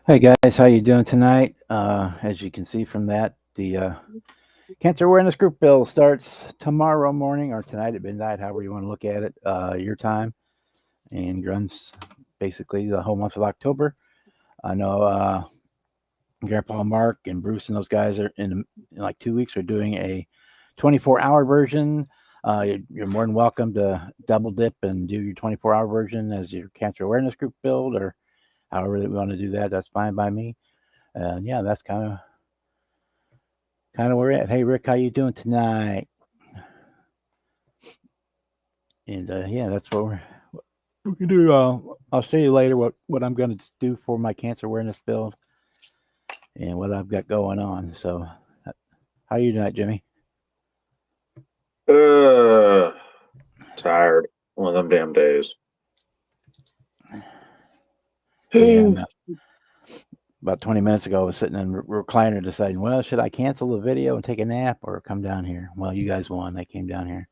Hey guys, how you doing tonight? As you can see from that, the Cancer Awareness Group bill starts tomorrow morning or tonight at midnight, however you want to look at it, your time, and runs basically the whole month of October. I know Grandpa Mark and Bruce and those guys are in like 2 weeks are doing a 24-hour version. You're more than welcome to double dip and do your 24-hour version as your Cancer Awareness Group build, or however we want to do that. That's fine by me. And yeah, that's kind of where we're at. Hey Rick, how you doing tonight? And yeah, that's what we can do. I'll show you later what I'm going to do for my cancer awareness build and what I've got going on. So, how are you tonight, Jimmy? Tired. One of them damn days. Yeah, about 20 minutes ago, I was sitting in recliner deciding, well, should I cancel the video and take a nap or come down here? Well, you guys won. I came down here.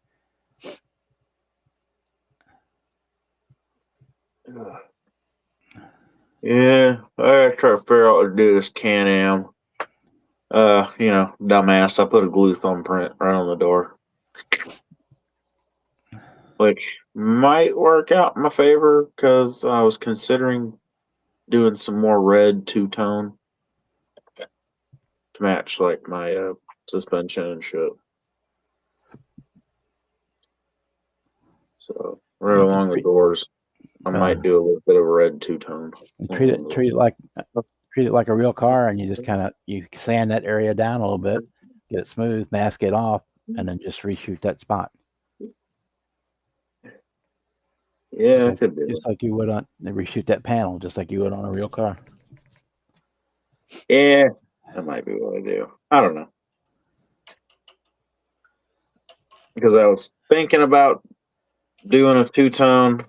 Yeah, I try to figure out what to do this Can-Am. Dumbass, I put a glue thumbprint right on the door, which might work out in my favor because I was considering doing some more red two-tone to match like my suspension and shit. So right along the doors, I might do a little bit of red two-tone. Treat it like a real car, and you just you sand that area down a little bit, get it smooth, mask it off, and then just reshoot that spot. Yeah, could be. Just like you would reshoot that panel, just like you would on a real car. Yeah, that might be what I do. I don't know. Because I was thinking about doing a two-tone,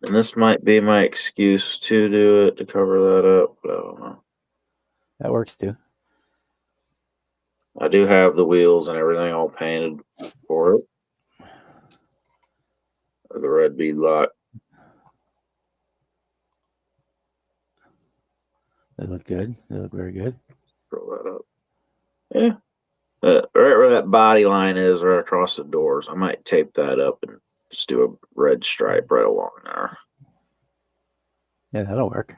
and this might be my excuse to do it to cover that up, but I don't know. That works too. I do have the wheels and everything all painted for it. The red bead lot. They look good. They look very good. Throw that up. Yeah. Right where that body line is, right across the doors, I might tape that up and just do a red stripe right along there. Yeah, that'll work.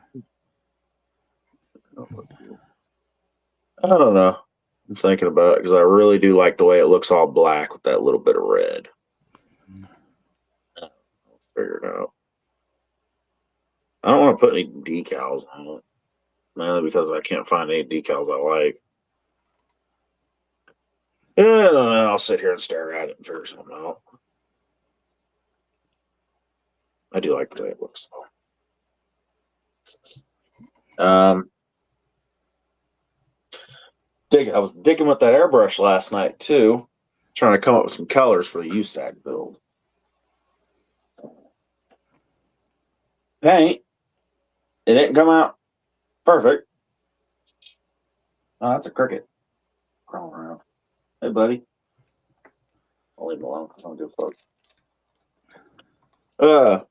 I don't know. I'm thinking about it because I really do like the way it looks all black with that little bit of red. I'll figure it out. I don't want to put any decals on it, mainly because I can't find any decals I like. Yeah, I'll sit here and stare at it and figure something out. I do like the way it looks though. I was digging with that airbrush last night too, trying to come up with some colors for the USAC build. Paint, it didn't come out perfect. Oh, that's a cricket crawling around. Hey, buddy. I'll leave him alone. I don't give a fuck.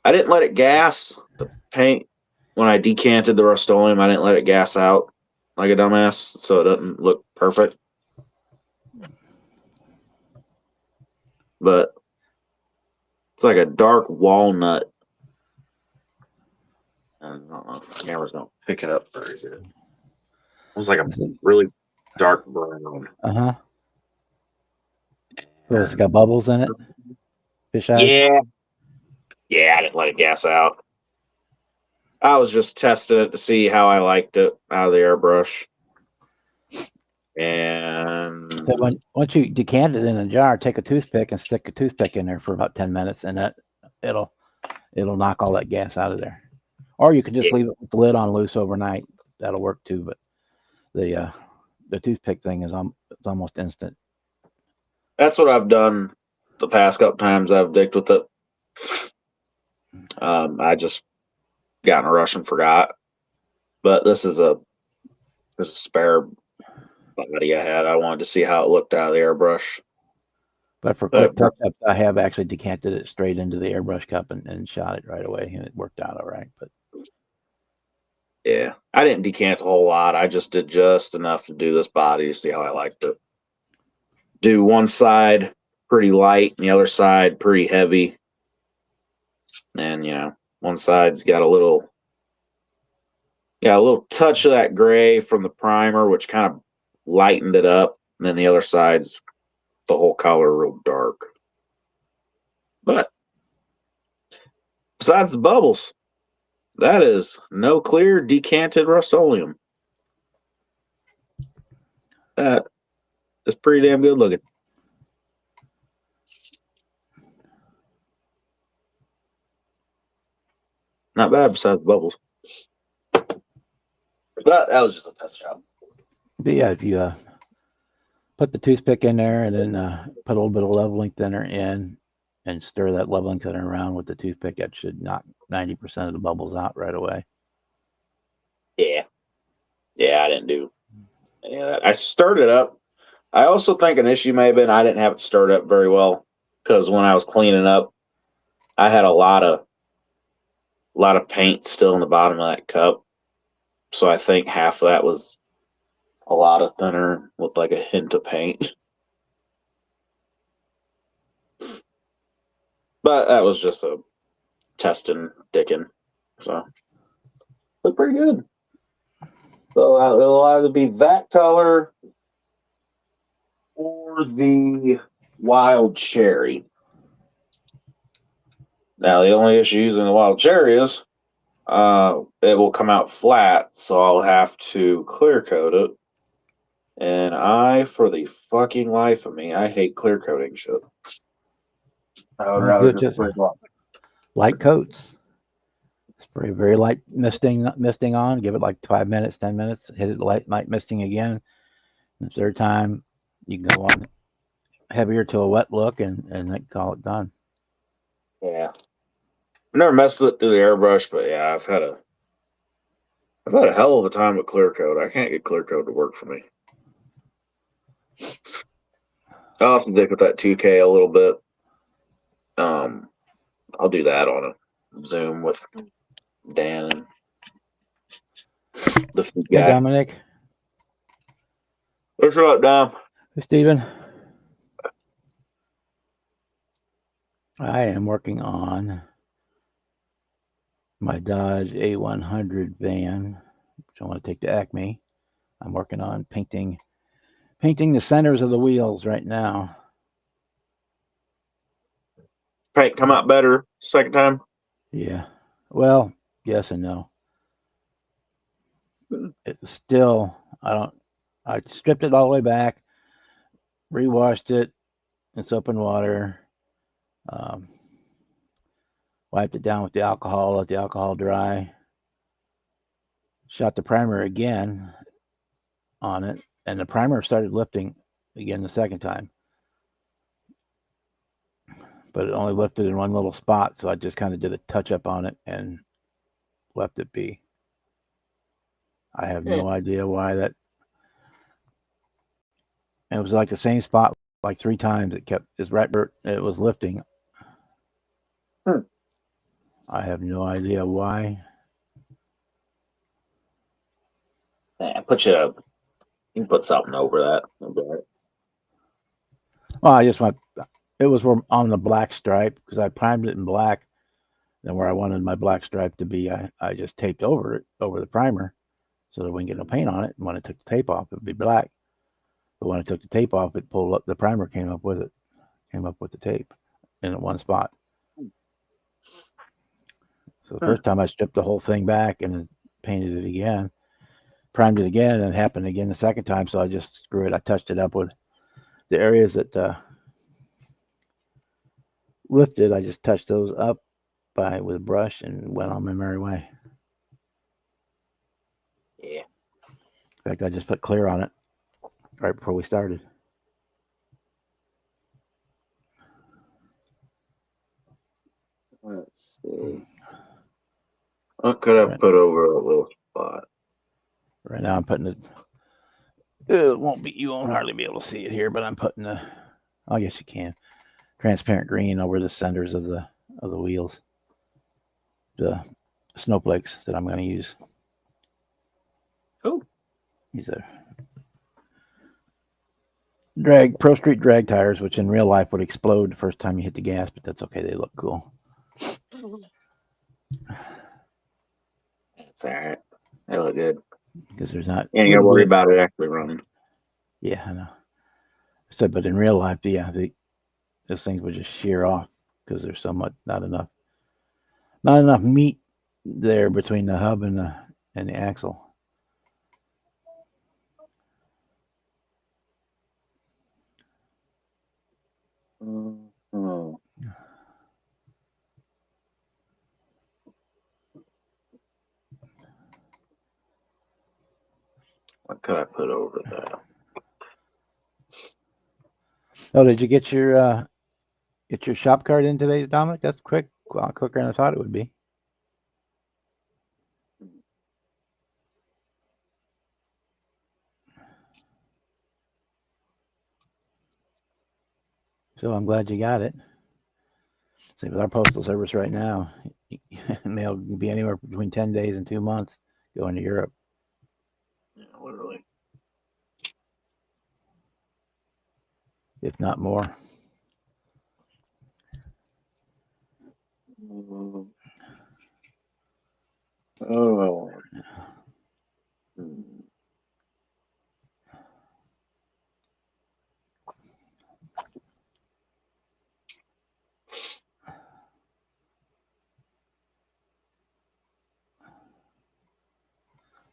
I didn't let it gas the paint when I decanted the Rust-Oleum. I didn't let it gas out like a dumbass, so it doesn't look perfect. But it's like a dark walnut. I don't know if the camera's gonna pick it up very good. was like a really dark brown. Uh-huh. So it's got bubbles in it? Fish eyes? Yeah. Yeah, I didn't let it gas out. I was just testing it to see how I liked it out of the airbrush. And So once you decant it in a jar, take a toothpick and stick a toothpick in there for about 10 minutes, and it'll knock all that gas out of there. Or you can just leave it with the lid on loose overnight. That'll work too. But the toothpick thing is almost instant. that's what I've done the past couple times I've dicked with it. I just got in a rush and forgot. But this is a spare body I had. I wanted to see how it looked out of the airbrush. But for quick touch-ups, I have actually decanted it straight into the airbrush cup and shot it right away, and it worked out all right. But yeah, I didn't decant a whole lot. I just did just enough to do this body to see how I liked it. Do one side pretty light and the other side pretty heavy. And, one side's got a little touch of that gray from the primer, which kind of lightened it up. And then the other side's the whole color real dark. But besides the bubbles, that is no clear decanted Rust-Oleum. That is pretty damn good looking. Not bad besides the bubbles. But that was just a test job. But yeah, if you put the toothpick in there and then put a little bit of leveling thinner in and stir that leveling thinner around with the toothpick, that should knock 90% of the bubbles out right away. Yeah. Yeah, I didn't do. Yeah, I stirred it up. I also think an issue may have been I didn't have it stirred up very well because when I was cleaning up, I had a lot of paint still in the bottom of that cup. So I think half of that was a lot of thinner with like a hint of paint. But that was just a testing dicking. So looked pretty good. So it'll either be that color or the wild cherry. Now the only issue using the wild cherry is it will come out flat, so I'll have to clear coat it. And for the fucking life of me, I hate clear coating shit. I would rather just spray it off. Light coats. Spray very light misting on. Give it like 5 minutes, 10 minutes. Hit it light misting again. And the third time, you can go on heavier to a wet look and then call it done. Yeah. I've never messed with it through the airbrush, but yeah, I've had a hell of a time with clear coat. I can't get clear coat to work for me. I'll have to dick with that 2K a little bit. I'll do that on a Zoom with Dan and the food guy. Hey, Dominic. What's up, Dom? Hey, Steven. I am working on my Dodge A100 van, which I want to take to Acme. I'm working on painting the centers of the wheels right now. Paint come out better second time? Yeah. Well, yes and no. It's still, I stripped it all the way back, rewashed it in soap and water, wiped it down with the alcohol, let the alcohol dry, shot the primer again on it, and the primer started lifting again the second time. But it only lifted in one little spot, so I just kind of did a touch-up on it and left it be. I have no idea why that. It was like the same spot like 3 times. It kept it was lifting. I have no idea why. Yeah, you can put something over that. Okay. Well, I just went. It was on the black stripe because I primed it in black. Then where I wanted my black stripe to be, I just taped over it over the primer, so that we can get no paint on it. And when I took the tape off, it would be black. But when I took the tape off, it pulled up. The primer came up with it. Came up with the tape in one spot. So the first time I stripped the whole thing back and painted it again, primed it again, and it happened again the second time. So I just screw it. I touched it up with the areas that lifted. I just touched those up with a brush and went on my merry way. Yeah. In fact, I just put clear on it right before we started. Let's see. What could I put over a little spot? Right now I'm putting it. It won't be. You won't hardly be able to see it here, but I'm putting the. I guess you can. Transparent green over the centers of the wheels. The snowflakes that I'm going to use. Cool. These are Pro Street drag tires, which in real life would explode the first time you hit the gas, but that's okay. They look cool. That's all right. They look good. Because there's not. You ain't got to worry about it actually running. Yeah, I know. So, but in real life, those things would just shear off because there's so much, not enough meat there between the hub and the axle. Mm-hmm. What could I put over that? Oh, did you get your shop card in today, Dominic? That's quick, a lot quicker than I thought it would be. So I'm glad you got it. See, with our postal service right now, mail can be anywhere between 10 days and 2 months going to Europe. Yeah, literally. If not more. Oh.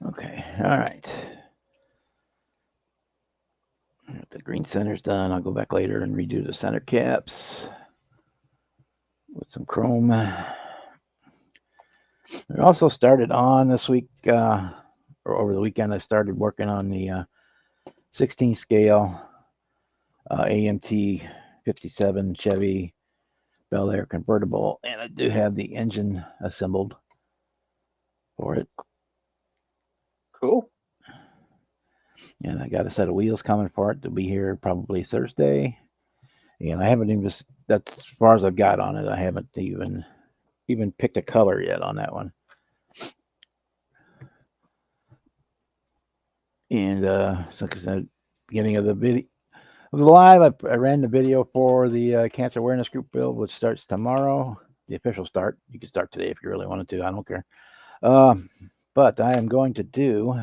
Okay, all right. The green center's done. I'll go back later and redo the center caps with some chrome. I also started on this week, or over the weekend, I started working on the 16 scale AMT 57 Chevy Bel Air convertible, and I do have the engine assembled for it. Cool. And I got a set of wheels coming for it. They'll be here probably Thursday. And I haven't even, that's as far as I've got on it. I haven't even picked a color yet on that one. And so at the beginning of the video, of the live, I ran the video for the cancer awareness group build, which starts tomorrow. The official start. You can start today if you really wanted to. I don't care. But I am going to do,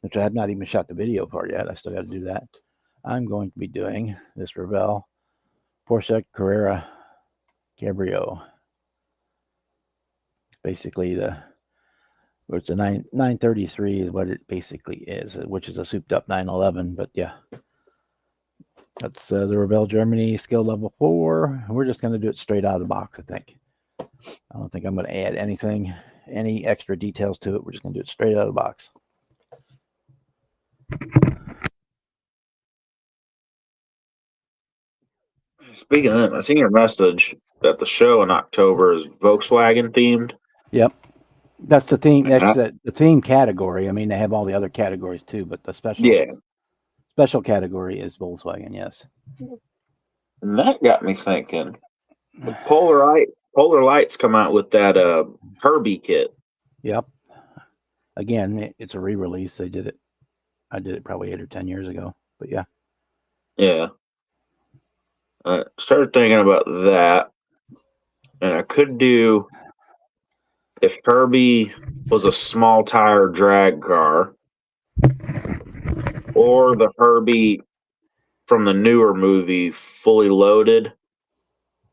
which I have not even shot the video for yet. I still got to do that. I'm going to be doing this Revell Porsche Carrera Cabrio. Basically, it's a 933 is what it basically is, which is a souped up 911. But yeah, that's the Revell Germany skill level 4. We're just going to do it straight out of the box, I think. I don't think I'm going to add any extra details to it. We're just going to do it straight out of the box. Speaking of that, I seen your message that the show in October is Volkswagen themed. Yep. That's the theme. That's the theme category. I mean, they have all the other categories too, but the special category is Volkswagen. Yes. And that got me thinking. The Polar Lights come out with that Herbie kit. Yep. Again, it's a re-release. They did it. I did it probably 8 or 10 years ago. But yeah. Yeah. I started thinking about that, and I could do if Herbie was a small tire drag car, or the Herbie from the newer movie, Fully Loaded,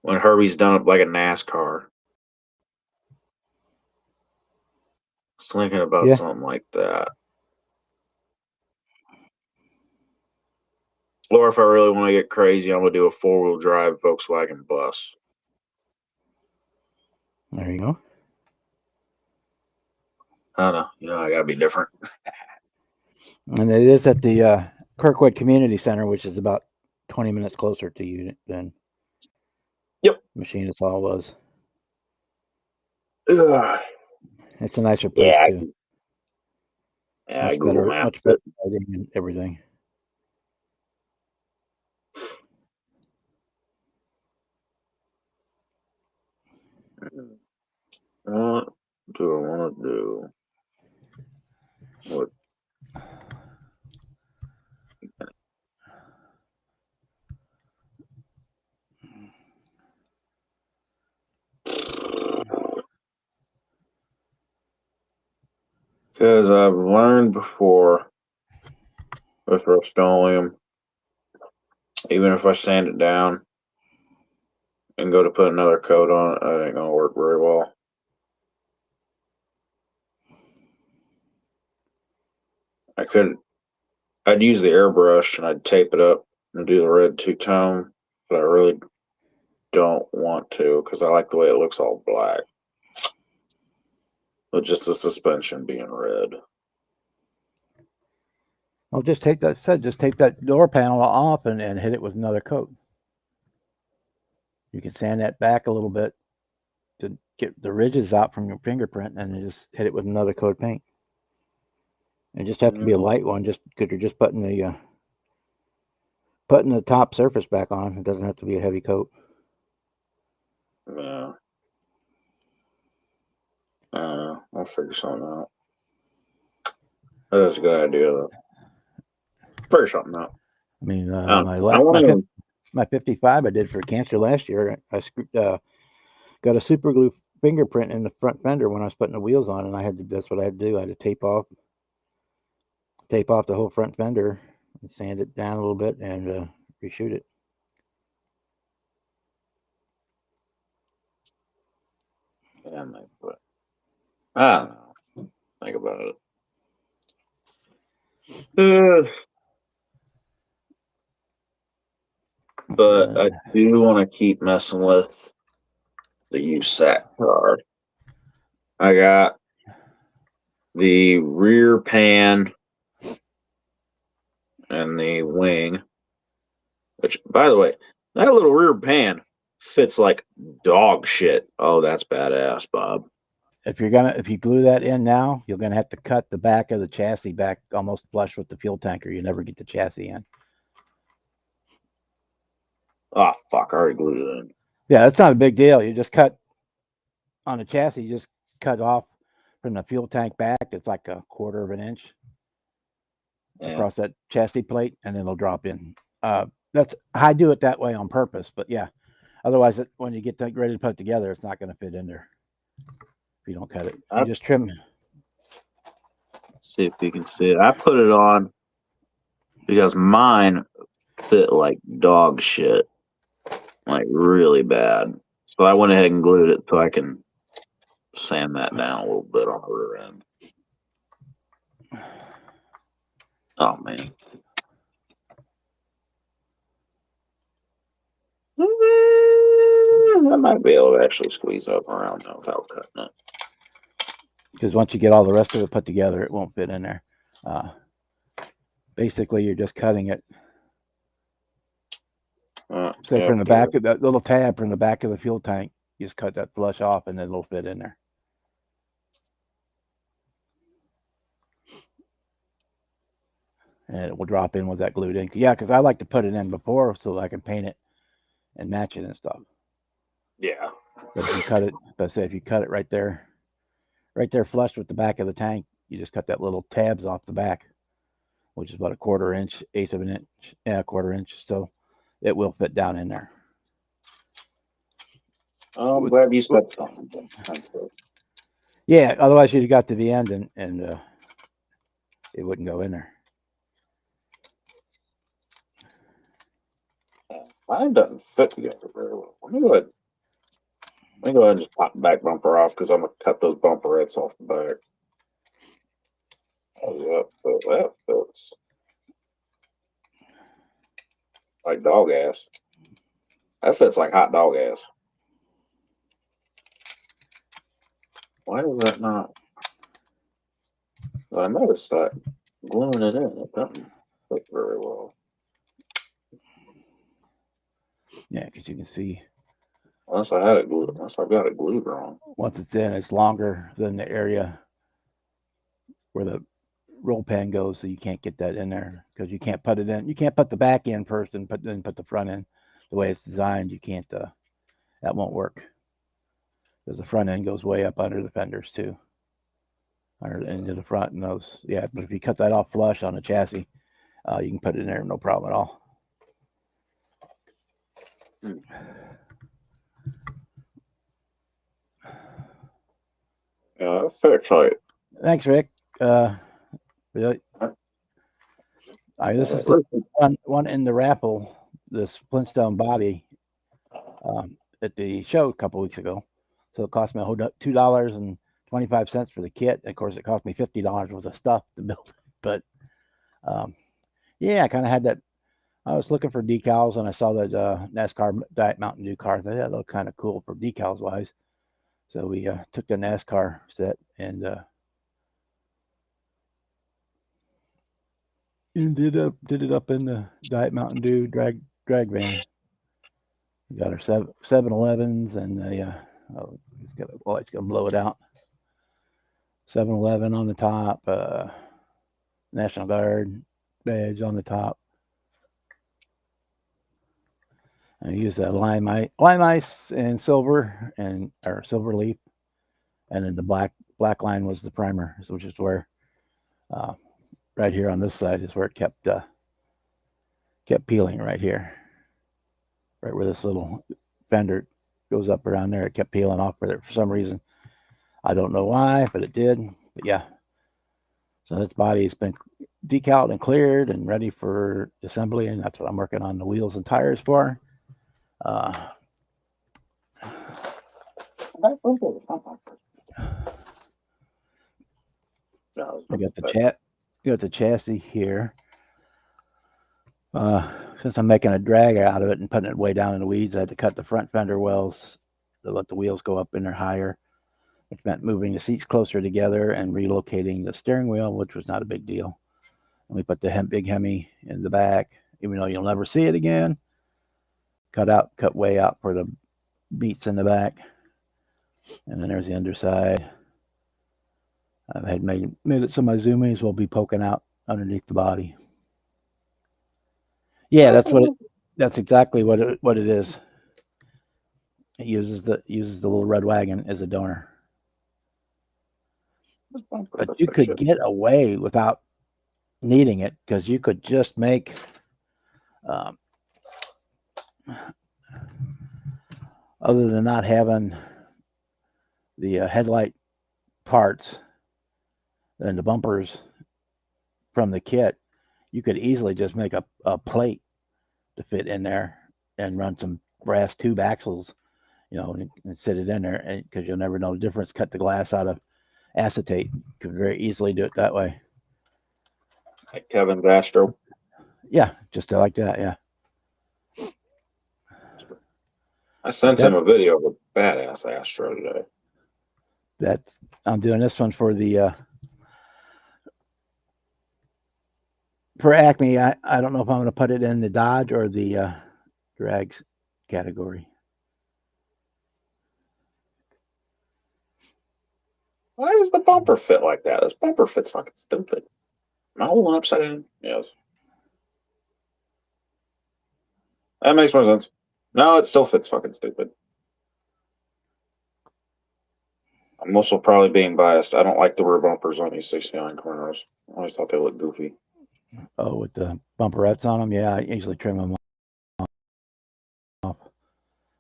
when Herbie's done it like a NASCAR. I was thinking about something like that. Or if I really want to get crazy, I'm going to do a 4-wheel drive Volkswagen bus. There you go. I don't know. I got to be different. And it is at the Kirkwood Community Center, which is about 20 minutes closer to you than Machinist Hall was. Ugh. It's a nicer place too. Yeah, Google Maps. Much better lighting and everything. What do I want to do? What? Because I've learned before with Rust-Oleum, even if I sand it down and go to put another coat on it, it ain't going to work very well. I'd use the airbrush and I'd tape it up and do the red two-tone, but I really don't want to because I like the way it looks all black. With just the suspension being red. Well, just take that door panel off and hit it with another coat. You can sand that back a little bit to get the ridges out from your fingerprint, and then just hit it with another coat of paint. It just have to be a light one, just because you're just putting the top surface back on. It doesn't have to be a heavy coat. Yeah. I'll figure something out. That's a good idea, though. Figure something out. I mean, my 55 I did for cancer last year. I got a super glue fingerprint in the front fender when I was putting the wheels on, and that's what I had to do. I had to tape off the whole front fender and sand it down a little bit and reshoot it. Yeah, but I don't know. Think about it. But I do want to keep messing with the USAC card. I got the rear pan and the wing, which, by the way, that little rear pan fits like dog shit. Oh, that's badass, Bob. If you glue that in now, you're gonna have to cut the back of the chassis back almost flush with the fuel tank, or you never get the chassis in. Oh fuck! I already glued it in. Yeah, that's not a big deal. You just cut on the chassis. You just cut off from the fuel tank back. It's like a 1/4 of an inch across that chassis plate, and then it'll drop in. I do it that way on purpose, but yeah. Otherwise, when you get ready to put it together, it's not going to fit in there if you don't cut it. You just trim. See if you can see it. I put it on because mine fit like dog shit, like really bad. So I went ahead and glued it so I can sand that down a little bit on the rear end. Oh man. I might be able to actually squeeze up around that without cutting it. Because once you get all the rest of it put together, it won't fit in there. Basically, you're just cutting it. Say from the back of that little tab from the back of the fuel tank, you just cut that flush off, and then it'll fit in there. And it will drop in with that glued in. Yeah, because I like to put it in before so I can paint it and match it and stuff. Yeah. But if you cut it, if you cut it right there flush with the back of the tank, you just cut that little tabs off the back, which is about a 1/4 inch, 1/8 of an inch, a 1/4 inch. So it will fit down in there. I'm glad you said something. Yeah, otherwise you'd have got to the end and it wouldn't go in there. Mine doesn't fit together very well. Let me go ahead and just pop the back bumper off because I'm gonna cut those bumperettes off the back. Oh yeah, so that fits like dog ass. That fits like hot dog ass. Why is that not? Well, I noticed that gluing it in, it doesn't fit very well. Yeah, because you can see Unless I had it glued, unless I've got it glued wrong. once it's in, it's longer than the area where the roll pan goes, so you can't get that in there because you can't put it in. You can't put the back in first and put the front in. The way it's designed, you can't. That won't work because the front end goes way up under the fenders too, under into the front and those. Yeah, but if you cut that off flush on the chassis, you can put it in there no problem at all. Yeah, fair tight. Thanks, Rick. Really, this is the one in the raffle. This Flintstone body at the show a couple weeks ago. So it cost me $2.25 for the kit. Of course, it cost me $50 worth of stuff to build it. But yeah, I kind of had that. I was looking for decals and I saw that NASCAR Diet Mountain Dew car. That looked kind of cool for decals wise. So we took the NASCAR set and did it up in the Diet Mountain Dew drag van. We got our 7-Elevens and it's gonna blow it out. 7-Eleven on the top, National Guard badge on the top. I used that lime ice and silver or silver leaf, and then the black line was the primer, which is where right here on this side is where it kept peeling right here, right where this little fender goes up around there. It kept peeling off for some reason. I don't know why, but it did. But yeah, so this body's been decaled and cleared and ready for assembly, and that's what I'm working on the wheels and tires for. I got the chassis here. Since I'm making a drag out of it and putting it way down in the weeds, I had to cut the front fender wells to let the wheels go up in there higher, which meant moving the seats closer together and relocating the steering wheel, which was not a big deal. And we put the big Hemi in the back, even though you'll never see it again. Cut way out for the beats in the back. And then there's the underside. I've had made it so my zoomies will be poking out underneath the body. Yeah, that's exactly what it is. It uses the little red wagon as a donor. But you could get away without needing it because you could just make other than not having the headlight parts and the bumpers from the kit, you could easily just make a plate to fit in there and run some brass tube axles, and sit it in there because you'll never know the difference. Cut the glass out of acetate. You could very easily do it that way. Like Kevin's Astro. Yeah, just like that. Yeah. I sent him a video of a badass Astro today. I'm doing this one for the for Acme. I don't know if I'm going to put it in the Dodge or the drags category. Why does the bumper fit like that? This bumper fits fucking stupid. Am I holding upside down? Yes. That makes more sense. No, it still fits fucking stupid. I'm also probably being biased. I don't like the rear bumpers on these 69 corners. I always thought they looked goofy. Oh, with the bumperettes on them? Yeah, I usually trim them off.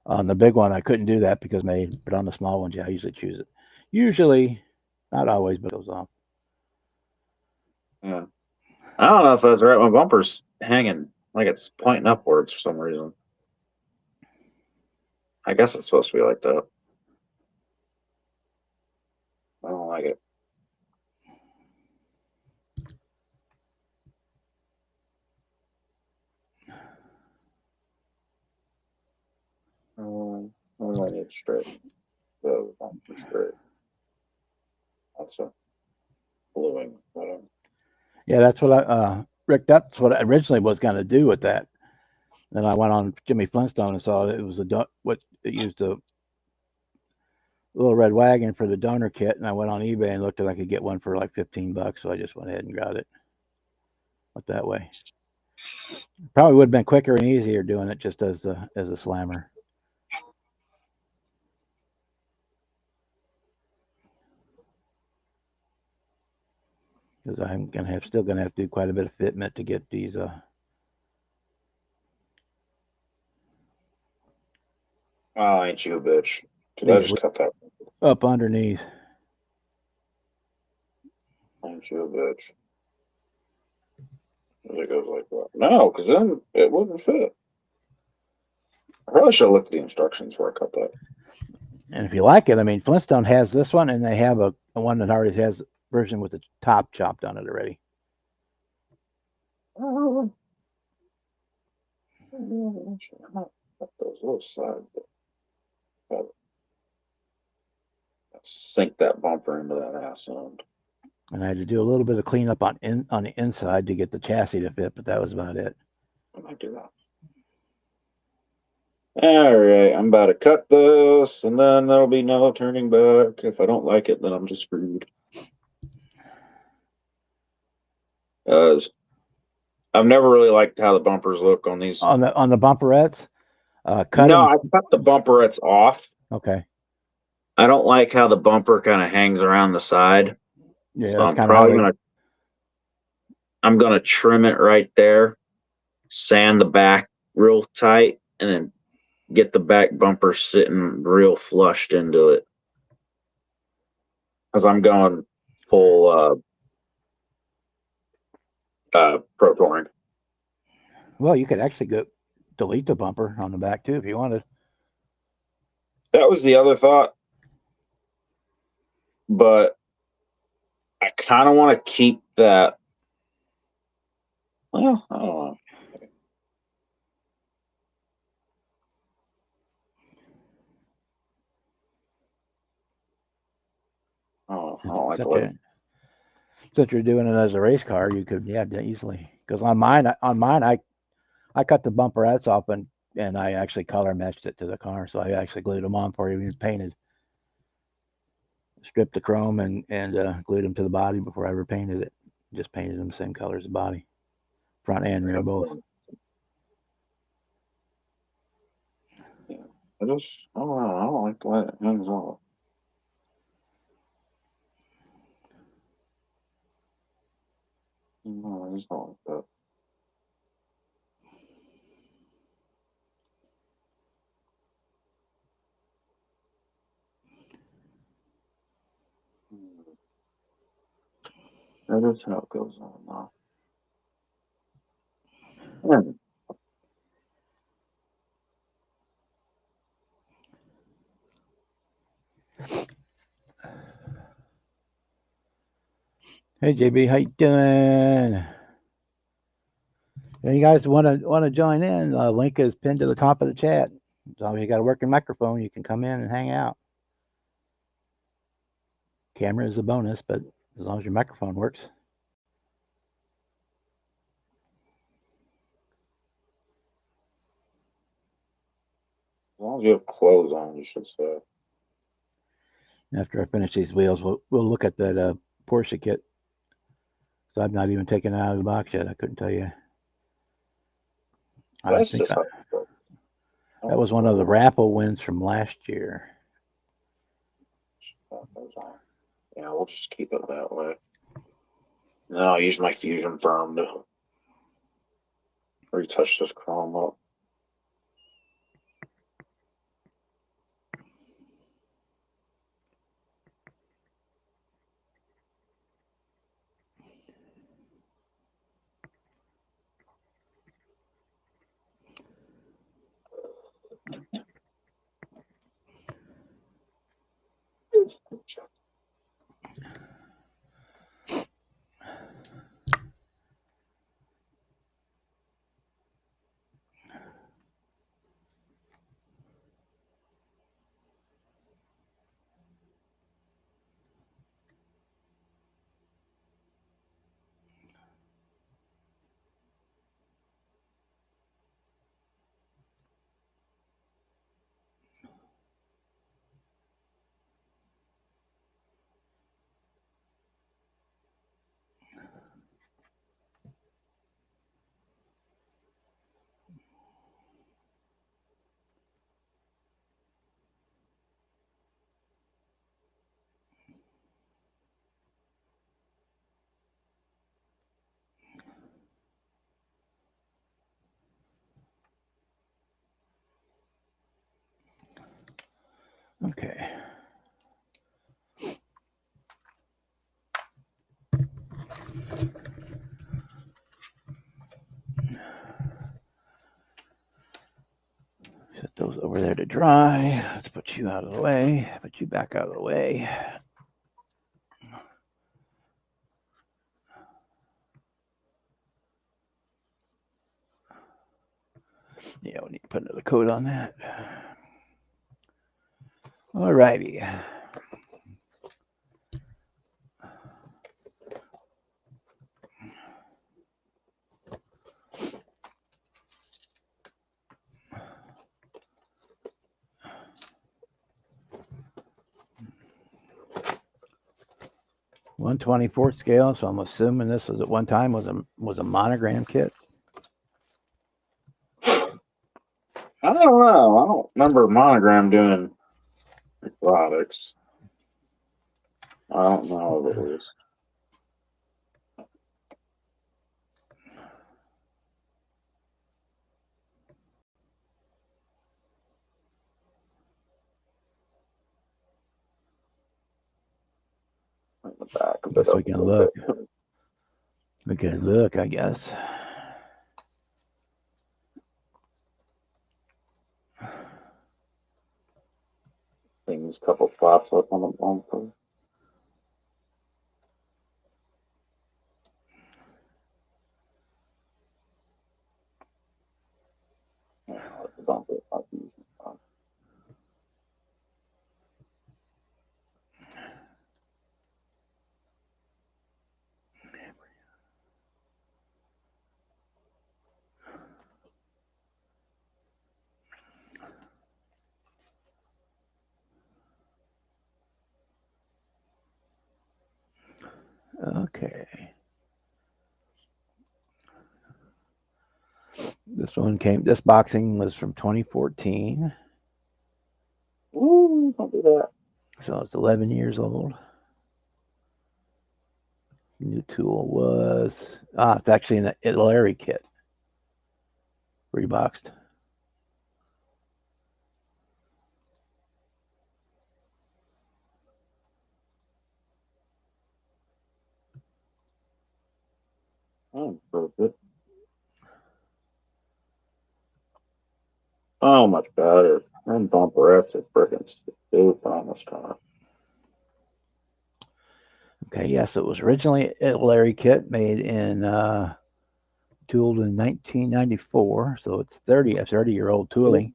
On the big one, I couldn't do that because but on the small ones, yeah, I usually choose it. Usually, Not always, but it goes off. Yeah. I don't know if that's right. My bumper's hanging like it's pointing upwards for some reason. I guess it's supposed to be like that. I don't like it. I want it straight. The bumper straight. That's a bluing. Yeah, that's what Rick, that's what I originally was going to do with that. Then I went on Jimmy Flintstone and saw that it was what it used a little red wagon for the donor kit, and I went on eBay and looked at I could get one for like $15, so I just went ahead and got it. Went that way. Probably would have been quicker and easier doing it just as a slammer. Because I'm still gonna have to do quite a bit of fitment to get these. Oh, ain't you a bitch? Did I just cut that? Up underneath. Ain't you a bitch? It goes like that. No, because then it wouldn't fit. I probably should have looked at the instructions before I cut that. And if you like it, I mean, Flintstone has this one, and they have a one that already has a version with the top chopped on it already. Oh, those little sides. Sink that bumper into that ass end. And I had to do a little bit of cleanup on the inside to get the chassis to fit, but that was about it. I might do that. All right, I'm about to cut this, and then there'll be no turning back. If I don't like it, then I'm just screwed. I've never really liked how the bumpers look on these. On the bumperettes, No, I cut the bumperettes off. Okay. I don't like how the bumper kind of hangs around the side. Yeah, so that's kind of I'm gonna trim it right there, sand the back real tight, and then get the back bumper sitting real flushed into it. Because I'm going full Pro Touring. Well, you could actually go delete the bumper on the back too if you wanted. That was the other thought. But I kind of want to keep that. Well, I don't know. I don't like the way. Since you're doing it as a race car, you could easily. Because on mine, I cut the bumperettes off and I actually color matched it to the car, so I actually glued them on before it was painted. Stripped the chrome and glued them to the body before I ever painted it. Just painted them the same color as the body, front and rear both. Yeah, I don't know. I don't like the way it hangs off. No, I just don't like that. That is how it goes on now. Hey JB, how you doing? If you guys want to join in, link is pinned to the top of the chat. As long as you got a working microphone, you can come in and hang out. Camera is a bonus, but as long as your microphone works. As long as you have clothes on, you should say. After I finish these wheels, we'll look at that Porsche kit. So I've not even taken it out of the box yet. I couldn't tell you. So that's just that was one of the raffle wins from last year. Yeah, we'll just keep it that way. No, I'll use my Fusion Firm to retouch this chrome up. Okay. Set those over there to dry. Let's put you out of the way. Put you back out of the way. Yeah, we need to put another coat on that. All righty. .124 scale, so I'm assuming this was at one time was a monogram kit. I don't know. I don't remember Monogram doing products. I don't know if it was. The back of Guess it we can look. We can look, I guess. Things, couple flaps up on the bumper. The bumper. Okay. This boxing was from 2014. Ooh, don't do that. So it's 11 years old. New tool was, it's actually an Larry kit. Reboxed. Oh, perfect. Oh, much better. And bumper F's are freaking stupid on this car. Okay, yes, it was originally a Larry kit made in tooled in 1994, so it's 30-year-old tooling.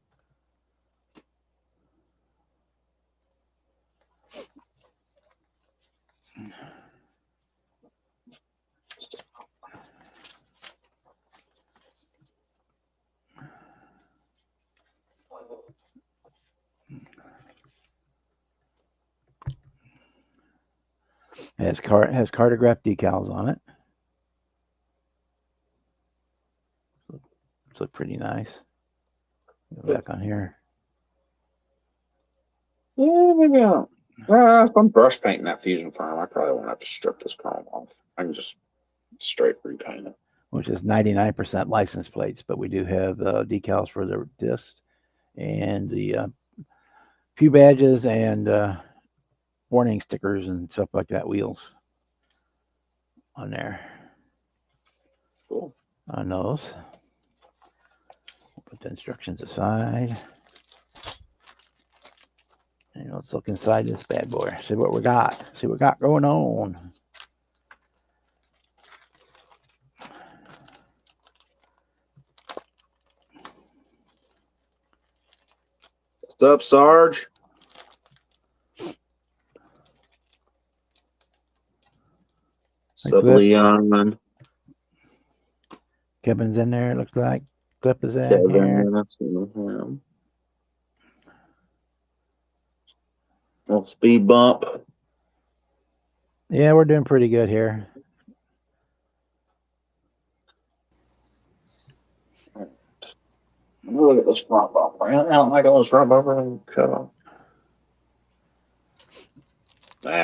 It has cartograph decals on it. It's look pretty nice. Go back on here. Yeah, maybe I don't. If I'm brush painting that fusion farm, I probably won't have to strip this chrome off. I can just straight repaint it. Which is 99% license plates, but we do have decals for the discs and the few badges and warning stickers and stuff like that, wheels on there. Cool. On those. We'll put the instructions aside. And Let's look inside this bad boy. See what we got. See what we got going on. What's up, Sarge? What's up, Leon? Kevin's in there, it looks like. Clip is in Kevin, here. Little speed bump. Yeah, we're doing pretty good here. Look at this front bumper. I don't like all this front bumper. Cut off.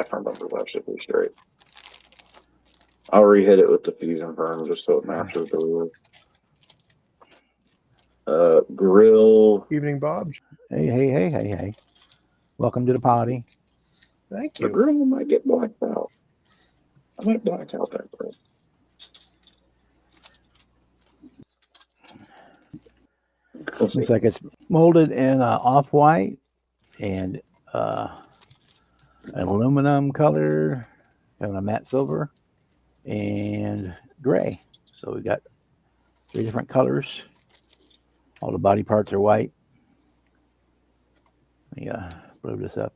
Front bumper left should be straight. I'll re-hit it with the fusion firm just so it matches the wheel. Grill. Evening, Bob. Hey. Welcome to the party. Thank you. The grill might get blacked out. I might black out that grill. Looks like it's molded in off-white and an aluminum color, having a matte silver, and gray. So we got 3 different colors. All the body parts are white. Let me blow this up.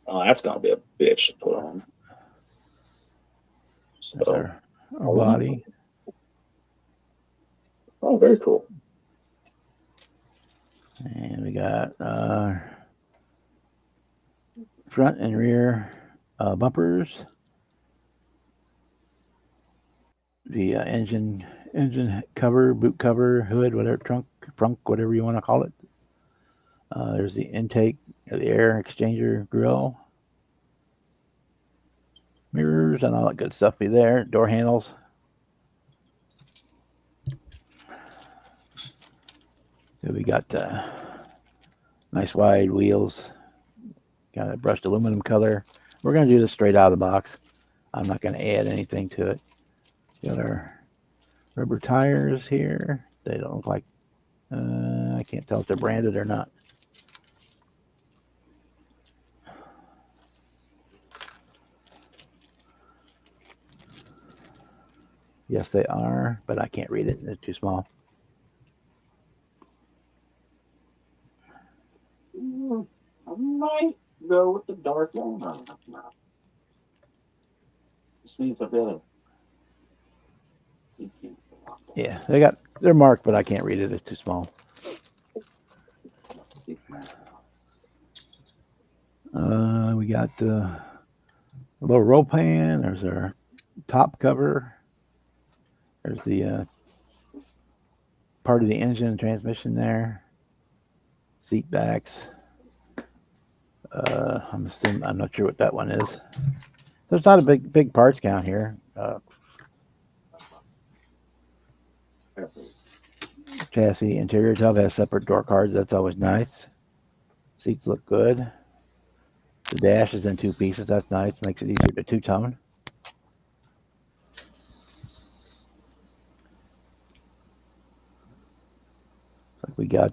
Oh, that's gonna be a bitch to put on. So, that's our body. Oh, very cool. And we got front and rear bumpers. The engine cover, boot cover, hood, whatever, trunk, whatever you want to call it. There's the intake, the air exchanger grill, mirrors, and all that good stuff be there. Door handles. So we got nice wide wheels. Got a brushed aluminum color. We're going to do this straight out of the box. I'm not going to add anything to it. Got our rubber tires here. They don't look like, I can't tell if they're branded or not. Yes, they are, but I can't read it. They're too small. I might go with the dark one. This needs a bit of. Yeah, they're marked, but I can't read it. It's too small. We got a little roll pan. There's our top cover. There's the part of the engine and transmission there. Seat backs. I'm not sure what that one is. There's not a big parts count here. Chassis, interior tub has separate door cards. That's always nice. Seats look good. The dash is in 2 pieces. That's nice. Makes it easier to two-tone. Like we got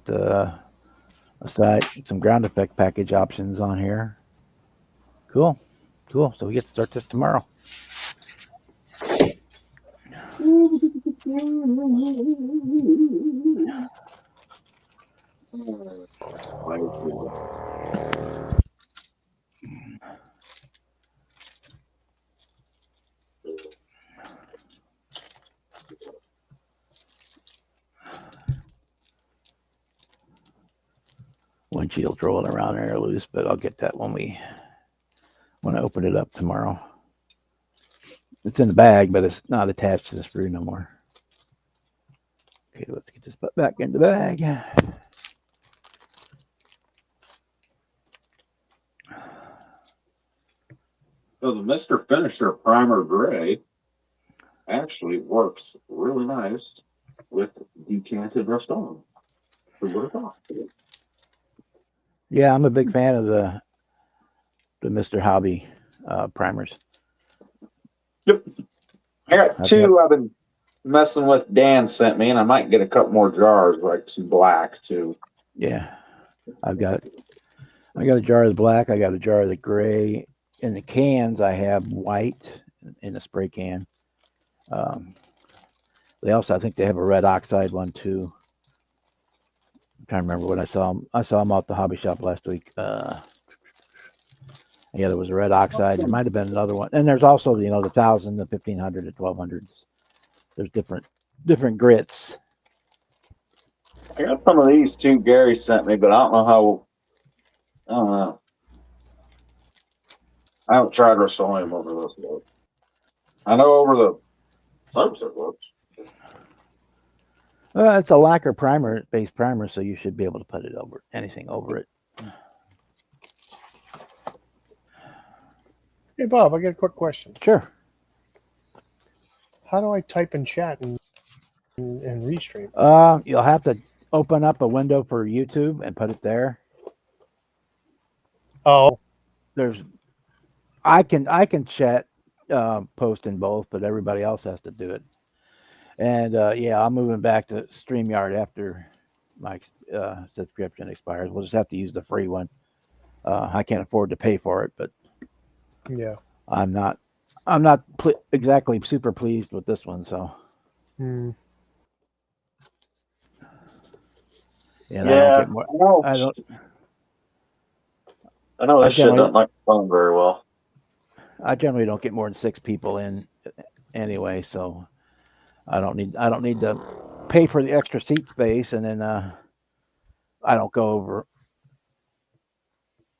some ground effect package options on here. Cool. So we get to start this tomorrow. Windshield's rolling around there loose, but I'll get that when I open it up tomorrow. It's in the bag, but it's not attached to the screw no more. Okay, let's get this back in the bag. So the Mr. Finisher Primer Gray actually works really nice with decanted Rust-On. Yeah, I'm a big fan of the Mr. Hobby primers. Yep. I got 2 I've been messing with. Dan sent me, and I might get a couple more jars, like some black too. Yeah, I've got I got a jar of the black. I got a jar of the gray. In the cans, I have white in the spray can. Um, they also, I think they have a red oxide one too. I'm trying to remember what I saw them. I saw them out the hobby shop last week. Yeah, there was a red oxide. There might have been another one, and there's also the 1,000, the 1,500, the 1,200s. There's different grits. I got some of these too. Gary sent me, but I don't know how. I don't know. I haven't tried Rust-Oleum over this yet. I know over the subs it works. It's a lacquer primer, base primer, so you should be able to put it over anything over it. Hey, Bob, I got a quick question. Sure. How do I type in chat and restream? You'll have to open up a window for YouTube and put it there. Oh, I can chat, post in both, but everybody else has to do it. And yeah, I'm moving back to StreamYard after my subscription expires. We'll just have to use the free one. I can't afford to pay for it, but yeah. I'm not exactly super pleased with this one. So and I don't get more. I don't. I know that shit doesn't like the phone very well. I generally don't get more than 6 people in anyway, so I don't need to pay for the extra seat space, and then I don't go over.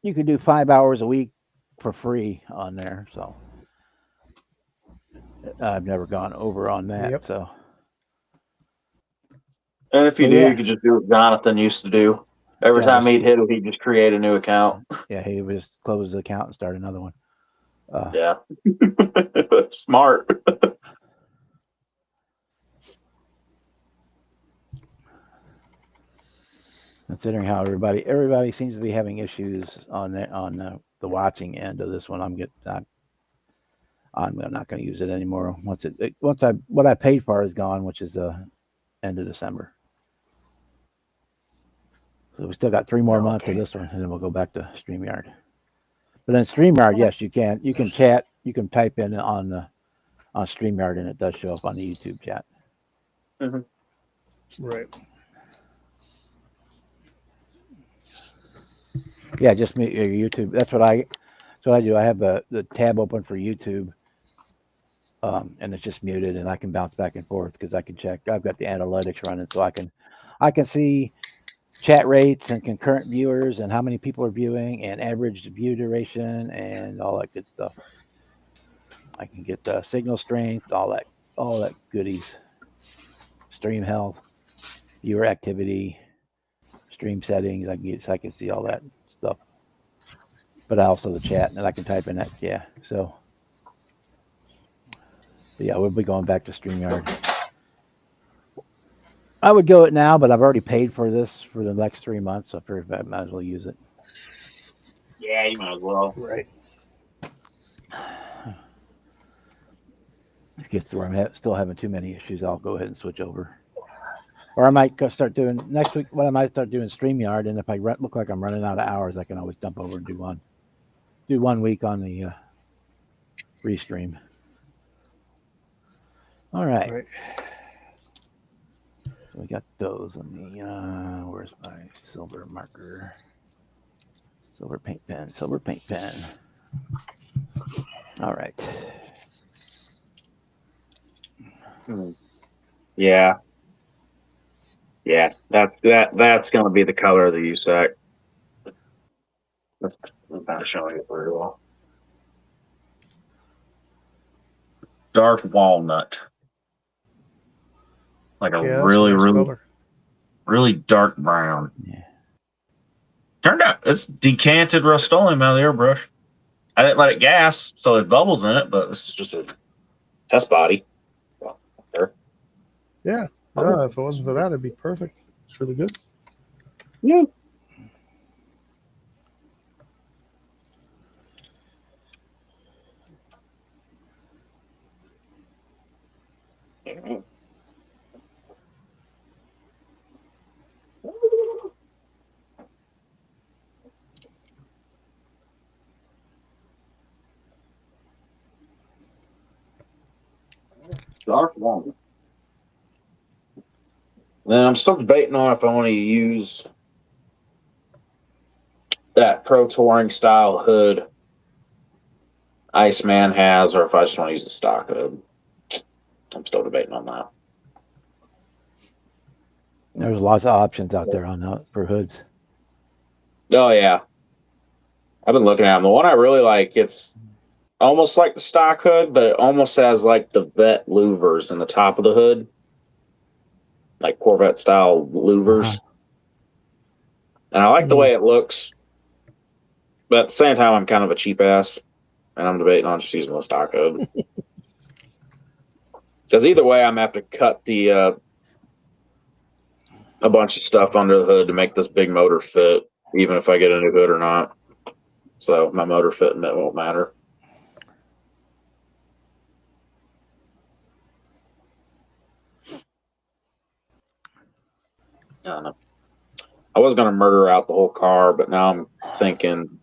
You can do 5 hours a week for free on there, so I've never gone over on that. Yep. So, and if you do, you could just do what Jonathan used to do. Every time he'd hit it, he'd just create a new account. Yeah, he would just close the account and start another one. Yeah, smart. Considering how everybody seems to be having issues on the watching end of this one, I'm not going to use it anymore. What I paid for is gone, which is the end of December. So we still got 3 more months of this one, and then we'll go back to StreamYard. But in StreamYard, yes, you can chat, you can type in on StreamYard, and it does show up on the YouTube chat. Mm-hmm. Right. Yeah, just me your YouTube. That's what I do. I have the tab open for YouTube, and it's just muted, and I can bounce back and forth because I can check. I've got the analytics running, so I can see chat rates and concurrent viewers and how many people are viewing and average view duration and all that good stuff. I can get the signal strength, all that goodies, stream health, viewer activity, stream settings. I can see all that stuff. But also the chat, and I can type in that. Yeah, so yeah, we'll be going back to StreamYard. I would go it now, but I've already paid for this for the next 3 months, so I figured I might as well use it. Yeah, you might as well. Right. If it gets to where I'm still having too many issues, I'll go ahead and switch over. Or I might start doing next week. What I might start doing StreamYard, and if I look like I'm running out of hours, I can always dump over and do 1 week on the restream. All right. So we got those on the. Where's my silver marker? Silver paint pen. All right. Yeah. Yeah, that's going to be the color of the USAC. That's not showing it very well. Dark walnut, like a really dark brown. Yeah. Turned out it's decanted Rust-Oleum out of the airbrush. I didn't let it gas, so there's bubbles in it, but this is just a test body. Well, there. Yeah. If it wasn't for that, it'd be perfect. It's really good. Yeah. Dark one. Then I'm still debating on if I want to use that Pro Touring style hood Iceman has, or if I just want to use the stock hood. I'm still debating on that. There's lots of options out there on that for hoods. Oh yeah, I've been looking at them. The one I really like, it's almost like the stock hood, but it almost has like the vet louvers in the top of the hood, like Corvette style louvers. And I like the way it looks, but at the same time, I'm kind of a cheap ass, and I'm debating on just using the stock hood. Because either way, I'm gonna have to cut the a bunch of stuff under the hood to make this big motor fit, even if I get a new hood or not. So my motor fitting it won't matter. I don't know. I was gonna murder out the whole car, but now I'm thinking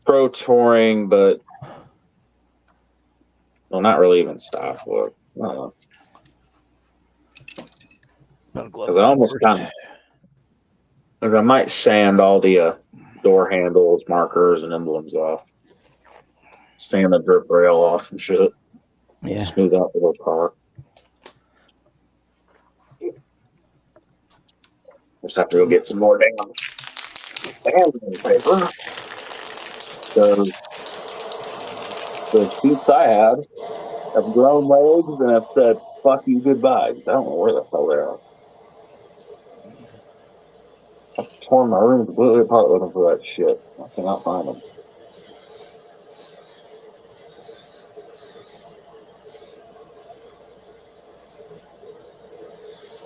Pro Touring, but well, not really even stock look. I don't know. Because I almost kind of, I might sand all the door handles, markers, and emblems off. Sand the drip rail off and shit. Yeah. Smooth out the whole car. Just have to go get some more damn sanding paper. The sheets I had have grown legs and have said, fuck you, goodbye. I don't know where the hell they are. I've torn my room completely apart looking for that shit. I cannot find them.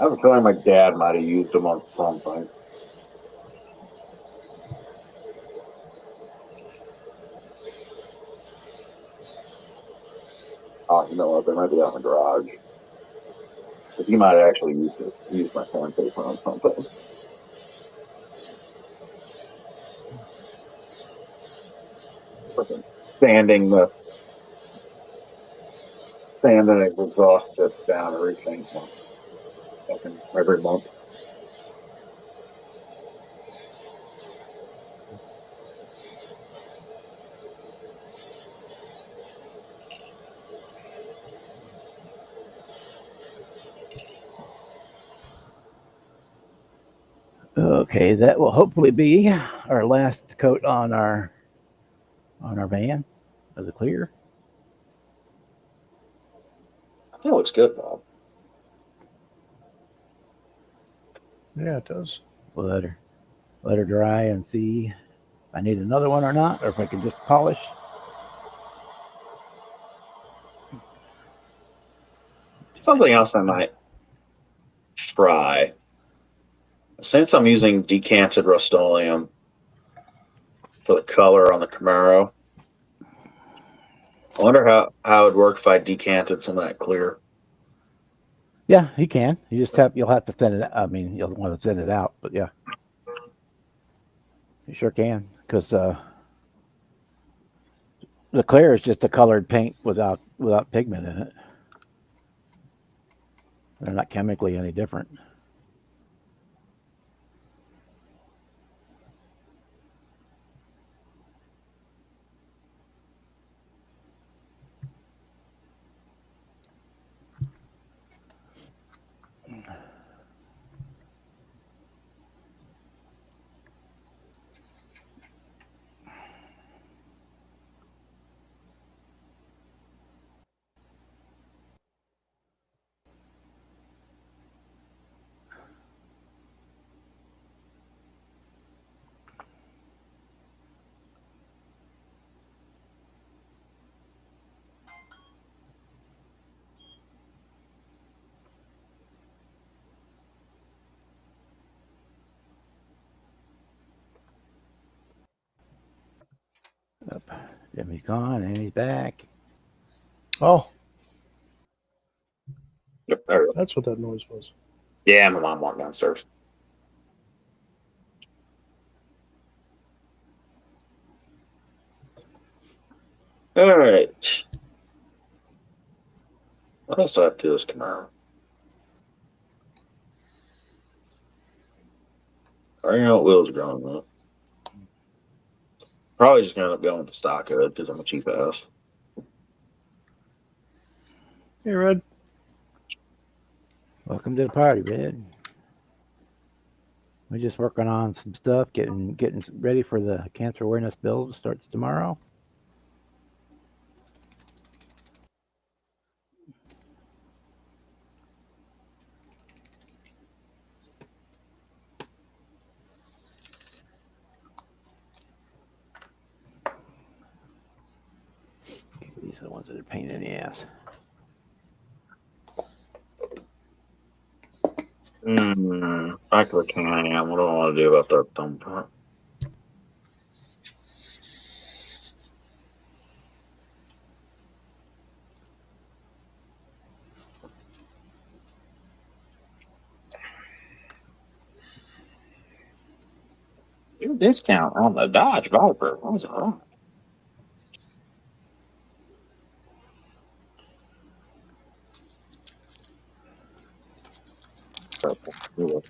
I have a feeling my dad might have used them on something. Oh, you know what? They might be out in the garage. But he might have actually used my sandpaper on something. Fucking sanding exhaust tips down everything fucking every month. Okay, that will hopefully be our last coat on our van of the clear. I think it looks good, Bob. Yeah, it does. We'll let her dry and see if I need another one or not, or if I can just polish. Something else I might try. Since I'm using decanted Rust-Oleum for the color on the Camaro, I wonder how it would work if I decanted some of that clear. Yeah, you can. You'll have to thin it. I mean, you'll want to thin it out, but yeah, you sure can, because the clear is just a colored paint without pigment in it. They're not chemically any different. Yep. Jimmy's gone and he's back. Oh, Yep, there we go. that's what that noise was. Yeah, my mom walked downstairs. All right. What else do I have to do this tomorrow? I already know what wheels are going on. Probably just gonna end up going with the stock hood because I'm a cheap ass. Hey, Red. Welcome to the party, Red. We're just working on some stuff, getting ready for the cancer awareness build that starts tomorrow. These are the ones that are pain in the ass. Back to the can. What do I want to do about that thumb part? Your discount on the Dodge Viper. What was it wrong? Purple.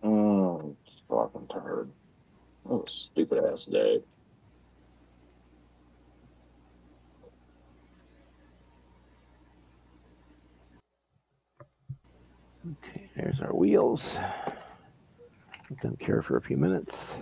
Oh, fucking tired. Oh, stupid ass day. Okay, there's our wheels. Let them cure for a few minutes.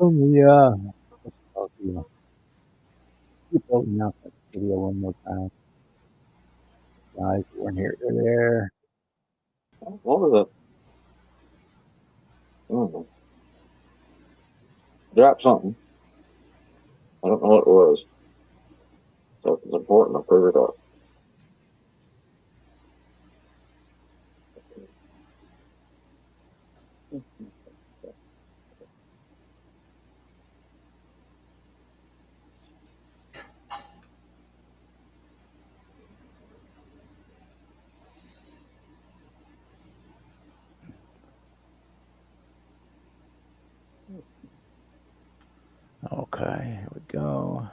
Yeah. Keep opening up that video one more time. Guys, we're here, they're there. What was it? Drop something. I don't know what it was. So if it's important, I'll figure it out. Okay, here we go.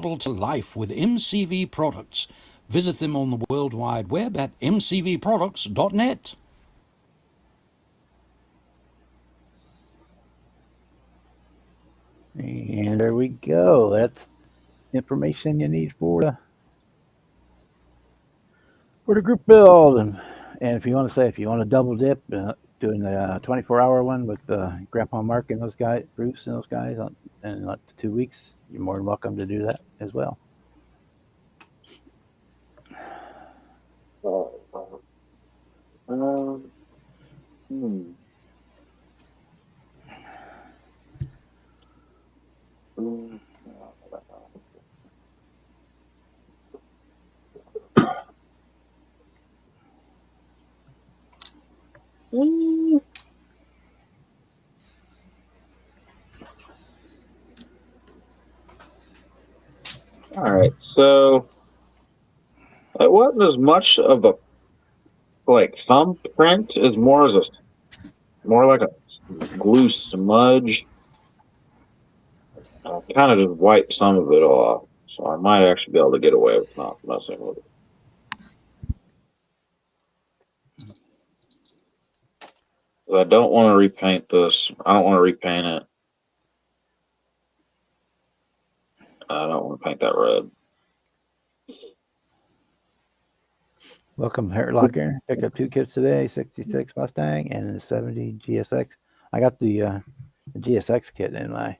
model to life with MCV Products. Visit them on the World Wide Web at mcvproducts.net. And there we go. That's information you need for the group build. And if you want to double dip, doing the 24-hour one with Grandpa Mark and those guys, Bruce and those guys, in like 2 weeks, you're more than welcome to do that as well. All right, so it wasn't as much of a thumbprint as more like a glue smudge. I kind of just wiped some of it off, so I might actually be able to get away with not messing with it. But I don't want to repaint this. I don't want to repaint it. I don't want to paint that red. Welcome, Hair Locker. Picked up 2 kits today: 66 Mustang and a 70 GSX. I got the GSX kit in my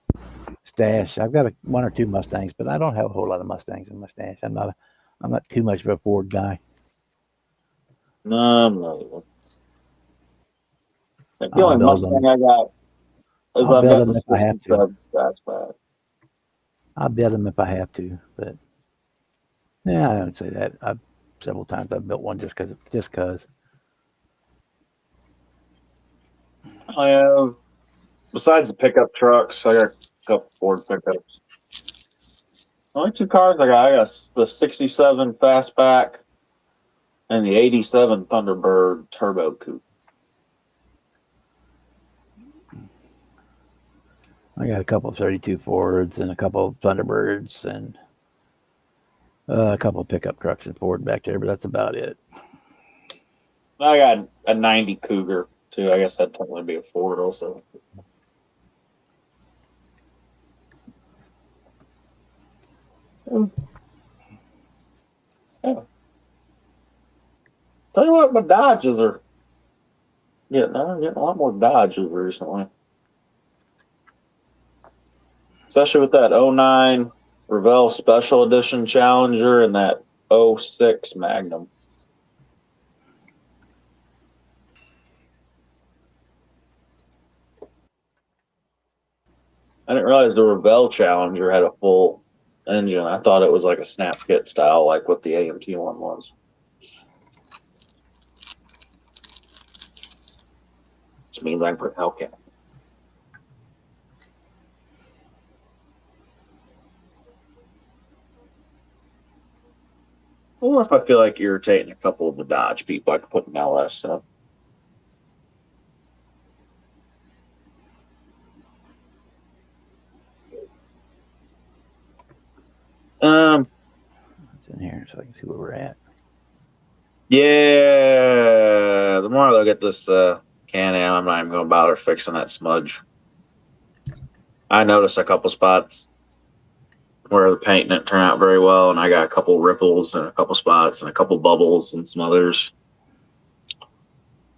stash. I've got 1 or 2 Mustangs, but I don't have a whole lot of Mustangs in my stash. I'm not too much of a Ford guy. No, I'm not even. The only Mustang I got is I'll I've build got them the if I have to. fastback. I'll build them if I have to, but yeah, I don't say that. Several times I've built one just because. I have, besides the pickup trucks, I got a couple Ford pickups. The only 2 cars I got the 67 fastback and the 87 Thunderbird turbo coupe. I got a couple of 32 Fords and a couple of Thunderbirds and a couple of pickup trucks and Ford back there, but that's about it. I got a 90 Cougar too. I guess that'd technically be a Ford also. Yeah. Tell you what, my Dodges are getting. I'm getting a lot more Dodges recently, especially with that 09 Revell Special Edition Challenger and that 06 Magnum. I didn't realize the Revell Challenger had a full engine. I thought it was like a snap kit style, like what the AMT one was. Which means I can put Hellcat. Or if I feel like irritating a couple of the Dodge people, I can put an LS up. It's in here so I can see where we're at. Yeah. The more I look at this Can-Am, I'm not even going to bother fixing that smudge. I noticed a couple spots where the paint didn't turn out very well, and I got a couple ripples and a couple spots and a couple bubbles and some others.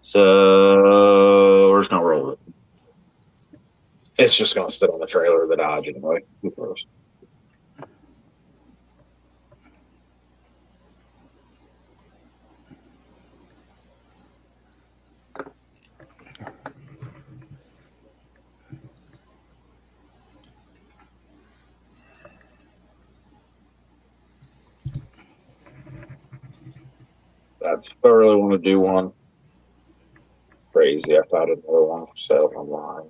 So we're just going to roll with it. It's just going to sit on the trailer of the Dodge anyway. Who cares? I really want to do one. Crazy. I found another one for sale online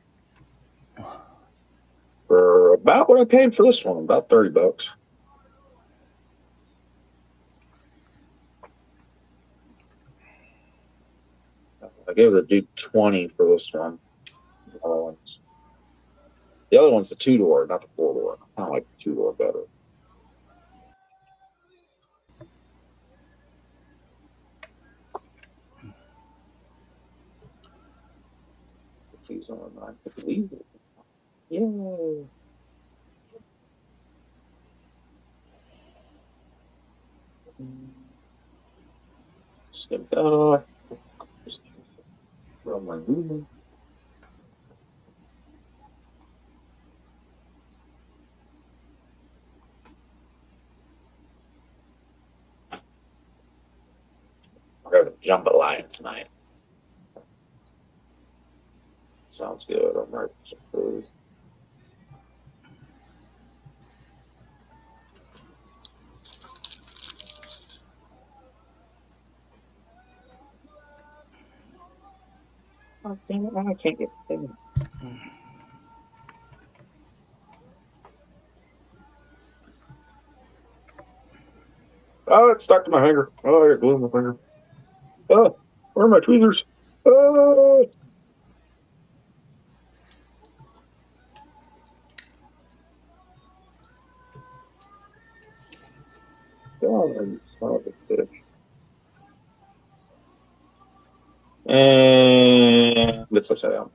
for about what I paid for this one, about $30. I gave the dude 20 for this one. The other one's the 2-door, not the 4-door. I like the 2-door better. these on. I can't believe it. Yay. Skip that. From my movement. We're going to jambalaya tonight. Sounds good. I'm ready for some food. Oh, dang it, I can't get things. Oh, it's stuck to my finger. Oh, I got glue in my finger. Oh, where are my tweezers? Oh! God, you son of a bitch. And it's upside down.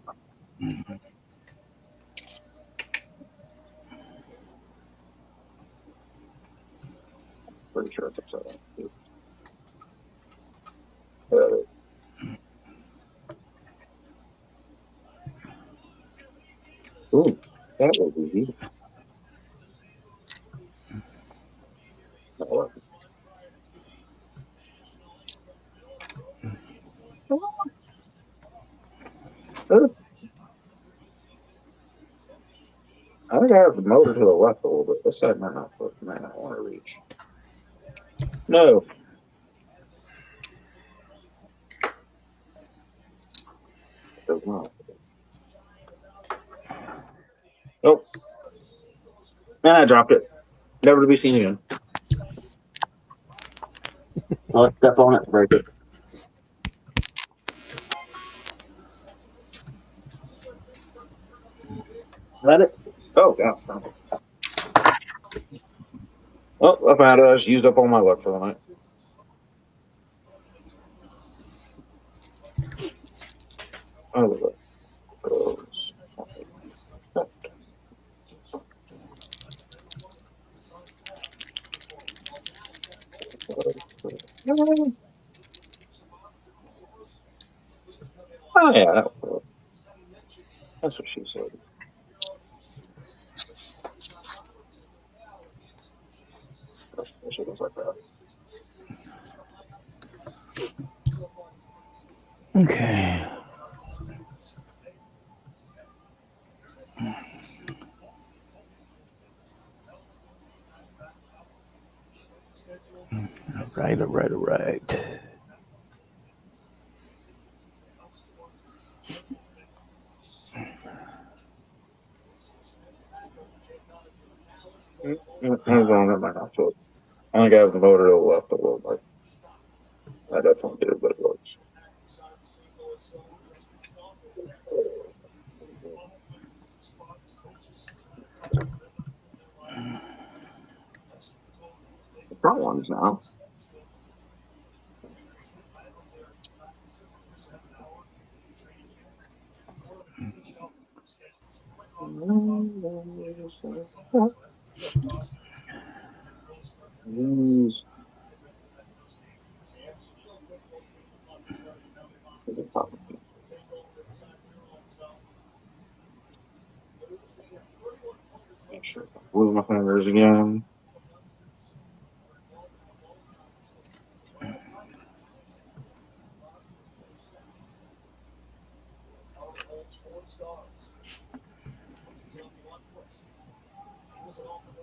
Pretty sure it's upside down. Ooh, that was easy. Oh, I think I have the motor to the left a little bit. This side might not want to reach. No. It does not. Nope. And I dropped it. Never to be seen again. So let's step on it and break it. Let it. Oh, yeah. Well, I found it. I just used up all my luck for the night. Oh, look. Oh, yeah. That's what she said. She looks like that. Okay. All right. I'm going at my nostrils. I think I have the motor to the left a little bit. I definitely do, but it works. The front ones now. These. Make sure I move my fingers again.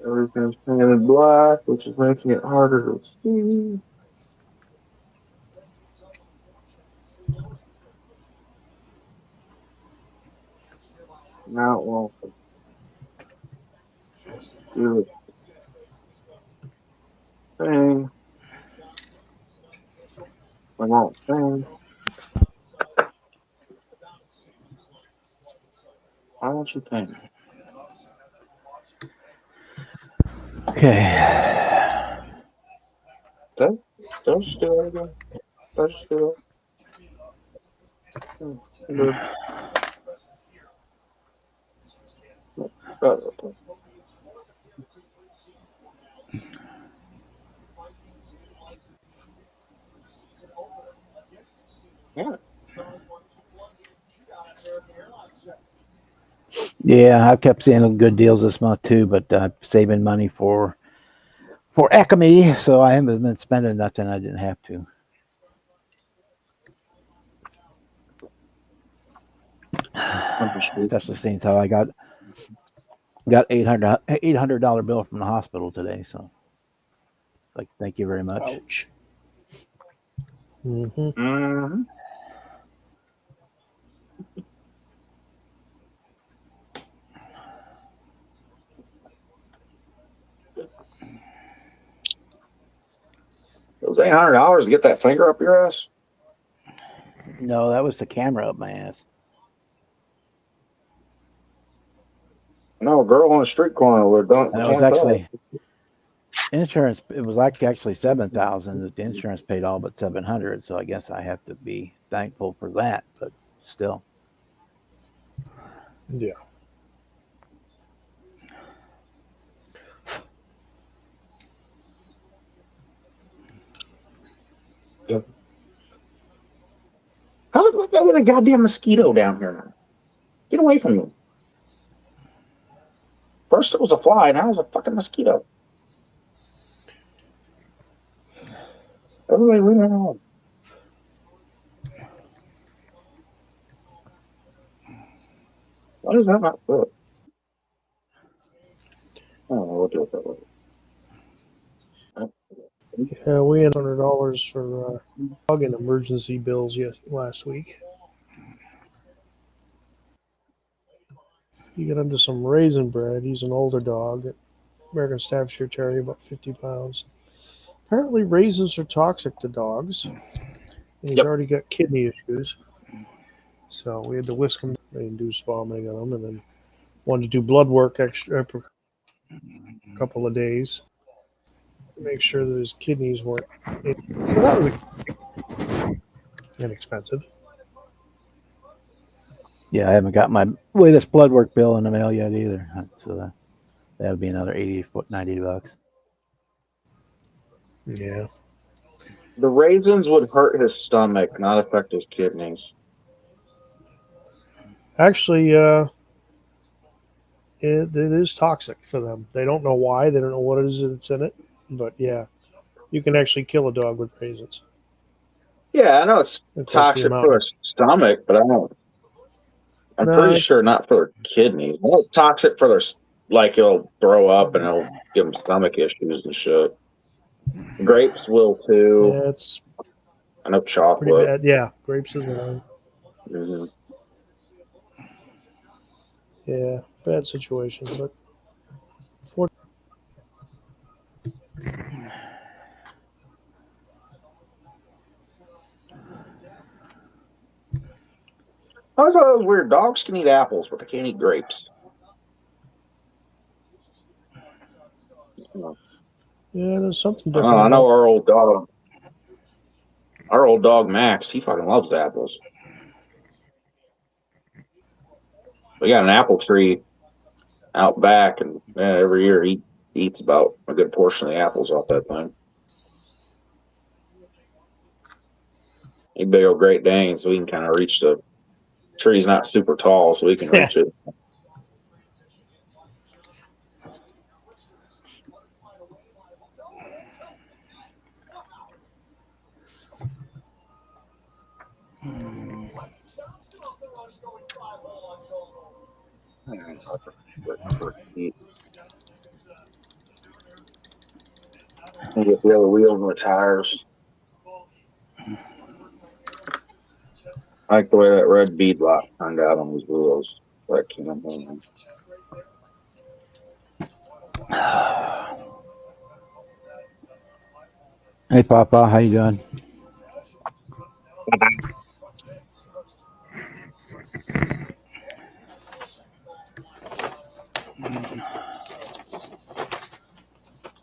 Everything's painted black, which is making it harder to see. Now it won't do the thing. I won't thing. Why won't you paint? Okay. Don't just do that again. Don't just do that. Yeah. Yeah, I kept seeing good deals this month too, but saving money for Acme, so I haven't been spending nothing I didn't have to. Especially since how I got $800 bill from the hospital today. So, like, thank you very much. Ouch. Mm-hmm. Mm-hmm. It was $800 to get that finger up your ass. No, that was the camera up my ass. No, a girl on a street corner would don't. And it was actually insurance. It was like actually 7,000 that the insurance paid all but 700. So I guess I have to be thankful for that. But still, Yeah. How the fuck is a goddamn mosquito down here now? Get away from me. First it was a fly, now it's a fucking mosquito. Everybody leave me alone. Why is that not good? I don't know, we'll do it that way. Yeah, we had $100 for dog and emergency bills last week. You get into some raisin bread. He's an older dog, American Staffordshire Terrier, about 50 pounds. Apparently, raisins are toxic to dogs, and he's Yep. already got kidney issues. So we had to whisk him. They induced vomiting on him, and then wanted to do blood work extra for a couple of days to make sure that his kidneys weren't. So that was inexpensive. yeah, I haven't got my latest blood work bill in the mail yet either. So that'll be another 90 bucks. Yeah. The raisins would hurt his stomach, not affect his kidneys. Actually, it is toxic for them. They don't know why. They don't know what it is that's in it. But yeah, you can actually kill a dog with raisins. Yeah, I know it's That's just the toxic amount. for their stomach, but I'm No, pretty sure not for their kidneys. I know it's toxic for their, like, it'll throw up and it'll give them stomach issues and shit. Grapes will too. yeah, it's I know pretty chocolate. bad. Yeah, grapes is one. Mm-hmm. Yeah, bad situation. But for I always thought it was weird. Dogs can eat apples, but they can't eat grapes. yeah, there's something I different know about. our old dog Max, he fucking loves apples. We got an apple tree out back, and every year he eats about a good portion of the apples off that thing. He big old Great Dane, so we can kind of reach the tree's not super tall, so we can reach it. And get the other wheels and the tires. I like the way that red beadlock turned out on these wheels. Like, you know, Hey, Papa, how you doing?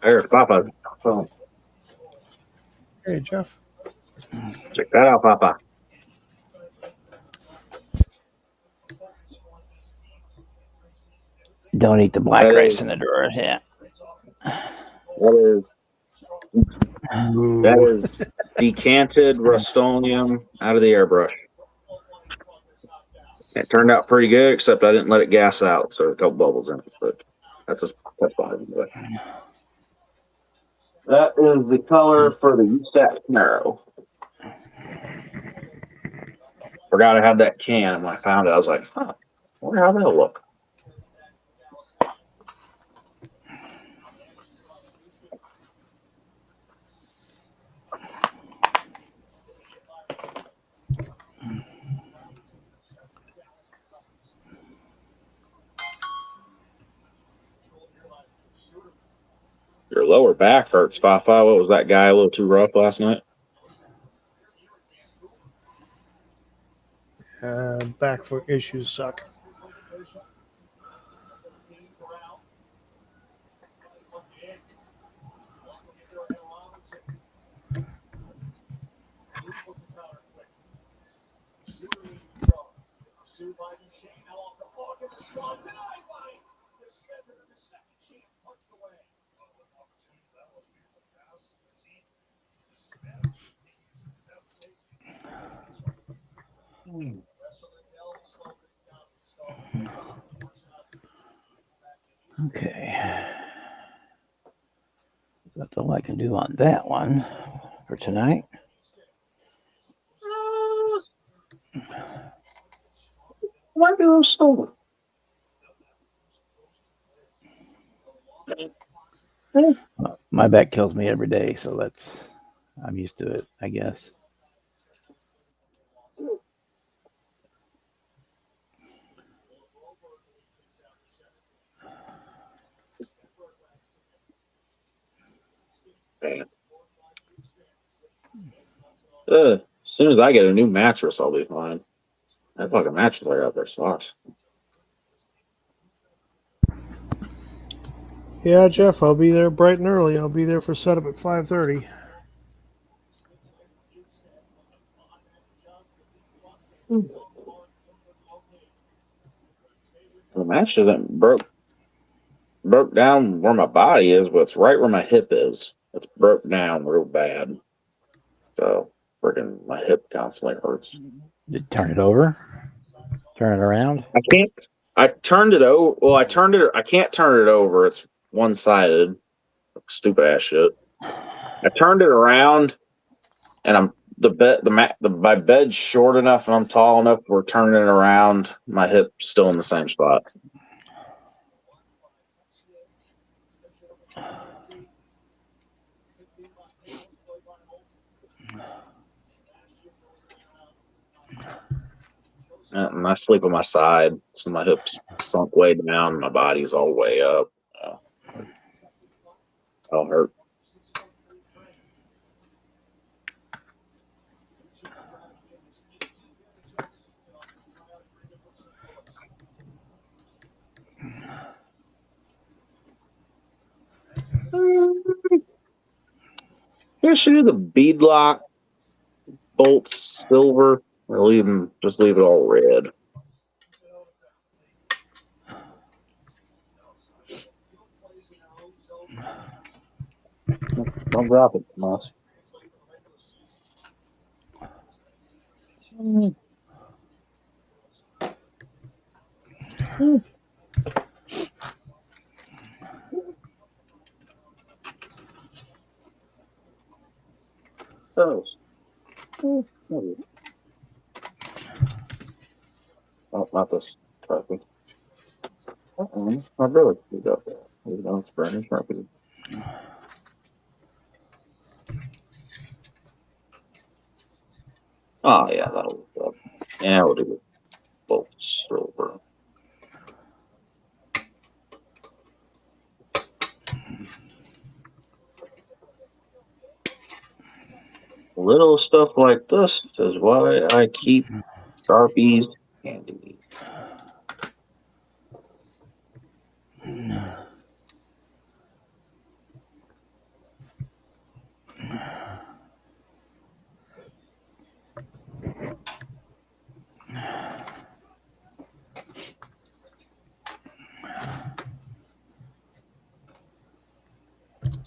there's Papa. Oh, Hey, Jeff. check that out, Papa. Don't eat the black That rice is- in the drawer. Yeah. That is decanted Rust-Oleum out of the airbrush. It turned out pretty good, except I didn't let it gas out, so a couple bubbles in it. But that's behind me. That is the color for the USAC Camaro. Forgot I had that can, and when I found it, I was like, huh, I wonder how that'll look. Your lower back hurts, Fafa. What was that guy a little too rough last night? Back foot issues suck. Okay. That's all I can do on that one for tonight. Why do those stolen? My back kills me every day, so I'm used to it, I guess. As soon as I get a new mattress, I'll be fine. That fucking mattress I got there sucks. Yeah, Jeff, I'll be there bright and early. I'll be there for setup at 5:30. The mattress isn't broke down where my body is, but it's right where my hip is. It's broke down real bad. So freaking my hip constantly hurts. Did turn it over? Turn it around? I can't. I turned it over. Well, I turned it. I can't turn it over. It's one sided. Stupid ass shit. I turned it around, and my bed's short enough, and I'm tall enough. We're turning it around. My hip's still in the same spot. And I sleep on my side, so my hips sunk way down, and my body's all way up. That'll hurt. Yeah, should do the beadlock bolts silver, or just leave it all red. Don't drop it, Moss. Those. Oh, not this trophy. My brother put it up there. It's burning trophy. Oh yeah, that'll look up. Yeah, we'll do the bolts silver. Little stuff like this is why I keep Sharpies handy.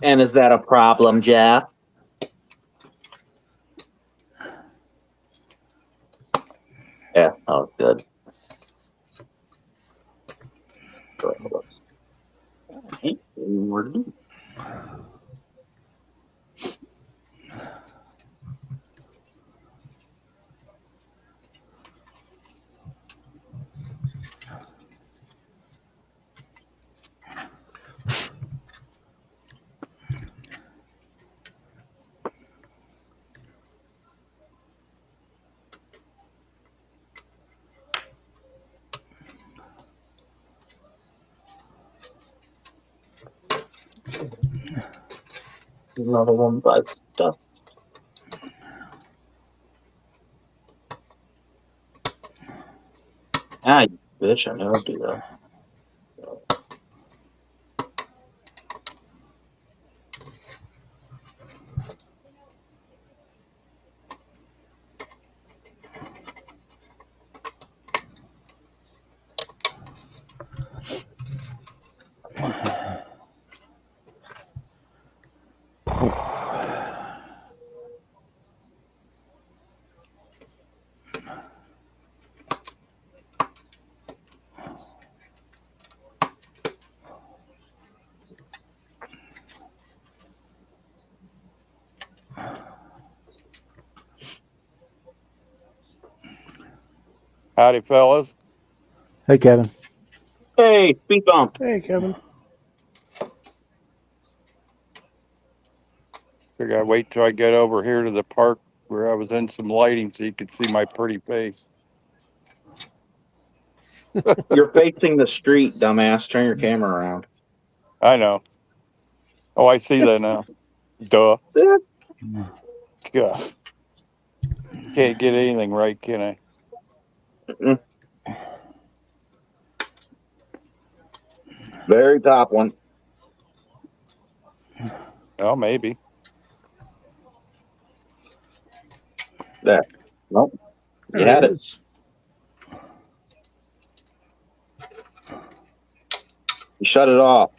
And is that a problem, Jeff? Yeah. Oh, good. Another one by stuff. Ah, you bitch! I never do that. Howdy, fellas. Hey, Kevin. Hey, speed bump. Hey, Kevin. Figure I'd wait till I get over here to the park where I was in some lighting so you could see my pretty face. You're facing the street, dumbass. Turn your camera around. I know. Oh, I see that now. Duh. God. Can't get anything right, can I? Mm-mm. Very top one. Well, maybe. There. Nope. You There had it it. is. You shut it off.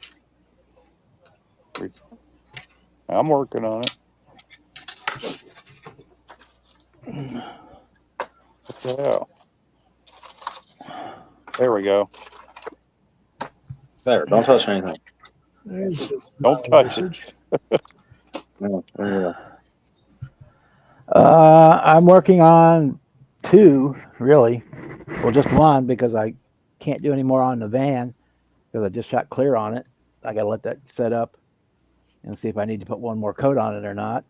I'm working on it. What the hell? There we go. There. Don't touch anything. There's the Don't touch it. message. No, there you go. I'm working on two, really. Well, just one because I can't do any more on the van because I just shot clear on it. I got to let that set up and see if I need to put one more coat on it or not.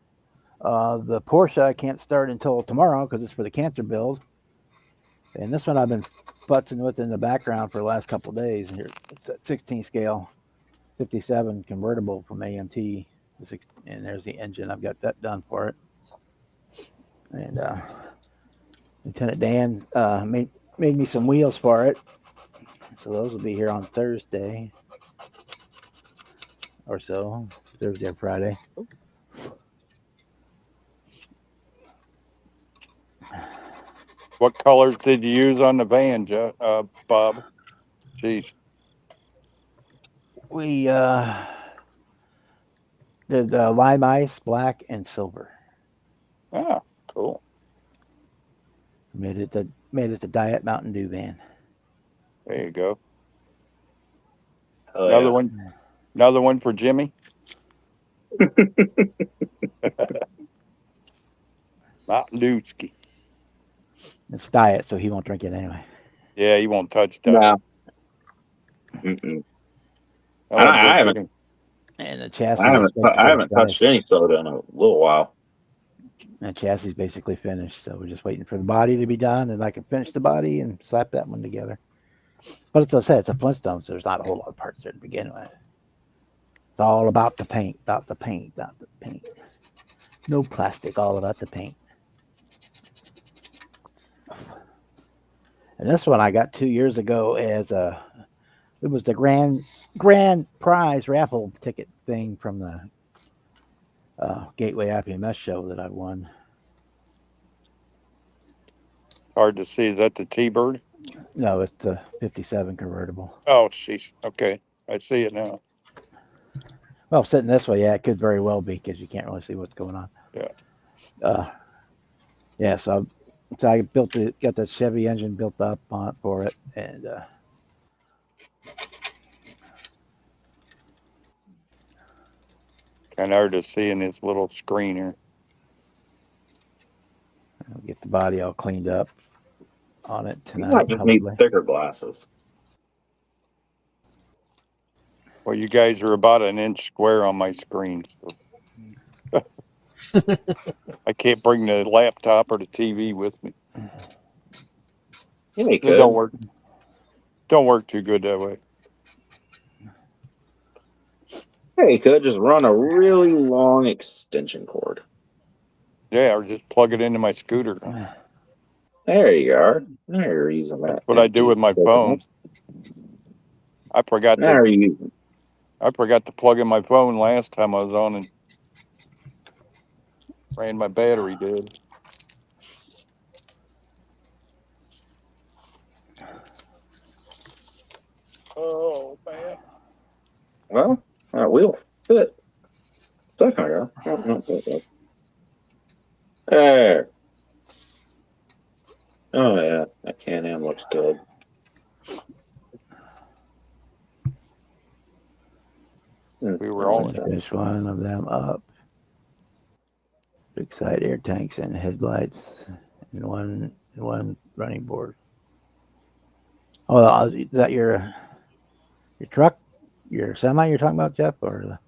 The Porsche I can't start until tomorrow because it's for the cancer build. And this one I've been futzing with in the background for the last couple of days. Here, it's at 16 scale, 57 convertible from AMT. And there's the engine. I've got that done for it. And Lieutenant Dan made me some wheels for it. So those will be here on Thursday or so, Thursday or Friday. What colors did you use on the van, Bob? Jeez. We did lime ice, black, and silver. Ah, cool. Made it the Diet Mountain Dew van. There you go. Oh, Another yeah. one. Another one for Jimmy. Mountain Dew ski. It's diet, so he won't drink it anyway. Yeah, you won't touch that. No. Mm-mm. I won't I drink haven't. it. And the chassis I is basically haven't touched finished. any soda in a little while. And the chassis is basically finished, so we're just waiting for the body to be done, and I can finish the body and slap that one together. But as I said, it's a Flintstone, so there's not a whole lot of parts there to begin with. It's all about the paint, about the paint, about the paint. No plastic, all about the paint. And this one I got 2 years ago as it was the grand prize raffle ticket thing from the Gateway IPMS show that I won. Hard to see. Is that the T-Bird? No, it's the 57 convertible. Oh, sheesh. Okay. I see it now. Well, sitting this way, yeah, it could very well be because you can't really see what's going on. Yeah. Yeah. So I got the Chevy engine built up on for it, and Kind of hard to see in this little screen here. I'll get the body all cleaned up on it You tonight. might just need Hopefully. thicker glasses. Well, you guys are about an inch square on my screen. So. I can't bring the laptop or the TV with me. Yeah, you It could. don't work. Don't work too good that way. Yeah, you could just run a really long extension cord. Yeah, or just plug it into my scooter. There you are. Now you're using that. That's what I do with my phone. I forgot Now to. you're using. I forgot to plug in my phone last time I was on and ran my battery dead. Oh man! Well, that wheel fit. Second ago. No. There. Oh yeah, that Can-Am looks good. We were all. Finish one of them up. Big side air tanks and headlights, and one running board. Oh, is that your truck, your semi you're talking about, Jeff, or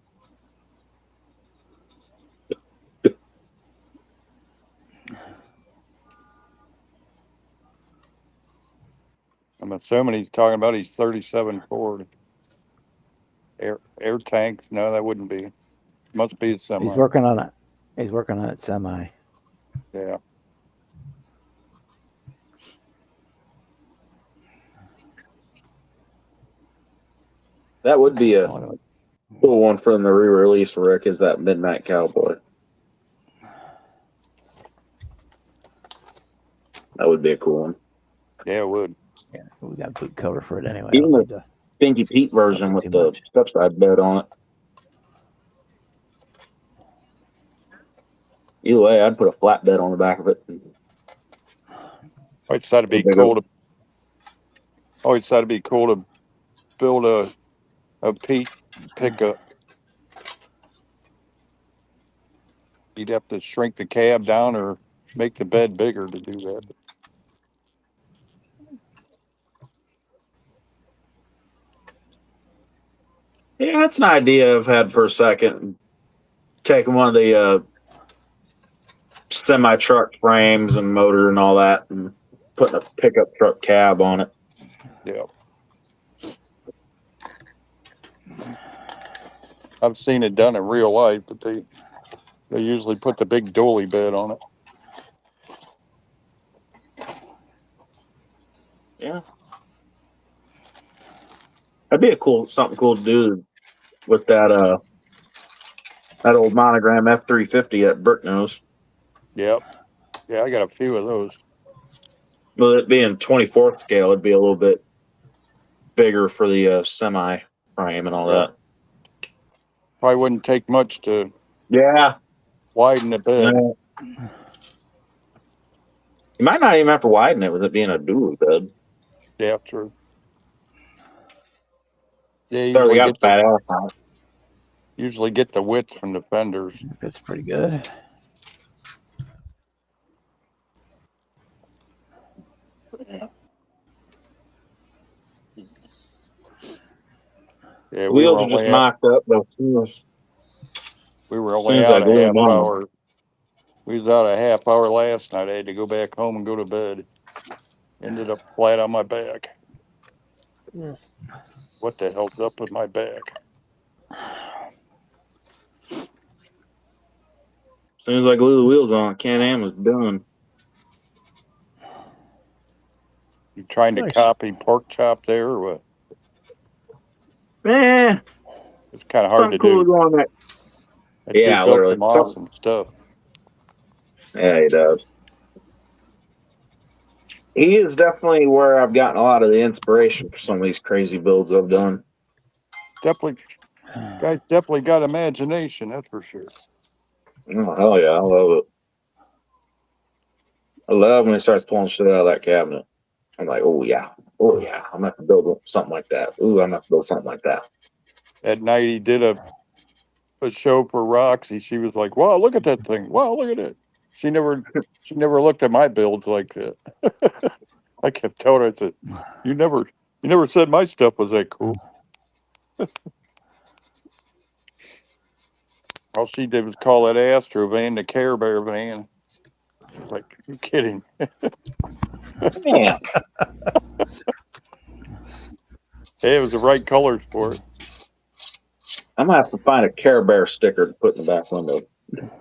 I'm assuming he's talking about his 37 Ford. Air tank? No, that wouldn't be. Must be a semi. he's working on it. He's working on it semi. Yeah. That would be a cool one from the re-release, Rick, is that Midnight Cowboy. That would be a cool one. Yeah, it would. Yeah, we got a boot cover for it anyway. Even the Stinky Pete version with the step side bed on it. Either way, I'd put a flat bed on the back of it. I just thought it'd be cool to. Always thought it'd be cool to build a Pete pickup. You'd have to shrink the cab down or make the bed bigger to do that. Yeah, that's an idea I've had for a second. Taking one of the semi-truck frames and motor and all that and putting a pickup truck cab on it. Yeah. I've seen it done in real life, but they usually put the big dually bed on it. Yeah. That'd be something cool to do with that old monogram F350 at Burknose. Yep. Yeah, I got a few of those. Well, it being 24th scale, it'd be a little bit bigger for the semi frame and all that. Probably wouldn't take much to widen the bed. You might not even have to widen it with it being a dual bed. Yeah, true. Yeah, usually get the width from the fenders. That's pretty good. Yeah, we were just mocked up. We were only out a half hour. We was out a half hour last night. I had to go back home and go to bed. Ended up flat on my back. Yeah. What the hell's up with my back? As soon as I glue the wheels on, Can-Am is done. You trying to copy Pork Chop there or what? It's kind of hard to do. That dude built some awesome stuff. Yeah, he does. He is definitely where I've gotten a lot of the inspiration for some of these crazy builds I've done. Definitely Guy's definitely got imagination, that's for sure. Oh, hell yeah, I love it. I love when he starts pulling shit out of that cabinet. I'm like, oh yeah, I'm gonna have to build something like that. Ooh, I'm gonna have to build something like that. At night he did a show for Roxy. She was like, "Wow, look at that thing! Wow, look at it." She never looked at my builds like that. I kept telling her, I said, "You never said my stuff was that cool." All she did was call that Astro van the Care Bear van. Like, you kidding? Man, Hey, it was the right colors for it. I'm gonna have to find a Care Bear sticker to put in the back window.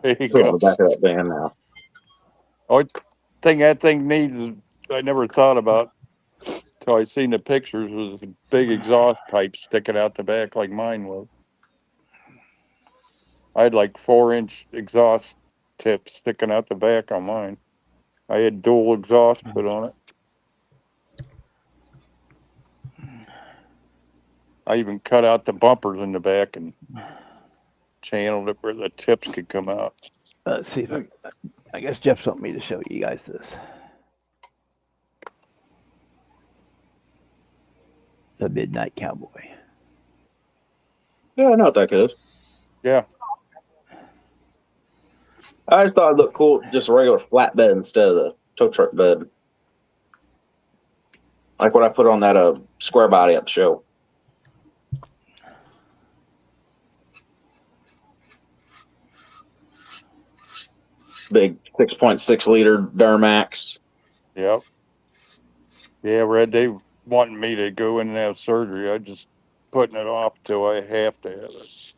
There you Put on go. the back of that van now. Only thing that thing needs, I never thought about till I seen the pictures, was a big exhaust pipe sticking out the back like mine was. I had like 4-inch exhaust tips sticking out the back on mine. I had dual exhaust put on it. I even cut out the bumpers in the back and channeled it where the tips could come out. Let's see if I guess Jeff's want me to show you guys this. The Midnight Cowboy. Yeah, I know what that is. Yeah. I just thought it looked cool, just a regular flatbed instead of the tow truck bed. Like what I put on that square body at the show. Big 6.6 liter Duramax. Yep. Yeah, Red, they wanting me to go in and have surgery. I just putting it off till I have to have it.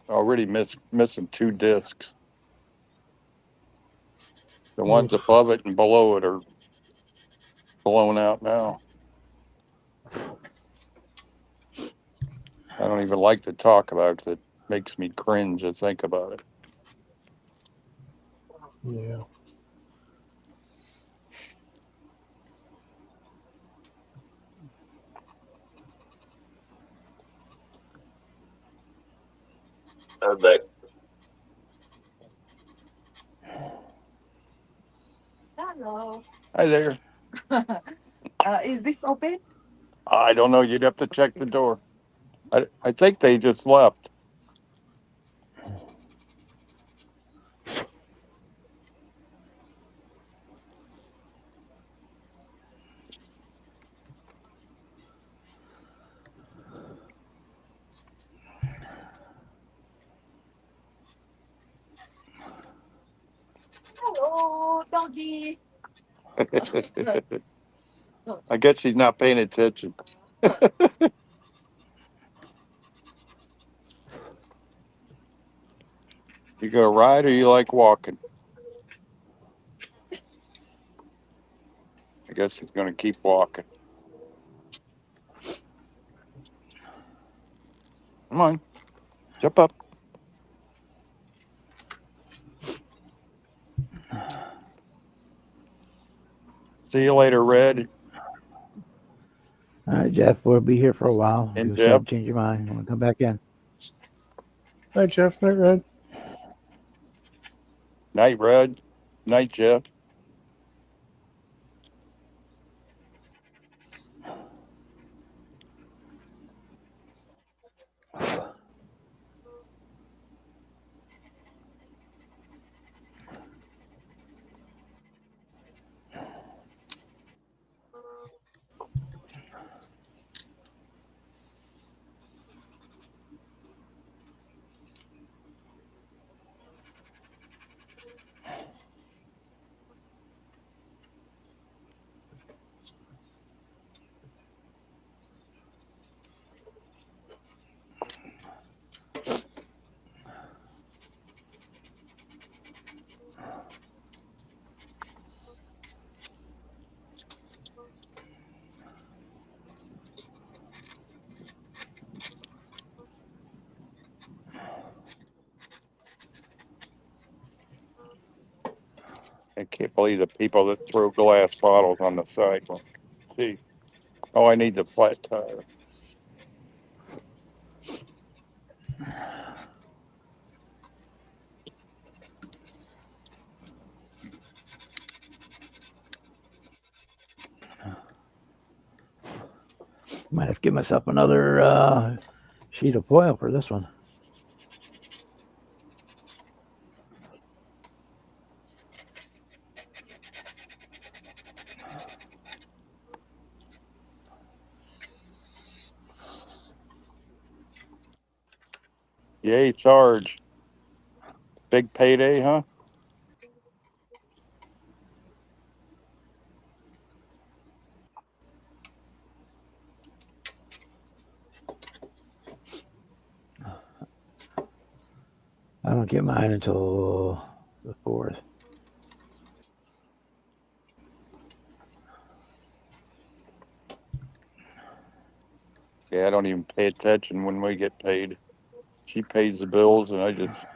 Already missing 2 discs. The ones above it and below it are blown out now. I don't even like to talk about it because it makes me cringe to think about it. Yeah. Okay. Hello. Hi there. Is this open? I don't know. You'd have to check the door. I think they just left. Hello, doggy. I guess she's not paying attention. You gonna ride or you like walking? I guess he's gonna keep walking. Come on, jump up. See you later, Red. All right, Jeff, we'll be here for a while. And You Jeff. change your mind. You want to come back in? Hi, Jeff. Night, Red. Night, Red. Night, Jeff. I can't believe the people that throw glass bottles on the sidewalk. See, oh, I need the flat tire. Might have to give myself another sheet of foil for this one. Yay, Sarge. Big payday, huh? I don't get mine until the 4th. Yeah, I don't even pay attention when we get paid. She pays the bills, and I just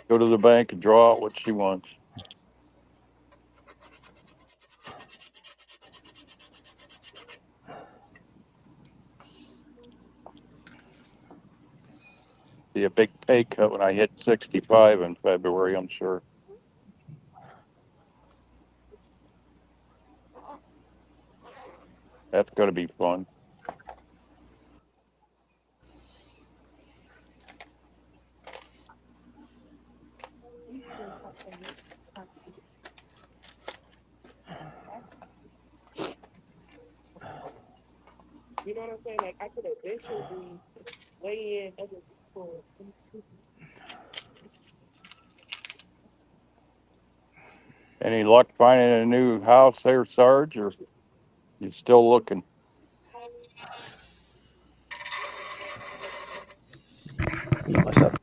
go to the bank and draw out what she wants. Be a big pay cut when I hit 65 in February, I'm sure. That's going to be fun. You know what I'm saying? Like I could eventually weigh in other people. Any luck finding a new house there, Sarge, or you still looking? Eat myself.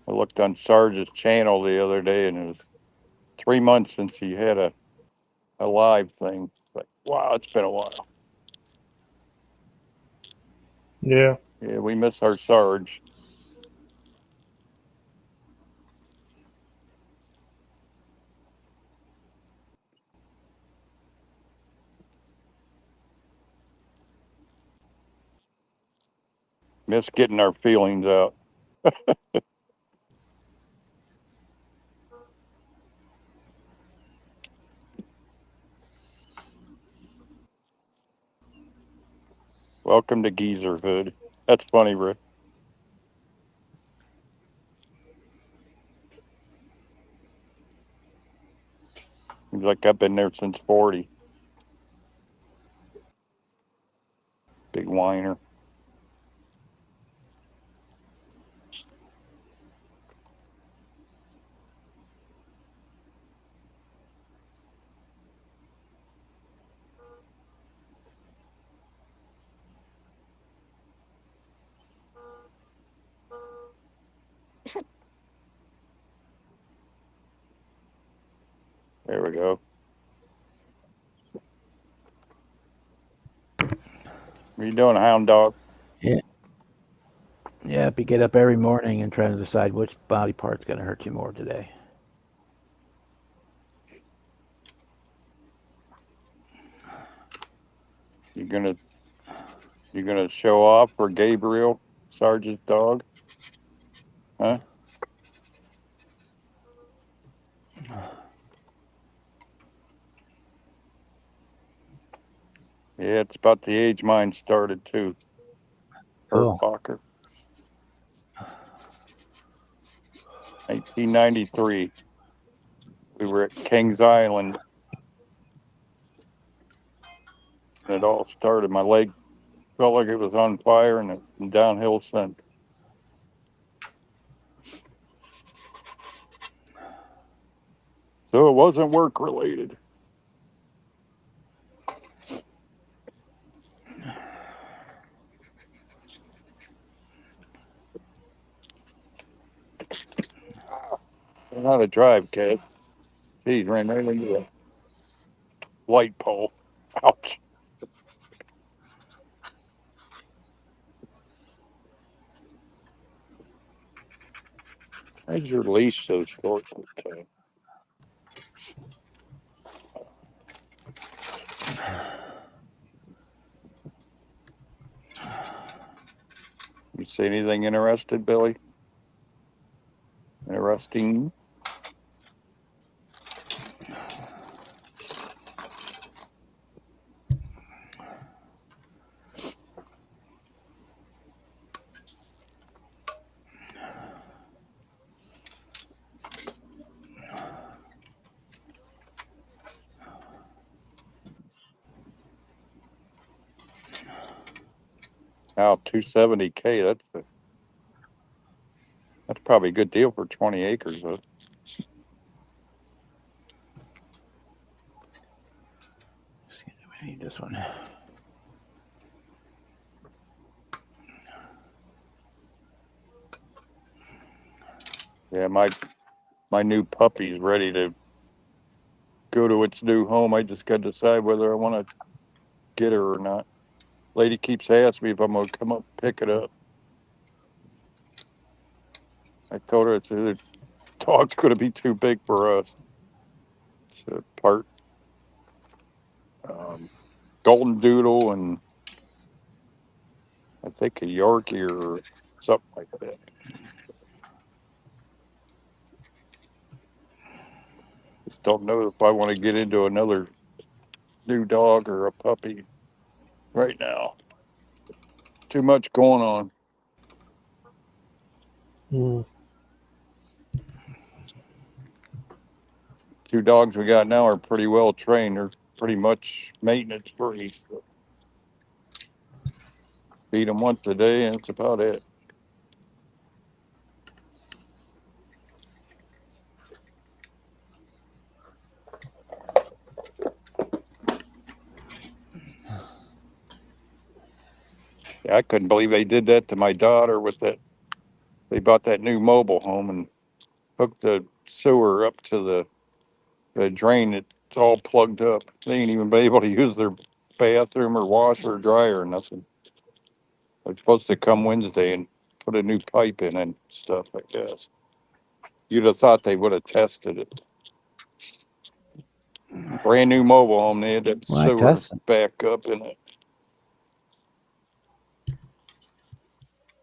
I looked on Sarge's channel the other day, and it was 3 months since he had a live thing. Like, wow, it's been a while. Yeah. Yeah, we miss our Sarge. Miss getting our feelings out. Welcome to Geezerhood. That's funny, Rick. Seems like I've been there since 40. Big whiner. There we go. What are you doing, hound dog? Yeah. Yeah, if you get up every morning and try to decide which body part's going to hurt you more today. You gonna show off for Gabriel, Sarge's dog? Huh? Yeah, it's about the age mine started too. Kurt Cool. Walker. 1993. We were at Kings Island, and it all started. My leg felt like it was on fire, and it downhill since. So it wasn't work related. I know how to drive, kid. Geez, ran right into a light pole. Ouch. Why's your leash so short? You see anything interested, Billy? Interesting? Now $270K. That's probably a good deal for 20 acres. Though. We need this one. Yeah, my new puppy's ready to go to its new home. I just got to decide whether I want to get her or not. Lady keeps asking me if I'm gonna come up and pick it up. I told her the dog's gonna be too big for us. It's a part golden doodle and I think a Yorkie or something like that. Just don't know if I want to get into another new dog or a puppy right now. Too much going on. Mm. Two dogs we got now are pretty well trained. They're pretty much maintenance free. So feed them once a day and that's about it. Yeah, I couldn't believe they did that to my daughter with that. They bought that new mobile home and hooked the sewer up to the drain. It's all plugged up. They ain't even been able to use their bathroom or washer or dryer or nothing. They're supposed to come Wednesday and put a new pipe in and stuff, I guess. You'd have thought they would have tested it. Brand new mobile home, they had that Why sewer test them? back up in it.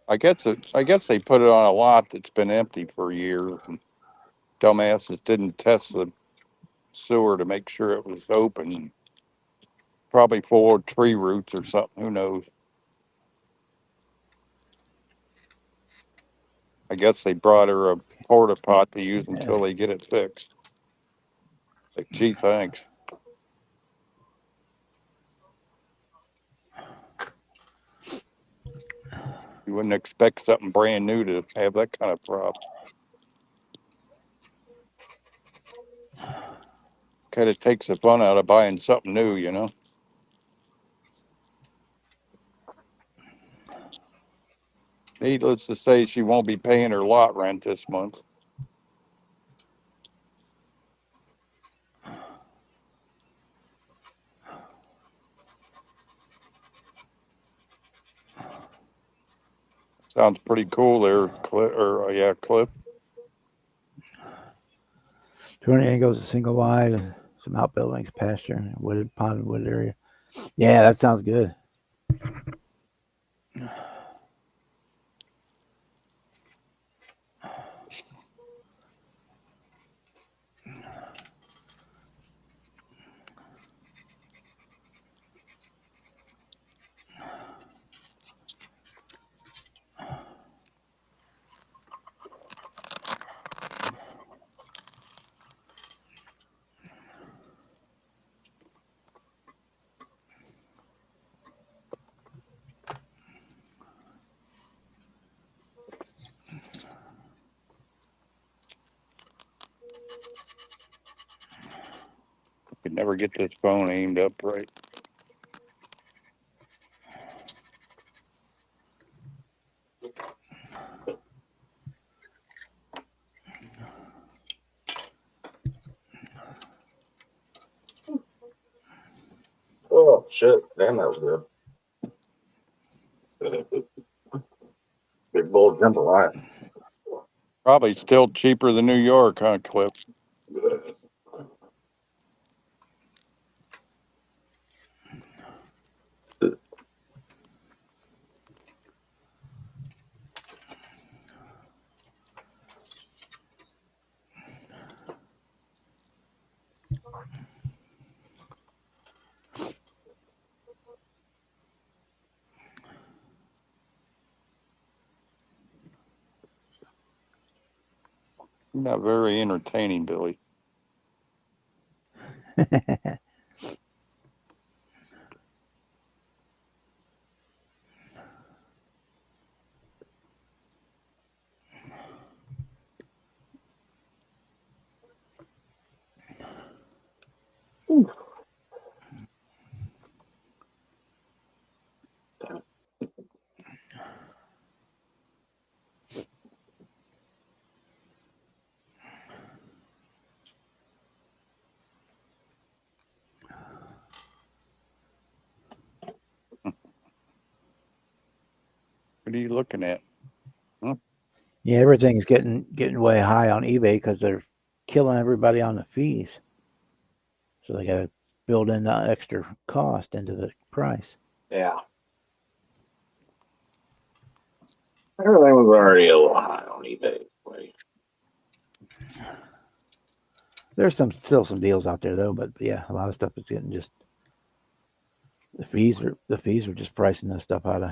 I guess they put it on a lot that's been empty for years. And dumbasses didn't test the sewer to make sure it was open. Probably full of tree roots or something. Who knows? I guess they brought her a porta pot to use until they get it fixed. Like, gee, thanks. You wouldn't expect something brand new to have that kind of problem. Kind of takes the fun out of buying something new, you know? Needless to say, she won't be paying her lot rent this month. Sounds pretty cool there, Cliff. Yeah, Cliff. 200 angles, a single wide, some outbuildings, pasture, wooded pond, wooded area. Yeah, that sounds good. Could never get this phone aimed up right. Oh shit! Damn, that was good. Big bold jambalaya. Probably still cheaper than New York, huh, Cliff? Not very entertaining, Billy. What are you looking at? Yeah, everything's getting way high on eBay because they're killing everybody on the fees. So they got to build in that extra cost into the price. Yeah. Everything was already a little high on eBay. There's still some deals out there though, but yeah, a lot of stuff is getting just the fees are just pricing this stuff out of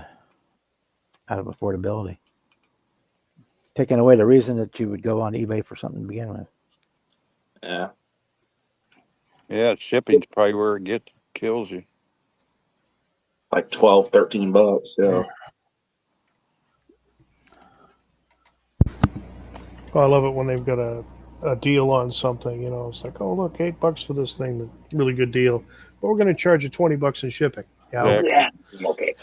affordability. Taking away the reason that you would go on eBay for something to begin with. Yeah. Yeah, shipping's probably where it kills you. Like $12, $13. Yeah. Oh, I love it when they've got a deal on something. You know, it's like, oh look, $8 for this thing, really good deal. But we're going to charge you $20 in shipping. Yeah, okay. Yeah. Okay.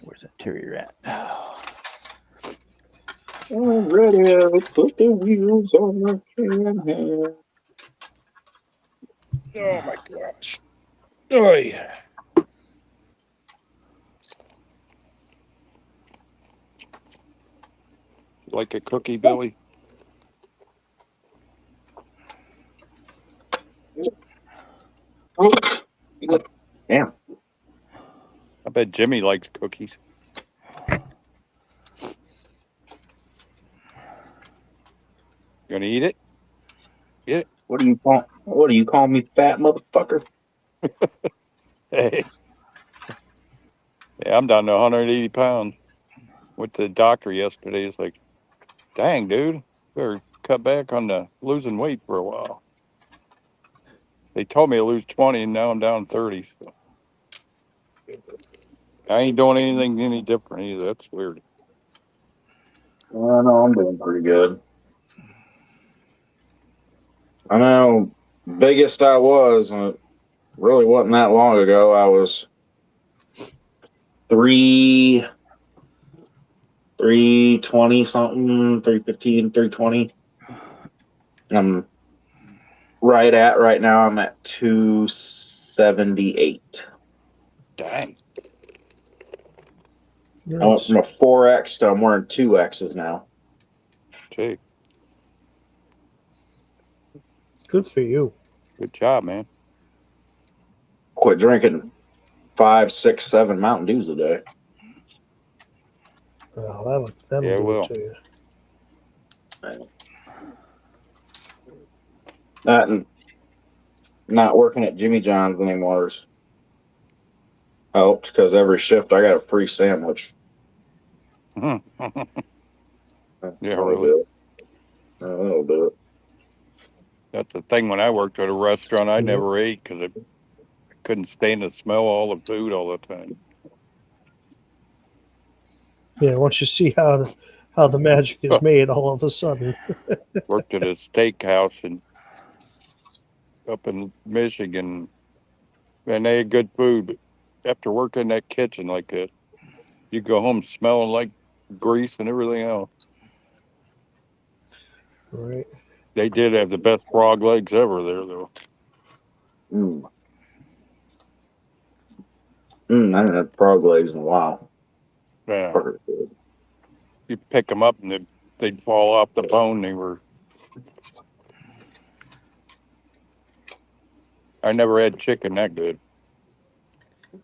Where's that interior at? I'm ready to put the wheels on the train. Oh my gosh. Oh yeah. Like a cookie, Billy? Damn. I bet Jimmy likes cookies. You gonna eat it? Get it? What do you call me, fat motherfucker? Hey. Yeah, I'm down to 180 pounds. Went to the doctor yesterday. It's like, dang, dude, better cut back on the losing weight for a while. They told me to lose 20, and now I'm down 30. So I ain't doing anything any different either. That's weird. I know I'm doing pretty good. I know biggest I was, really wasn't that long ago. I was 320 something, 315, 320. I'm right now. I'm at 278. Dang. I went Nice. from a 4X to I'm wearing 2Xs now. Gee, Good for you. good job, man. Quit drinking 5, 6, 7 Mountain Dews a day. Oh, that'll Yeah, do well. it to you. That and not working at Jimmy John's anymore helped because every shift I got a free sandwich. Yeah, That'll really. do it. That'll do it. That's the thing. When I worked at a restaurant, I Yep. never ate because I couldn't stand the smell of all the food all the time. Yeah, once you see how the magic is made, all of a sudden. Worked at a steakhouse up in Michigan, and they had good food. But after working in that kitchen like that, you go home smelling like grease and everything else. Right. They did have the best frog legs ever there, though. I haven't had frog legs in a while. Yeah. You pick them up and they'd fall off the bone. I never had chicken that good.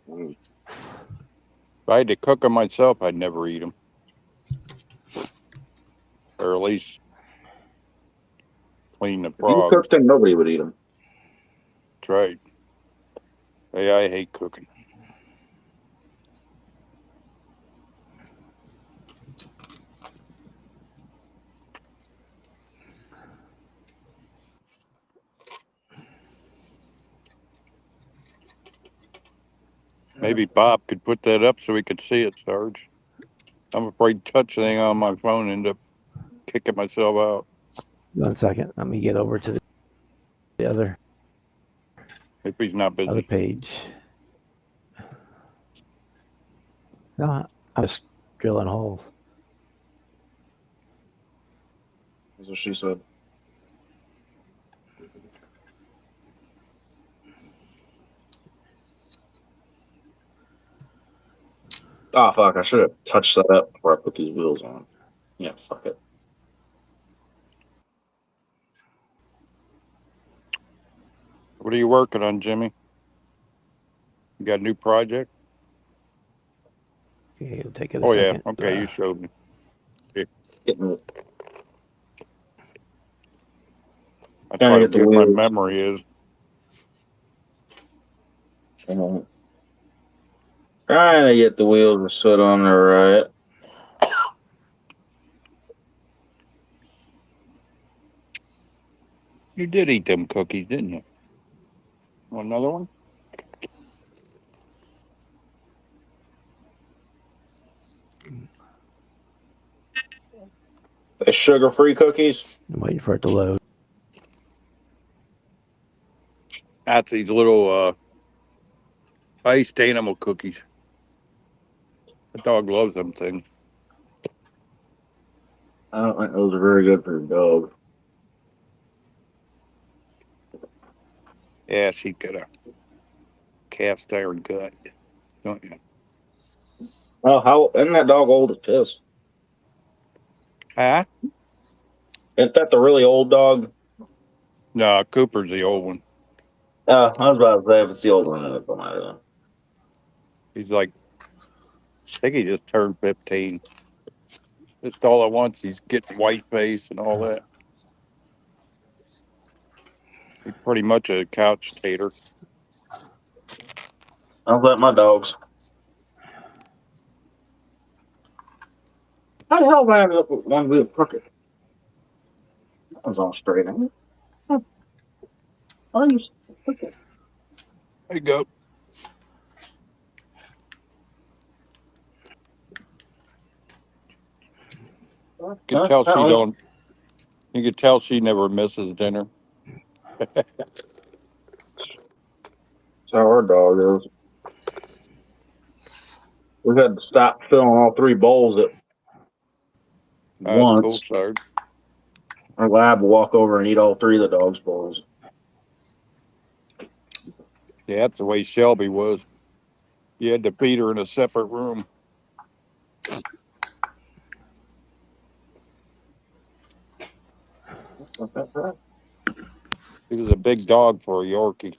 If I had to cook them myself, I'd never eat them. Or at least clean the If you frogs. cooked them, nobody would eat them. That's right. Hey, I hate cooking. Maybe Bob could put that up so we could see it, Sarge. I'm afraid to touch anything on my phone and end up kicking myself out. 1 second. Let me get over to the other If he's not busy. page. No, I'm just drilling holes. That's what she said. Oh fuck! I should have touched that up before I put these wheels on. Yeah, fuck it. What are you working on, Jimmy? You got a new project? Okay, it'll take it a Oh yeah. second. Okay, you showed me. Getting, I'm trying trying to to get the see what my wheels. memory is. Trying to get the wheels to sit on there right. You did eat them cookies, didn't you? Want another one? They sugar-free cookies. I'm waiting for it to load. That's these little iced animal cookies. The dog loves them things. I don't think those are very good for the dog. Yeah, she got a cast iron gut, don't you? Oh, how isn't that dog old as piss? Huh? Isn't that the really old dog? No, Cooper's the old one. I was about to say if it's the old one, then it might have. He's like, I think he just turned 15. Just all at once, he's getting white face and all that. He's pretty much a couch tater. I'll let my dogs. How the hell did I end up with one wheel crooked? That was all straight, ain't it? Huh. Why are you so crooked? There you go. You could tell she That don't. You could tell she never misses dinner. That's how our dog is. We had to stop filling all 3 bowls at That's cool, once. Sarge. Our lab will walk over and eat all 3 of the dog's bowls. Yeah, that's the way Shelby was. You had to feed her in a separate room. He was a big dog for a Yorkie.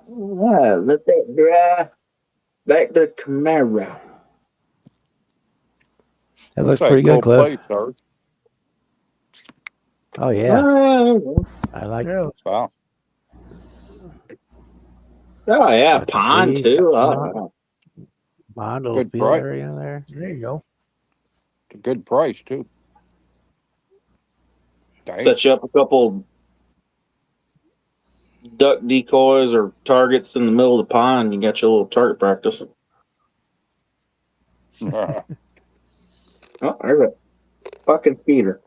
Yeah, let that dry. Back to Camaro. That looks That's a pretty good, cool Cliff. place, Sarge. Oh yeah, Oh, I like. Yeah, Wow. yeah, Got the pine trees, got too. pond, little Good field price. area there. there you go. A good price too. Dang. Set you up a couple duck decoys or targets in the middle of the pond. You got your little target practice. Oh, there's a fucking feeder.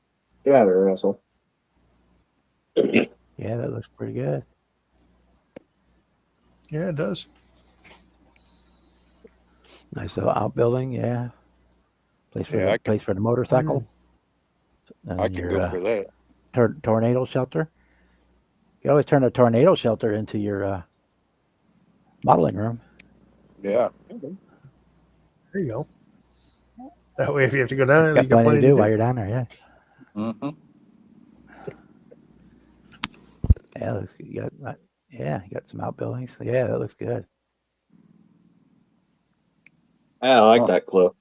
Get out of there, asshole. Yeah, that looks pretty good. Yeah, it does. Nice little outbuilding. Yeah, place for Yeah, the motorcycle. And I then can your go for that. tornado shelter. You can always turn a tornado shelter into your modeling room. Yeah. There you go. That way, if you have to go down there, Got you got plenty to do while you're down there. Yeah. Mm-hmm. Yeah, you got some outbuildings. Yeah, that looks good. I like that clip.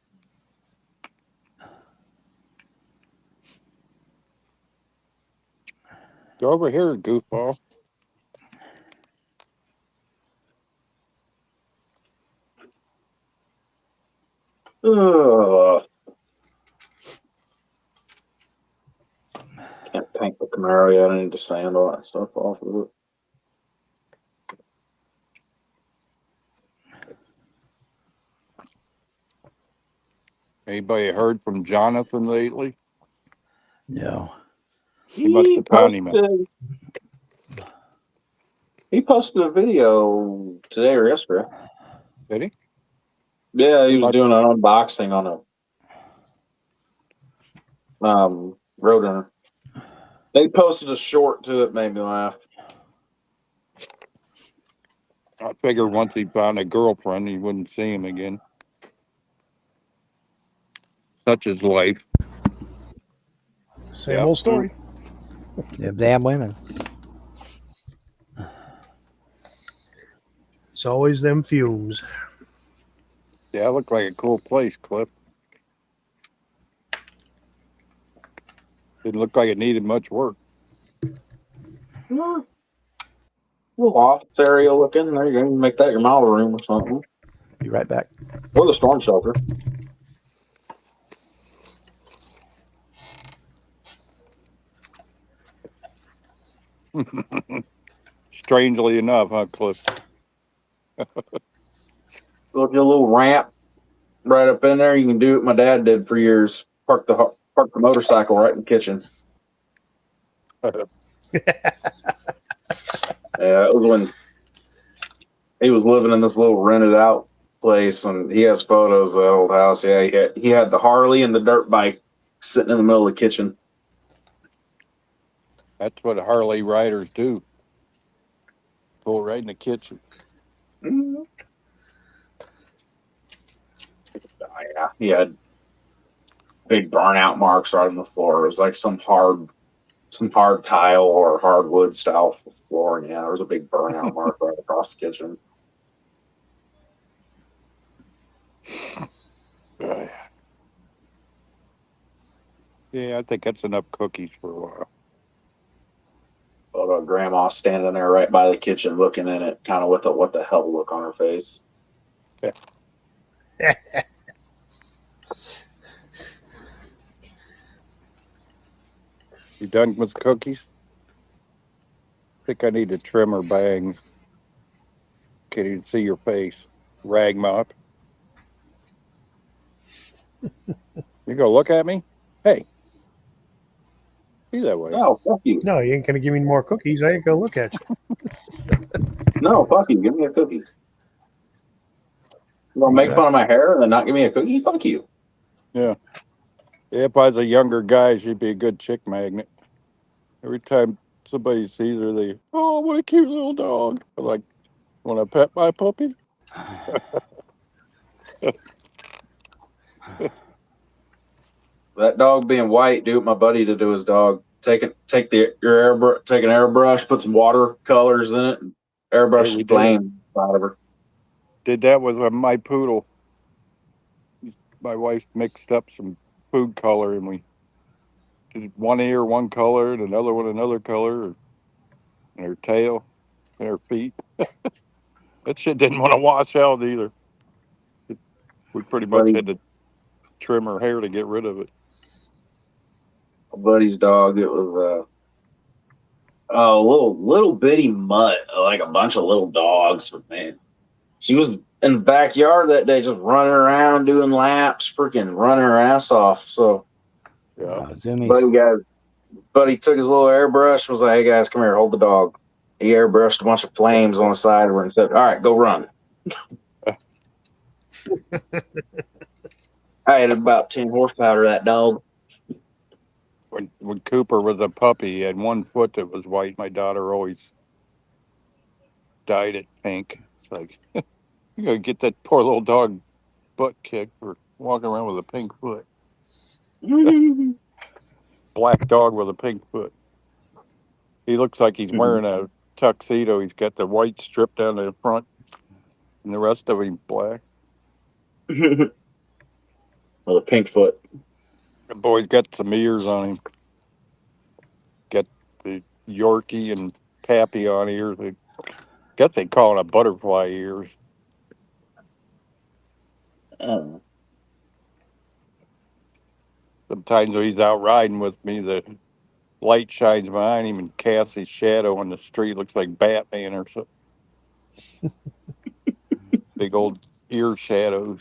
Go over here, goofball. Ugh. Can't paint the Camaro yet. I need to sand all that stuff off of it. Anybody heard from Jonathan lately? No. He must have found him. He posted a video today or yesterday. Did he? Yeah, he He was must. doing an unboxing on a Roadrunner. They posted a short too that made me laugh. I figured once he found a girlfriend, he wouldn't see him again. Such is life. Same Yeah. old story. Them damn women. It's always them fumes. Yeah, it looked like a cool place, Cliff. Didn't look like it needed much work. Little office area looking. There you go. You can make that your model room or something. Be right back. Or the storm shelter. Strangely enough, huh, Cliff? Look, a little ramp right up in there. You can do what my dad did for years. Park the motorcycle right in the kitchen. Yeah, it was when he was living in this little rented out place, and he has photos of that old house. Yeah, he had the Harley and the dirt bike sitting in the middle of the kitchen. That's what Harley riders do. Pull right in the kitchen. Mm-hmm. Yeah, he had big burnout marks right on the floor. It was like some hard tile or hardwood style floor. And yeah, there was a big burnout mark right across the kitchen. Yeah, I think that's enough cookies for a while. But grandma standing there right by the kitchen looking in it, kind of with a what the hell look on her face. You done with cookies? I think I need to trim her bangs. Can't even see your face. Rag mop. You go look at me? Hey. Be that way. No, fuck you. No, you ain't gonna give me more cookies. I ain't gonna look at you. No, fuck you. Give me a cookie. You gonna make fun of my hair and then not give me a cookie? Fuck you. Yeah. If I was a younger guy, she'd be a good chick magnet. Every time somebody sees her, they, oh, what a cute little dog. I'm like, want to pet my puppy? That dog being white, do what my buddy to do his dog. Take an airbrush, put some watercolors in it, and airbrush Hey, we some did it. flame out of her. Did that with my poodle. My wife mixed up some food color, and we did one ear one color and another one another color, and her tail and her feet. That shit didn't want to wash out either. We pretty much had to trim her hair to get rid of it. My buddy's dog, it was a little bitty mutt, like a bunch of little dogs. But man, she was in the backyard that day, just running around doing laps, freaking running her ass off. So, Yeah. Zoomies. buddy took his little airbrush, was like, "Hey guys, come here, hold the dog." He airbrushed a bunch of flames on the side of her and said, "All right, go run." I had about 10 horsepower that dog. When Cooper was a puppy, he had one foot that was white. My daughter always dyed it pink. It's like, you gotta get that poor little dog butt kicked for walking around with a pink foot. Black dog with a pink foot. He looks like he's wearing a tuxedo. He's got the white strip down the front, and the rest of him black. With a pink foot. The boy's got some ears on him. Got the Yorkie and Papillon ears. I guess they call it a butterfly ears. Sometimes when he's out riding with me, the light shines behind him and casts his shadow on the street. Looks like Batman or something. Big old ear shadows.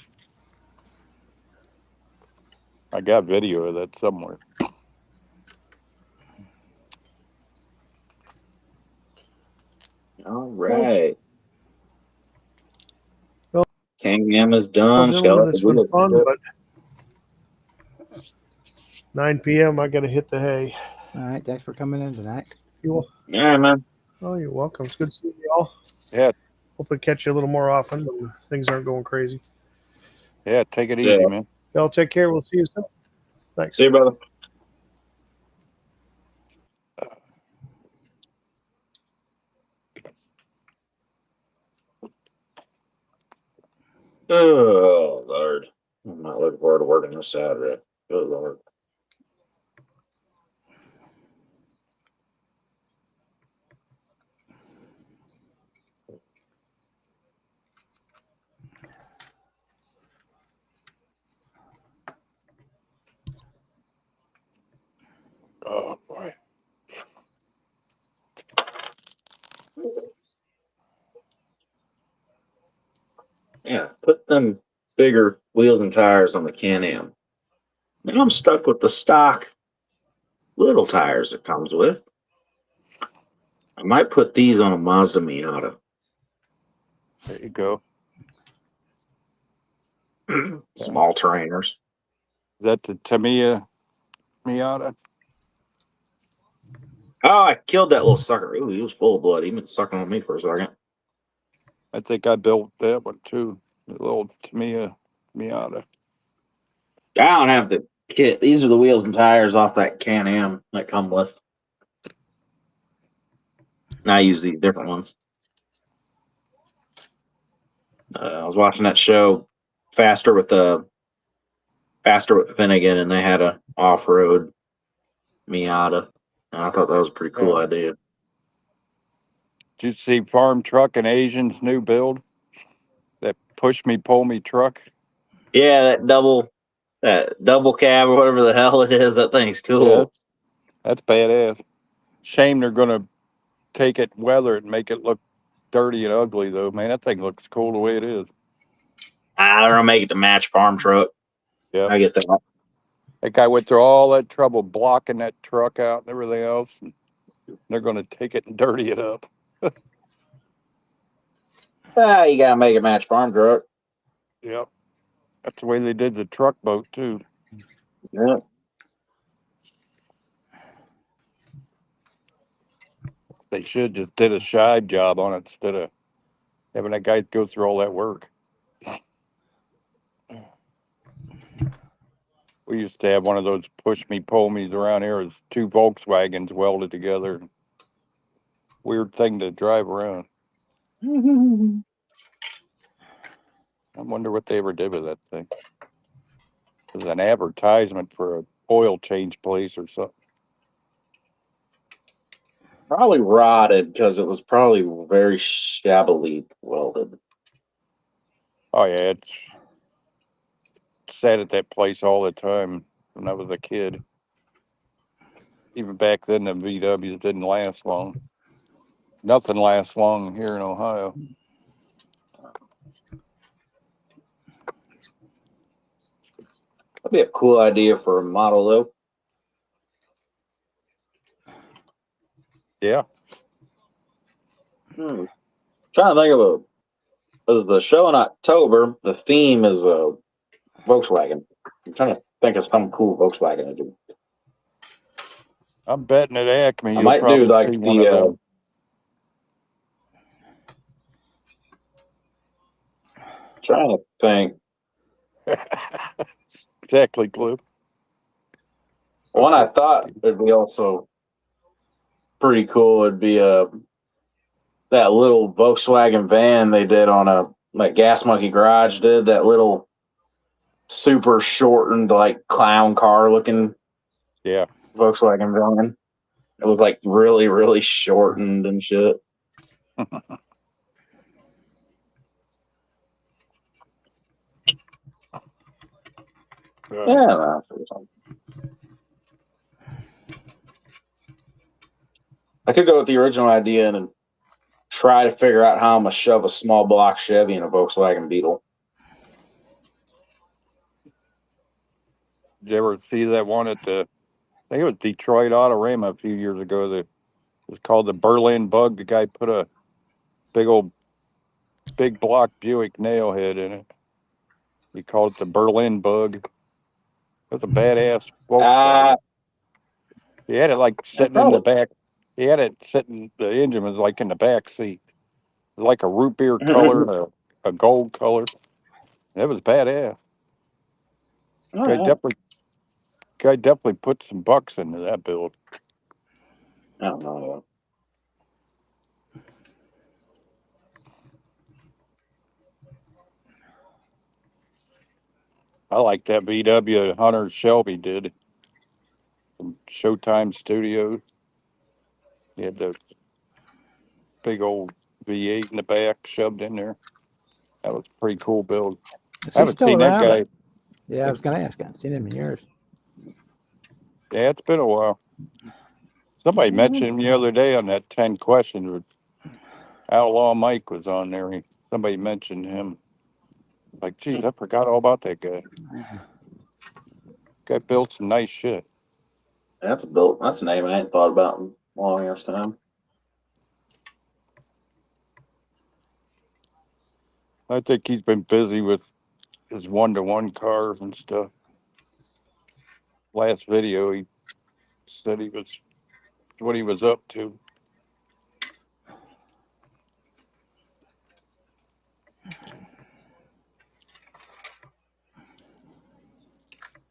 I got video of that somewhere. All right. Well, King Gam is done. gentlemen, it's been fun, but 9 p.m. I got to hit the hay. All right. Thanks for coming in tonight. You Yeah, man. Oh, you're welcome. It's good seeing you all. Yeah. Hopefully catch you a little more often when things aren't going crazy. Yeah, take it Yeah. easy, man. Y'all take care. We'll see you soon. Thanks. See you, brother. Oh, Lord. I'm not looking forward to working this Saturday. Good Lord. Oh boy. Yeah, put them bigger wheels and tires on the Can-Am. Now I'm stuck with the stock little tires it comes with. I might put these on a Mazda Miata. There you go. Small terrainers. Is that the Tamiya Miata? Oh, I killed that little sucker. Ooh, he was full of blood. He been sucking on me for a second. I think I built that one too. The little Tamiya Miata. I don't have the kit. These are the wheels and tires off that Can-Am that come with. And I use these different ones. I was watching that show, Faster with Finnegan, and they had a off-road Miata. And I thought that was a pretty cool Yeah. idea. Did you see Farm Truck and Asian's new build? That push me, pull me truck. Yeah, that double cab or whatever the hell it is. That thing's Yeah, cool. that's badass. Shame they're gonna take it, weather it, and make it look dirty and ugly though. Man, that thing looks cool the way it is. I don't make it to match farm truck. Yeah. I get that. That guy went through all that trouble blocking that truck out and everything else, and they're gonna take it and dirty it up. You gotta make it match farm truck. Yep. That's the way they did the truck boat too. Yeah. They should just did a side job on it instead of having that guy go through all that work. We used to have one of those push me, pull me's around here. It's two Volkswagens welded together. Weird thing to drive around. I wonder what they ever did with that thing. It was an advertisement for an oil change place or something. Probably rotted because it was probably very shabbily welded. Oh yeah, it's sat at that place all the time when I was a kid. Even back then, the VWs didn't last long. Nothing lasts long here in Ohio. That'd be a cool idea for a model, though. Yeah. Trying to think of the show in October. The theme is Volkswagen. I'm trying to think of some cool Volkswagen to do. I'm betting at Acme I you'll might do probably like see one of them. Trying to think. Exactly, Cliff. One Okay. I thought would be also pretty cool would be that little Volkswagen van they did on like Gas Monkey Garage did, that little super shortened like clown car looking Yeah. Volkswagen van. It was like really, really shortened and shit. Yeah, I could go with the original idea and then try to figure out how I'm gonna shove a small block Chevy in a Volkswagen Beetle. Did you ever see that one at I think it was Detroit Autorama a few years ago. It was called the Berlin Bug. The guy put a big block Buick nailhead in it. He called it the Berlin Bug. It was a badass Volkswagen. He had it like sitting in the Probably. back. He had it sitting. The engine was like in the back seat. like a root beer color, and a gold color. It was badass. Oh, yeah. Guy definitely put some bucks into that build. I don't know. I like that VW Hunter Shelby did from Showtime Studios. He had the big old V8 in the back shoved in there. That was a pretty cool build. Is I he haven't still seen that around? guy. Yeah, I was gonna ask. I haven't seen him in years. Yeah, it's been a while. Somebody mentioned him the other day on that 10 questions. With Outlaw Mike was on there. Somebody mentioned him. Like, geez, I forgot all about that guy. Guy built some nice shit. That's a built. That's a name I ain't thought about in a long ass time. I think he's been busy with his 1-to-1 cars and stuff. Last video, he said he was what he was up to.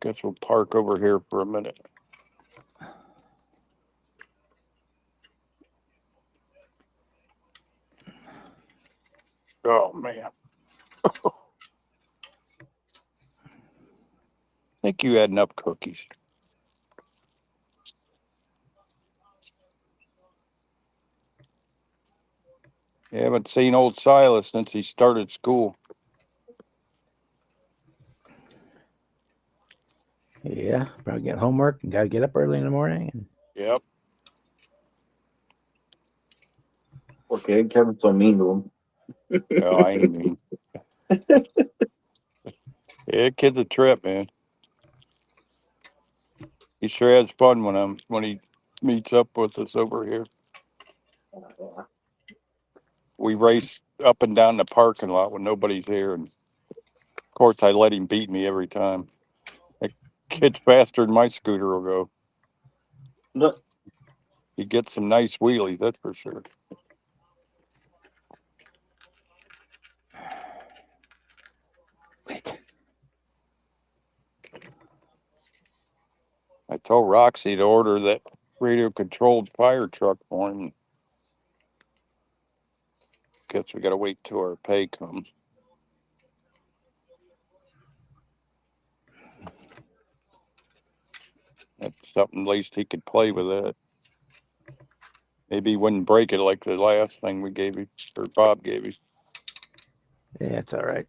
Guess we'll park over here for a minute. Oh man. I think you had enough cookies. You haven't seen old Silas since he started school. Yeah, probably get homework and gotta get up early in the morning. And Yep. Poor kid. Kevin's so mean to him. Oh, I ain't mean. Yeah, kid's a trip, man. He sure has fun when he meets up with us over here. We race up and down the parking lot when nobody's here, and of course I let him beat me every time. That kid's faster than my scooter will go. Look, He gets some nice wheelies, that's for sure. wait, I told Roxy to order that radio controlled fire truck for him. Guess we gotta wait till our pay comes. That's something at least he could play with that. Maybe he wouldn't break it like the last thing we gave him, or Bob gave him. yeah, it's all right.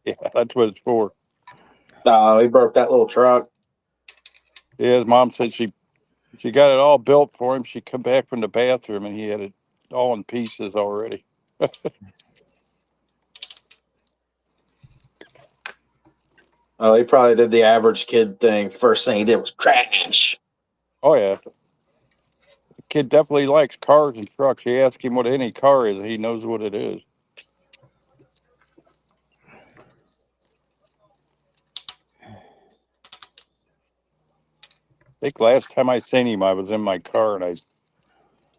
Yeah, that's what it's for. oh, he broke that little truck. Yeah, his mom said she got it all built for him. She come back from the bathroom and he had it all in pieces already. Oh, he probably did the average kid thing. First thing he did was crash. Oh yeah. The kid definitely likes cars and trucks. You ask him what any car is, he knows what it is. I think last time I seen him, I was in my car and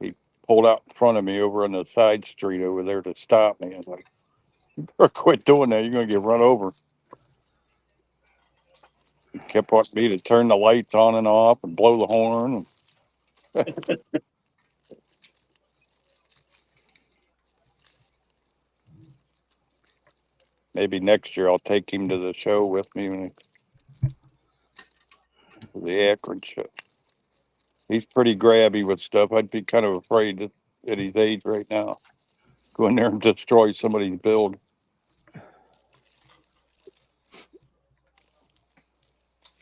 he pulled out in front of me over on the side street over there to stop me. I was like, "You better quit doing that. You're gonna get run over." He kept wanting me to turn the lights on and off and blow the horn. Maybe next year I'll take him to the show with me when the Akron show. He's pretty grabby with stuff. I'd be kind of afraid at his age right now. Go in there and destroy somebody's build.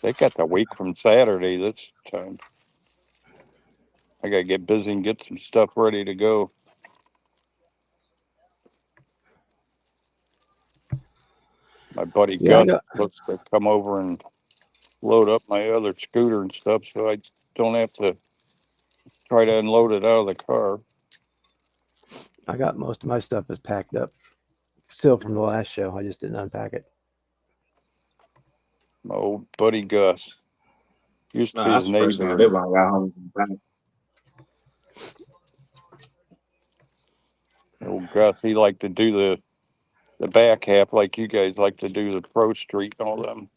They got the week from Saturday this time. I gotta get busy and get some stuff ready to go. My buddy Yeah, I Gus got. is supposed to come over and load up my other scooter and stuff so I don't have to try to unload it out of the car. I got most of my stuff is packed up still from the last show. I just didn't unpack it. My old buddy Gus. Used to No, be his that's the first thing I neighbor. did when I got home. A Old Gus, he liked to do the back half like you guys like to do the Pro Street and all them.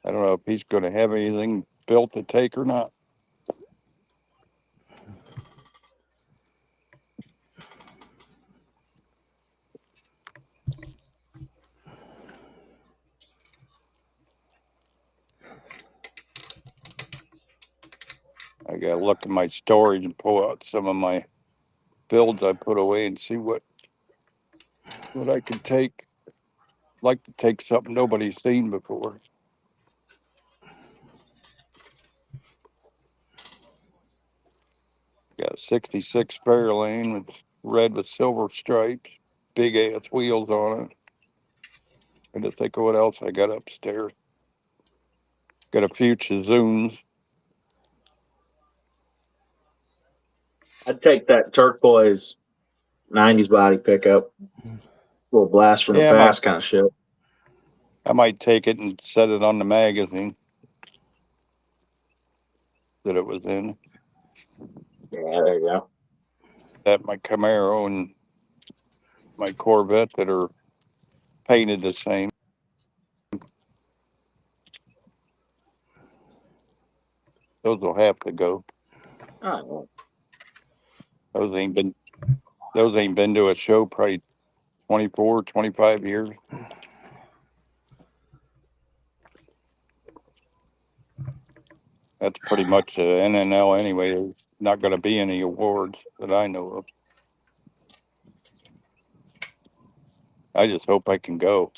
I don't know if he's going to have anything built to take or not. I got to look in my storage and pull out some of my builds I put away and see what I can take. Like to take something nobody's seen before. Got a 66 Fairlane with red with silver stripes, big ass wheels on it. Trying to think of what else I got upstairs. Got a few Chizoons. I'd take that turquoise 90s body pickup. Little blast from the Yeah, past kind of shit. I might take it and set it on the magazine that it was in. Yeah, there you go. That my Camaro and my Corvette that are painted the same. Those will have to go. Oh, Those ain't been to a show probably 24, 25 years. That's pretty much an NNL anyway. There's not going to be any awards that I know of. I just hope I can go.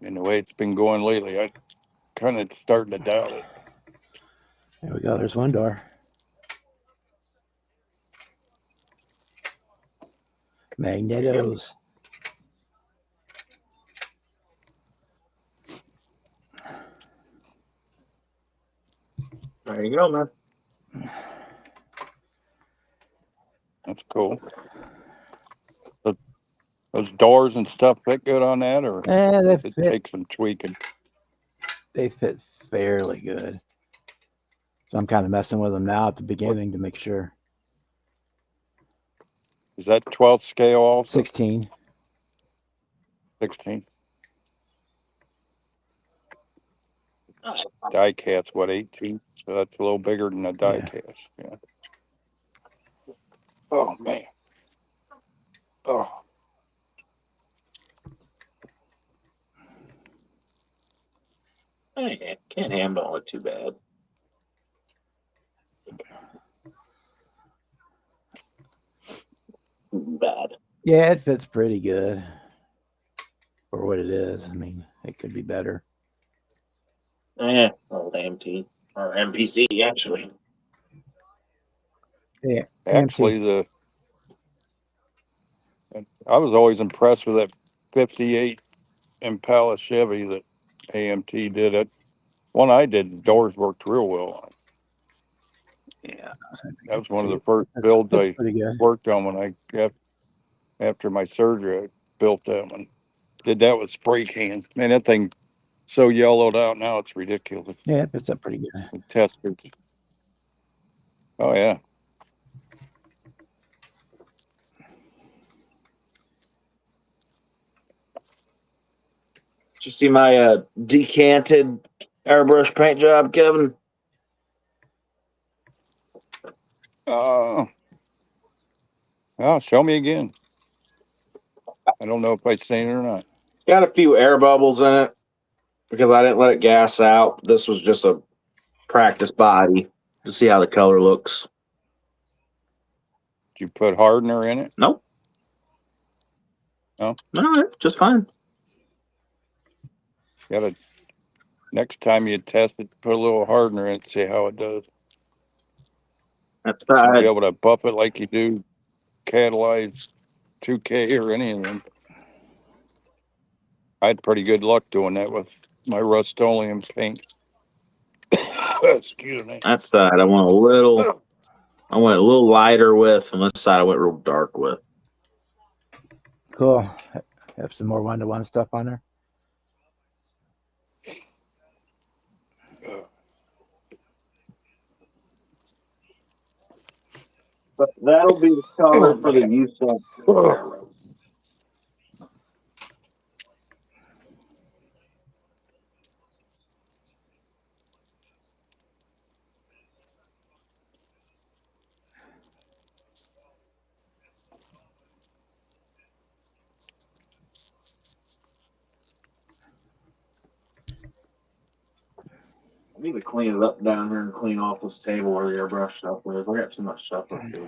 And the way it's been going lately, I kind of starting to doubt it. There we go. There's one door. Magnetos. there you go, man. That's cool. Those doors and stuff fit good on that, or They it fit. takes some tweaking? They fit fairly good. So I'm kind of messing with them now at the beginning to make sure. Is that 12th scale also? 16. 16. Die cast, what, 18? So that's a little bigger than a die Yeah. cast. Yeah. Oh, man. Oh. I can't handle it too bad. Bad. Yeah, it fits pretty good for what it is. I mean, it could be better. Old MT or MPC actually. Yeah. Actually, I was always impressed with that 58 Impala Chevy that AMT did. It one I did, the doors worked real well on. Yeah. That was one of the first builds I worked on when I got after my surgery. I built that one. Did that with spray cans. Man, that thing so yellowed out now it's ridiculous. Yeah, it fits up pretty good. With testers. Oh yeah. Did you see my decanted airbrush paint job, Kevin? Well, show me again. I don't know if I've seen it or not. Got a few air bubbles in it because I didn't let it gas out. This was just a practice body to see how the color looks. Did you put hardener in it? Nope. No? No, just fine. Gotta next time you test it, put a little hardener in it, see how it does. That's You should be right. able to buff it like you do Catalyze 2K or any of them. I had pretty good luck doing that with my Rust-Oleum paint. Excuse me. That side I went a little lighter with, and this side I went real dark with. Cool. Have some more one-to-one stuff on there. But that'll be the color for the use of. I need to clean it up down here and clean off this table where the airbrush stuff is. I got too much stuff up here.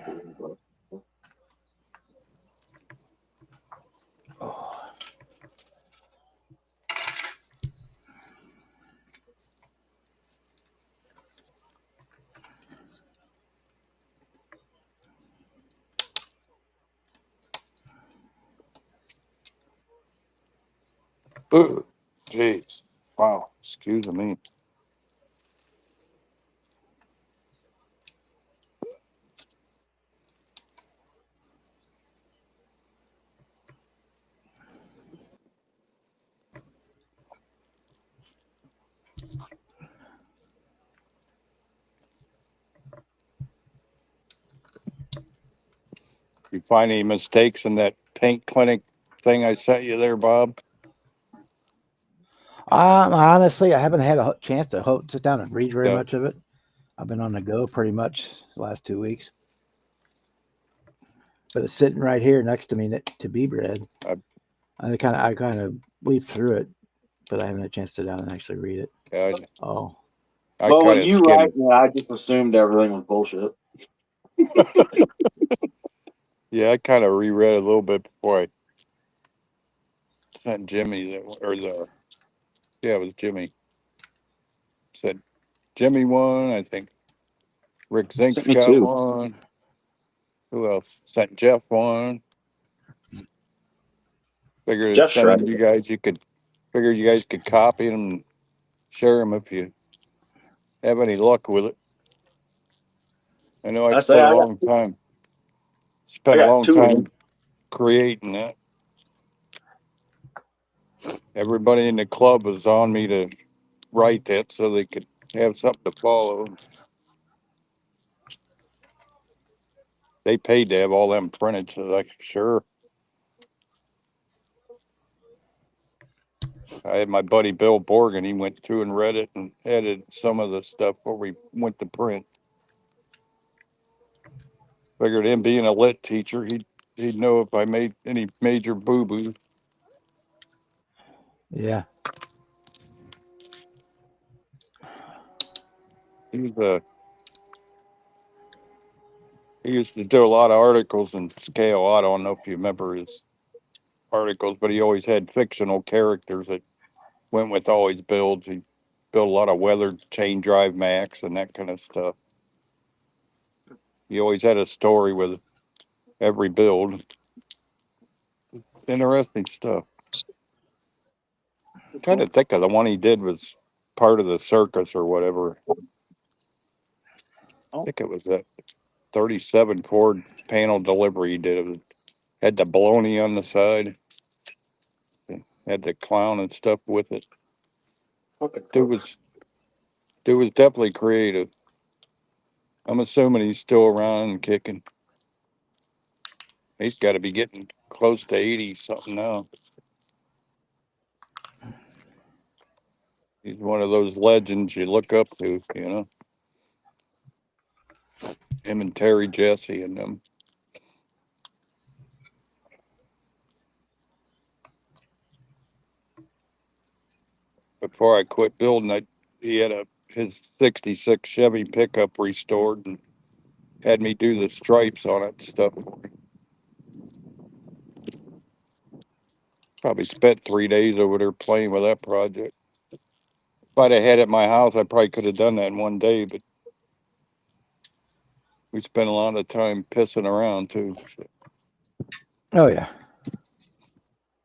Ooh, jeez. Wow. Excuse me. You find any mistakes in that paint clinic thing I sent you there, Bob? Honestly, I haven't had a chance to sit down and read very Yeah. much of it. I've been on the go pretty much the last 2 weeks. But it's sitting right here next to me to be read. I kind of leafed through it, but I haven't had a chance to sit down and actually read it. Yeah, Oh, I Well, kind when of you skimmed. write me, I just assumed everything was bullshit. Yeah, I kind of reread a little bit before I sent Jimmy it was Jimmy. Said Jimmy won. I think Rick Sent Zink's me got two. one. Who else? Sent Jeff one. Figured Jeff sending shredded you it. guys, figured you guys could copy them and share them if you have any luck with it. I know I I say spent a I got long time. I Spent a got long two of time them. creating that. Everybody in the club was on me to write that so they could have something to follow. They paid to have all them printed, so like sure. I had my buddy Bill Borgen. He went through and read it and added some of the stuff where we went to print. Figured him being a lit teacher, he'd know if I made any major boo boos. yeah. He used to do a lot of articles in Scale. I don't know if you remember his articles, but he always had fictional characters that went with all his builds. He built a lot of weathered chain drive Max and that kind of stuff. He always had a story with every build. Interesting stuff. I'm trying to think of the one he did was part of the circus or whatever. I think it was that 37 Ford panel delivery he did. It had the baloney on the side. Had the clown and stuff with it. Dude was definitely creative. I'm assuming he's still around and kicking. He's got to be getting close to 80 something now. He's one of those legends you look up to, you know. Him and Terry Jesse and them. Before I quit building, he had his '66 Chevy pickup restored and had me do the stripes on it and stuff. Probably spent 3 days over there playing with that project. If I'd have had it at my house, I probably could have done that in one day, but we spent a lot of time pissing around too. So. Oh, yeah.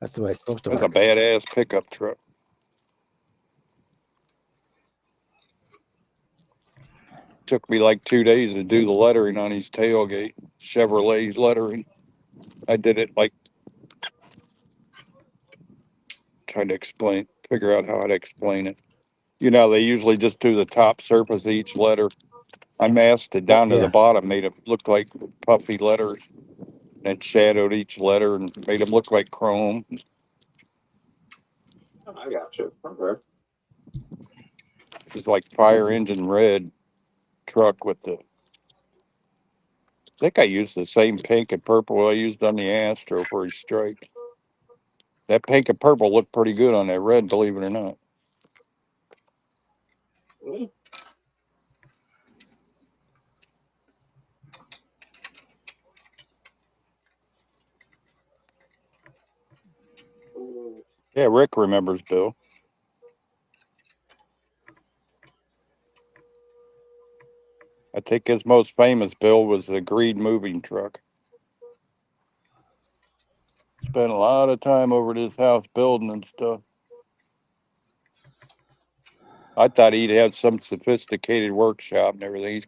That's the way it's supposed to That's a work. badass pickup truck. Took me like 2 days to do the lettering on his tailgate, Chevrolet lettering. I did it like trying to figure out how I'd explain it. You know, they usually just do the top surface of each letter I masked it down to Yeah. the bottom, made it look like puffy letters, and shadowed each letter and made them look like chrome. I got you. Okay. It's like fire engine red truck with the. I think I used the same pink and purple I used on the Astro for his stripe. That pink and purple looked pretty good on that red, believe it or not. Yeah, Rick remembers Bill. I think his most famous build was the Greed moving truck. Spent a lot of time over at his house building and stuff. I thought he'd have some sophisticated workshop and everything.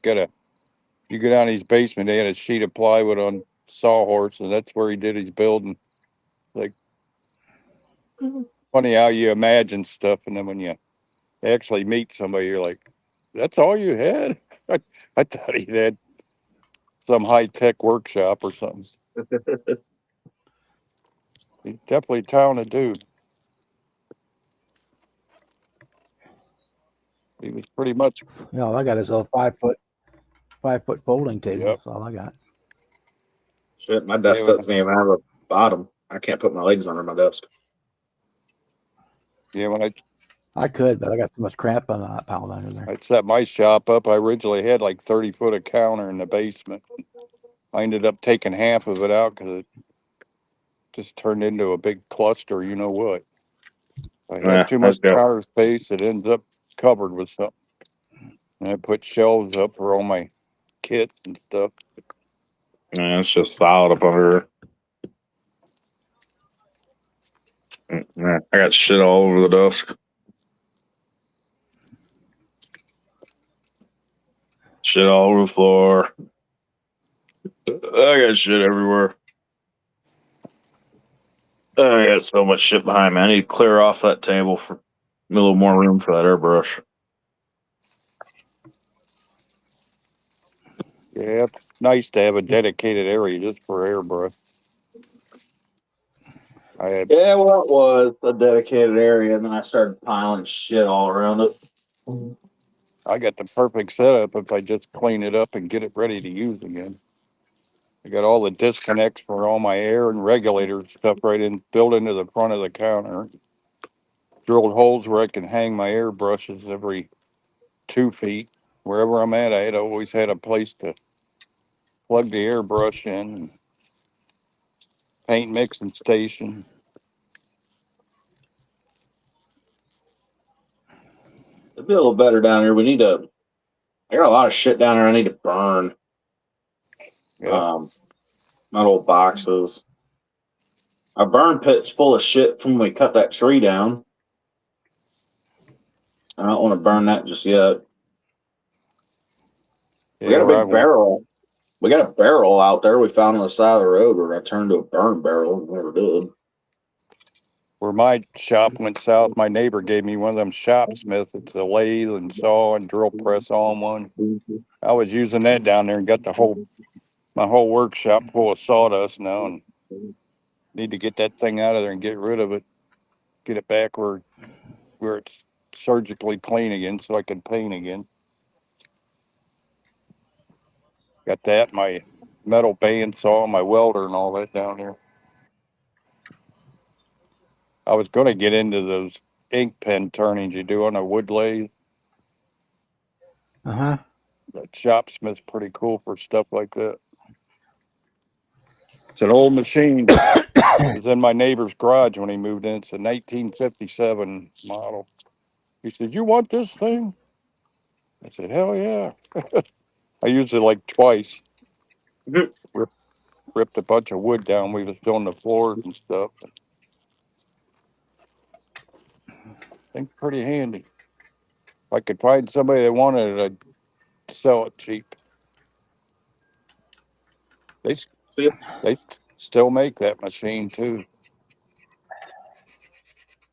You go down his basement, they had a sheet of plywood on sawhorse, and that's where he did his building. Like, funny how you imagine stuff, and then when you actually meet somebody, you're like, that's all you had? I thought he had some high-tech workshop or something. He's definitely a talented dude. He was pretty much, Yeah, all I got is a 5 foot folding table. Yep. That's all I got. Shit, my desk Yeah, doesn't even have a bottom. I can't put my legs under my desk. when I could, but I got too much crap on that piled under there. I set my shop up, I originally had like 30 foot of counter in the basement. I ended up taking half of it out because it just turned into a big cluster, you know what. I Yeah, had too much that's good. counter space, it ends up covered with something. And I put shelves up for all my kit and stuff. Yeah, it's just solid up under here. Yeah, I got shit all over the desk. Shit all over the floor. I got shit everywhere. I got so much shit behind me. I need to clear off that table for a little more room for that airbrush. Yeah, it's nice to have a dedicated area just for airbrush. Yeah, well, it was a dedicated area, and then I started piling shit all around it. I got the perfect setup if I just clean it up and get it ready to use again. I got all the disconnects for all my air and regulator stuff built into the front of the counter. Drilled holes where I can hang my airbrushes every 2 feet. Wherever I'm at, I had always had a place to plug the airbrush in and paint mixing station. It'd be a little better down here. I got a lot of shit down here I need to burn. Yeah. Not old boxes. Our burn pit's full of shit from when we cut that tree down. I don't want to burn that just yet. We got Yeah, a where I big work, barrel. We got a barrel out there we found on the side of the road. We're gonna turn to a burn barrel. We never did. where my shop went south, my neighbor gave me one of them shopsmiths. It's a lathe and saw and drill press all in one. I was using that down there and got my whole workshop full of sawdust now, and need to get that thing out of there and get rid of it. Get it back where it's surgically clean again so I can paint again. Got that, my metal bandsaw, my welder and all that down there. I was going to get into those ink pen turnings you do on a wood lathe. Uh-huh. That shopsmith's pretty cool for stuff like that. It's an old machine. It was in my neighbor's garage when he moved in. It's a 1957 model. He said, "You want this thing?" I said, "Hell yeah." I used it like twice. Mhm. Ripped a bunch of wood down. We was doing the floors and stuff. I think pretty handy. If I could find somebody that wanted it, I'd sell it cheap. They See, they still make that machine too. I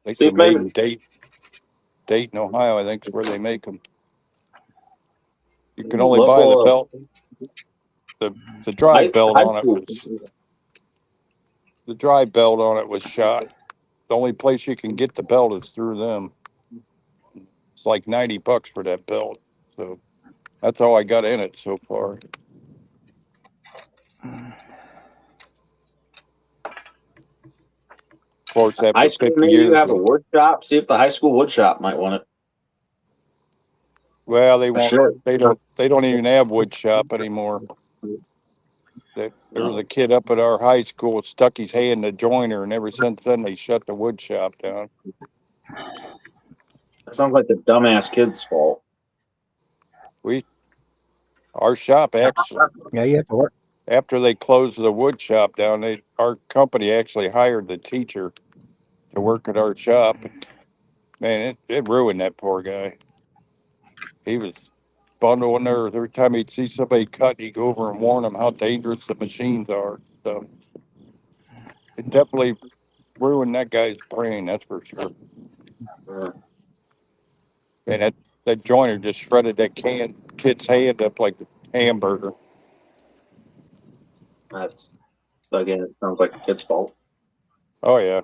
think see, they're made maybe in Dayton, Ohio. I think is where they make them. You can only buy the Local, belt. The dry belt high on it school. was shot. The only place you can get the belt is through them. It's like $90 for that belt. So that's all I got in it so far. Of course, High after school 50 maybe you years, have a wood shop. See if the high school wood shop might want it. well, they For won't. sure. They don't even have wood shop anymore. There was a kid up at our high school stuck his hand in the joiner, and ever since then they shut the wood shop down. That sounds like the dumbass kid's fault. Our shop actually, Yeah, you have to work. after they closed the wood shop down, our company actually hired the teacher to work at our shop. Man, it ruined that poor guy. He was bundling nerves. Every time he'd see somebody cut, he'd go over and warn them how dangerous the machines are. So it definitely ruined that guy's brain, that's for sure. Yeah, And that joiner just shredded that kid's hand up like a hamburger. that's again. It sounds like the kid's fault. Oh yeah.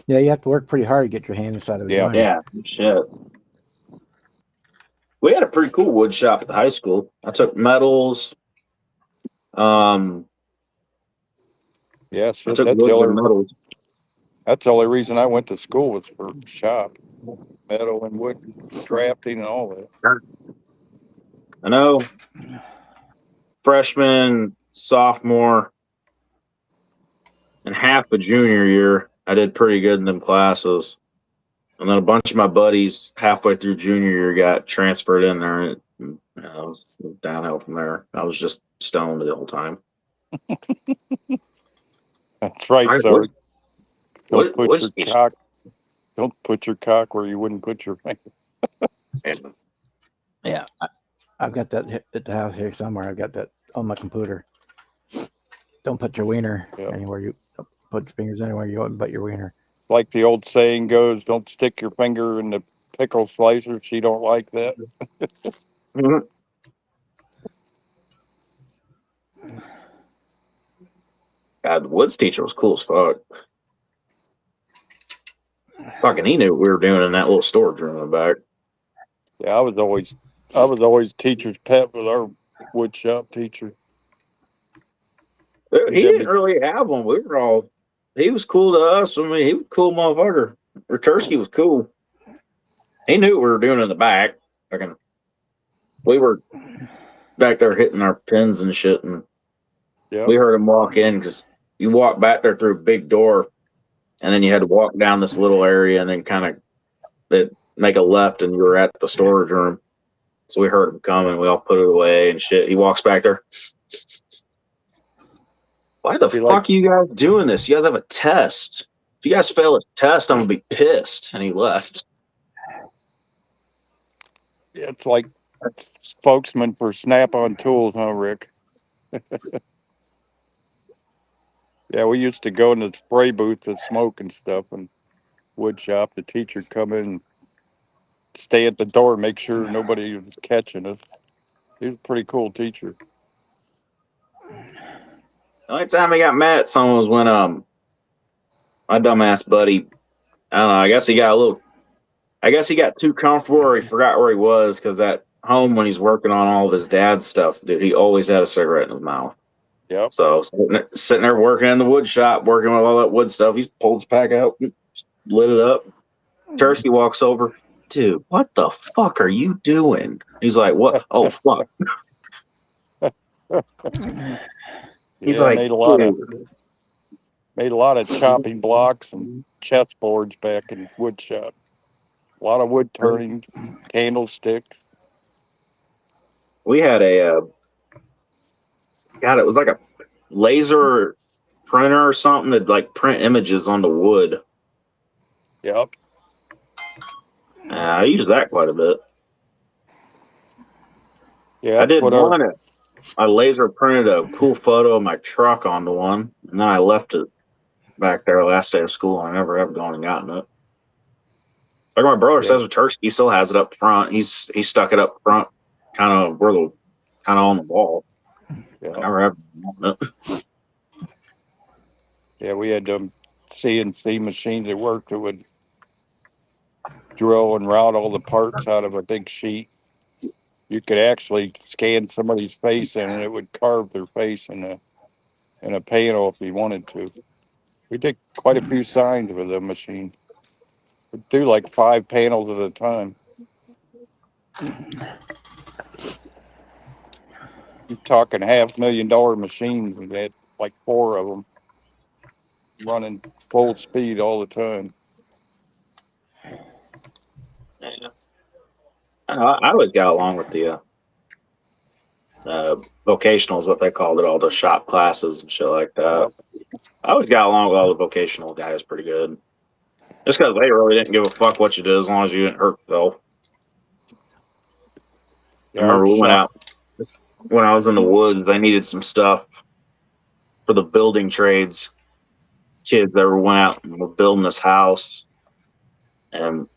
Yeah, you have to work pretty hard to get your hand inside of a Yeah. joint. Yeah, shit. We had a pretty cool wood shop at the high school. I took metals. Yeah, I shit. took woods and metals. That's the only reason I went to school was for shop, metal and wood drafting and all that. I know. Freshman, sophomore, and half the junior year, I did pretty good in them classes. And then a bunch of my buddies halfway through junior year got transferred in there, and it was downhill from there. I was just stoned the whole time. That's right, All right, so don't put what's your cock don't put your cock where you wouldn't put your finger. Yeah, I've got that at the house here somewhere. I've got that on my computer. Don't put your wiener anywhere you don't put your fingers anywhere you want but your wiener. Like the old saying goes, don't stick your finger in the pickle slicer. She don't like that. Mhm. God, the woods teacher was cool as fuck. Fucking, he knew what we were doing in that little storage room in the back. Yeah, I was always teacher's pet with our wood shop teacher. He didn't really have one. He was cool to us. I mean, he was a cool motherfucker. Ratursky was cool. He knew what we were doing in the back. Fucking, we were back there hitting our pins and shit, and we heard him walk in because you walk back there through a big door, and then you had to walk down this little area and then kind of make a left, and you were at the storage room. So we heard him coming. We all put it away and shit. He walks back there. Why the fuck are you guys doing this? You guys have a test. If you guys fail a test, I'm gonna be pissed. And he left. Yeah, it's like spokesman for Snap-on Tools, huh, Rick? Yeah, we used to go in the spray booth to smoke and stuff, and wood shop. The teacher'd come in and stay at the door, make sure nobody was catching us. He was a pretty cool teacher. The only time I got mad at someone was when my dumbass buddy, I don't know, I guess he got too comfortable or he forgot where he was, because at home when he's working on all of his dad's stuff, dude, he always had a cigarette in his mouth. Yep. So sitting there working in the wood shop, working with all that wood stuff, he pulled his pack out, lit it up. Tursky walks over. Dude, what the fuck are you doing? He's like, what? Oh, fuck. He's like, made a lot of chopping blocks and chessboards back in wood shop. A lot of wood turning, candlesticks. We had it was like a laser printer or something that like print images on the wood. Yep. I use that quite a bit. Yeah, I did one. I laser printed a cool photo of my truck onto one, and then I left it back there last day of school. I never have gone and gotten it. Like my brother Yeah. says with Turkey, he still has it up front. He stuck it up front, kind of on the wall. I Yeah. never have. Yeah, we had CNC machines at work that would drill and route all the parts out of a big sheet. You could actually scan somebody's face in, and it would carve their face in a panel if you wanted to. We did quite a few signs with the machine. We'd do like 5 panels at a time. You're talking $500,000 machines. We had like 4 of them running full speed all the time. Yeah. I always got along with the vocational is what they called it, all the shop classes and shit like that. I always got along with all the vocational guys pretty good. Just because they really didn't give a fuck what you did as long as you didn't hurt yourself. I Yeah, remember our we went shop. out when I was in the woods. They needed some stuff for the building trades. Kids that went out and were building this house, and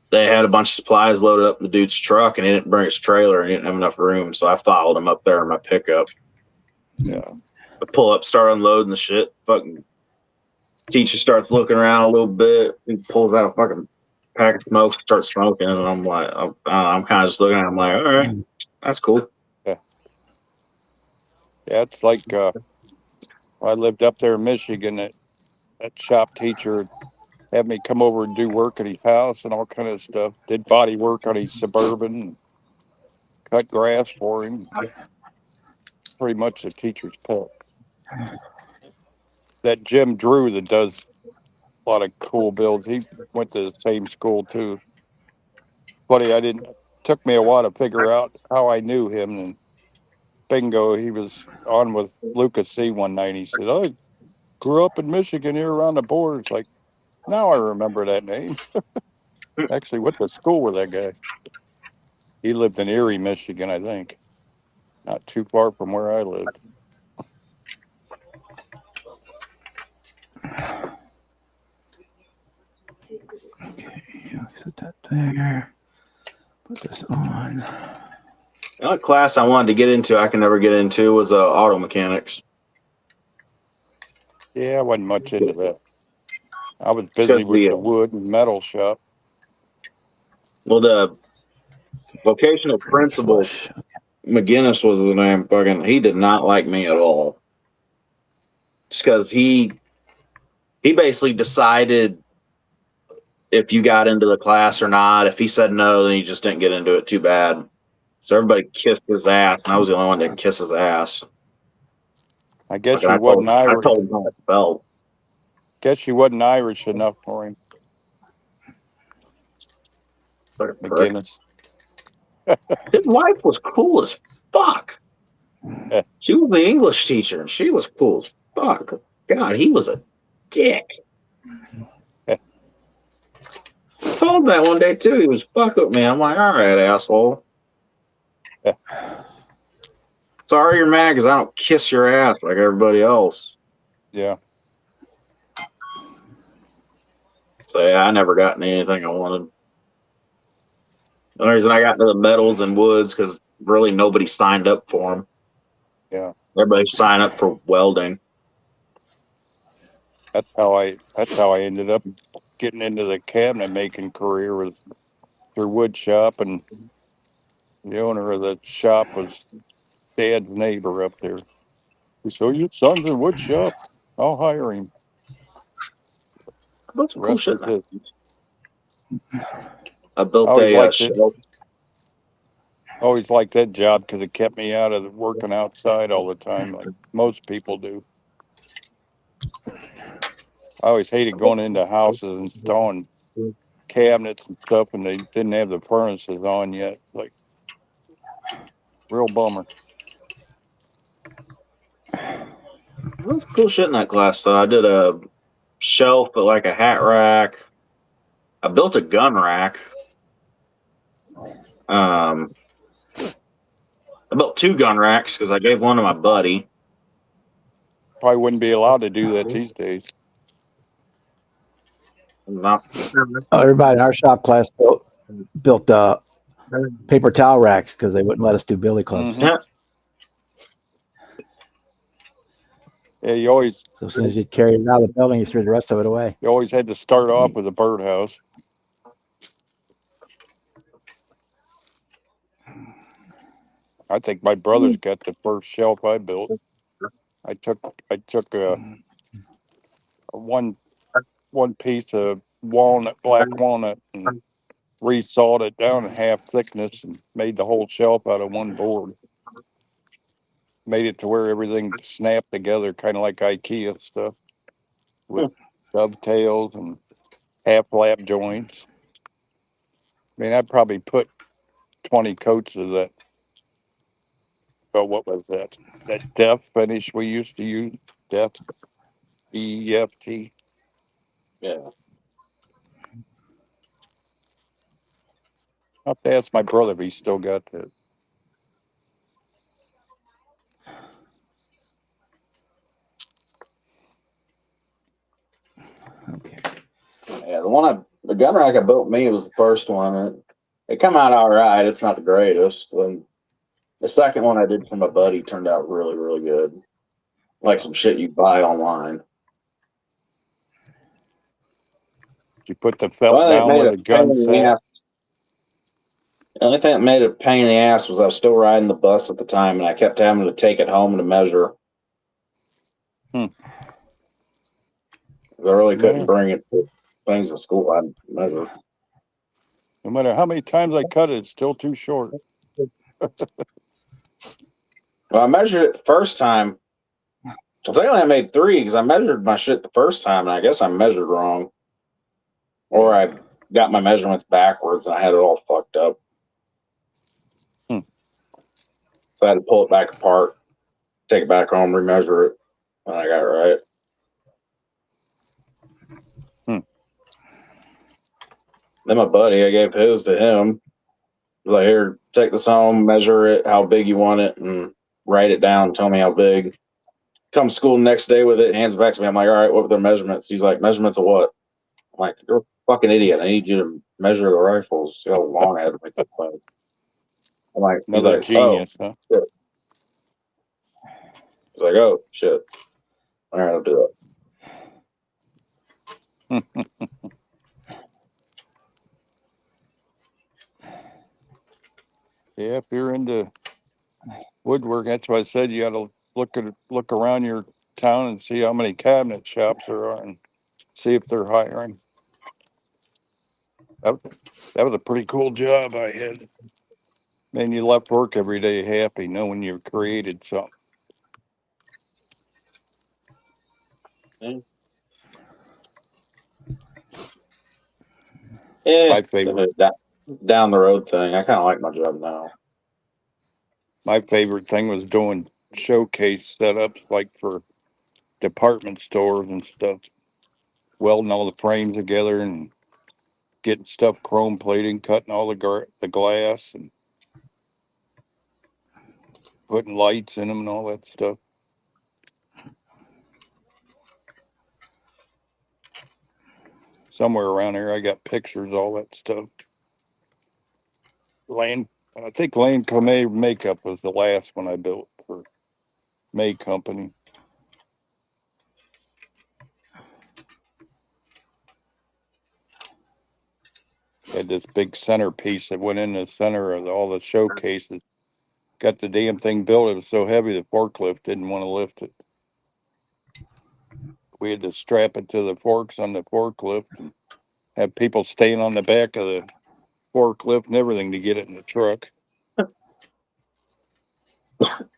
they had a bunch of supplies loaded up in the dude's truck, and he didn't bring his trailer, and he didn't have enough room. So I followed him up there in my pickup. Yeah. I pull up, start unloading the shit. Fucking teacher starts looking around a little bit. He pulls out a fucking pack of smokes, starts smoking, and I'm like, I'm kind of just looking at him like, all right, that's cool. Yeah, it's like I lived up there in Michigan. That shop teacher had me come over and do work at his house and all kind of stuff. Did body work on his Suburban, and cut grass for him. Pretty much the teacher's pet. That Jim Drew that does a lot of cool builds. He went to the same school too. Funny, took me a while to figure out how I knew him, and bingo, he was on with Lucas C one night. He said, I grew up in Michigan here around the border. It's like, now I remember that name. Actually went to school with that guy. He lived in Erie, Michigan, I think. Not too far from where I lived. Okay, set that there. Put this on. The only class I wanted to get into, I can never get into, was auto mechanics. Yeah, I wasn't much into that. I was It's busy 'cause with the wood and metal shop. the vocational principal, Flush. McGinnis was his name. Fucking, he did not like me at all. Just because he basically decided if you got into the class or not. If he said no, then you just didn't get into it. Too bad. So everybody kissed his ass, and I was the only one that didn't kiss his ass. I guess Fucking, you wasn't I Irish. told him how it felt. Guess you wasn't Irish enough for him, Fucking prick. McGinnis. His wife was cool as fuck. She was the English teacher, and she was cool as fuck. God, he was a dick. I told him that one day too. He was fucking with me. I'm like, all right, asshole. Sorry you're mad because I don't kiss your ass like everybody else. Yeah. So yeah, I never got into anything I wanted. The only reason I got into the metals and woods because really nobody signed up for them. Yeah. Everybody signed up for welding. That's how I ended up getting into the cabinet making career, was through wood shop, and the owner of the shop was Dad's neighbor up there. He said, "Oh, your son's in wood shop. I'll hire him." That's The some cool rest shit. is it. I I built always a liked it. shelf. Always liked that job because it kept me out of working outside all the time, like most people do. I always hated going into houses and installing cabinets and stuff, and they didn't have the furnaces on yet. Like, real bummer. That's cool shit in that class. So I did a shelf, but like a hat rack. I built a gun rack. I built 2 gun racks because I gave one to my buddy. Probably wouldn't be allowed to do that these days. Not. Everybody in our shop class built paper towel racks because they wouldn't let us do billy clubs. Mhm. Yeah, you always So as soon as you carried it out of the building, you threw the rest of it away. had to start off with a birdhouse. I think my brother's got the first shelf I built. I took a one piece of black walnut, and resawed it down to half thickness and made the whole shelf out of one board. Made it to where everything snapped together, kind of like IKEA stuff, with dovetails and half lap joints. I mean, I'd probably put 20 coats of that. Oh, what was that? That Def finish we used to use, Def, DEFT. Yeah. I'll have to ask my brother if he's still got that. Okay. Yeah, the gun rack I built me was the first one. It come out all right. It's not the greatest. And the second one I did for my buddy turned out really, really good. Like some shit you buy online. You put the The felt only thing that down made where a the pain gun in the sat. ass. The only thing that made it a pain in the ass was I was still riding the bus at the time, and I kept having to take it home to measure. I really couldn't bring it to things at school. I'd measure. No matter how many times I cut it, it's still too short. Well, I measured it the first time. I think I made 3 because I measured my shit the first time, and I guess I measured wrong. Or I got my measurements backwards and I had it all fucked up. Hmm. So I had to pull it back apart, take it back home, remeasure it, and I got it right. Then my buddy, I gave his to him. He was like, here, take this home, measure it, how big you want it, and write it down, tell me how big. Come to school the next day with it, hands it back to me. I'm like, all right, what were their measurements? He's like, measurements of what? I'm like, you're a fucking idiot. I need you to measure the rifles, see how long I had to make that thing. I'm like, he's Another like, oh, genius, huh? shit. He's like, oh, shit. All right, I'll do it. Yeah, if you're into woodwork, that's why I said you got to look around your town and see how many cabinet shops there are and see if they're hiring. That was a pretty cool job I had. Man, you left work every day happy knowing you created something. Yeah, My favorite down the road thing. I kind of like my job now. thing was doing showcase setups like for department stores and stuff, welding all the frames together and getting stuff chrome plating, cutting all the glass and putting lights in them and all that stuff. Somewhere around here, I got pictures, all that stuff. I think Lane Comet Makeup was the last one I built for May Company. Had this big centerpiece that went in the center of all the showcases. Got the damn thing built. It was so heavy the forklift didn't want to lift it. We had to strap it to the forks on the forklift and have people staying on the back of the forklift and everything to get it in the truck.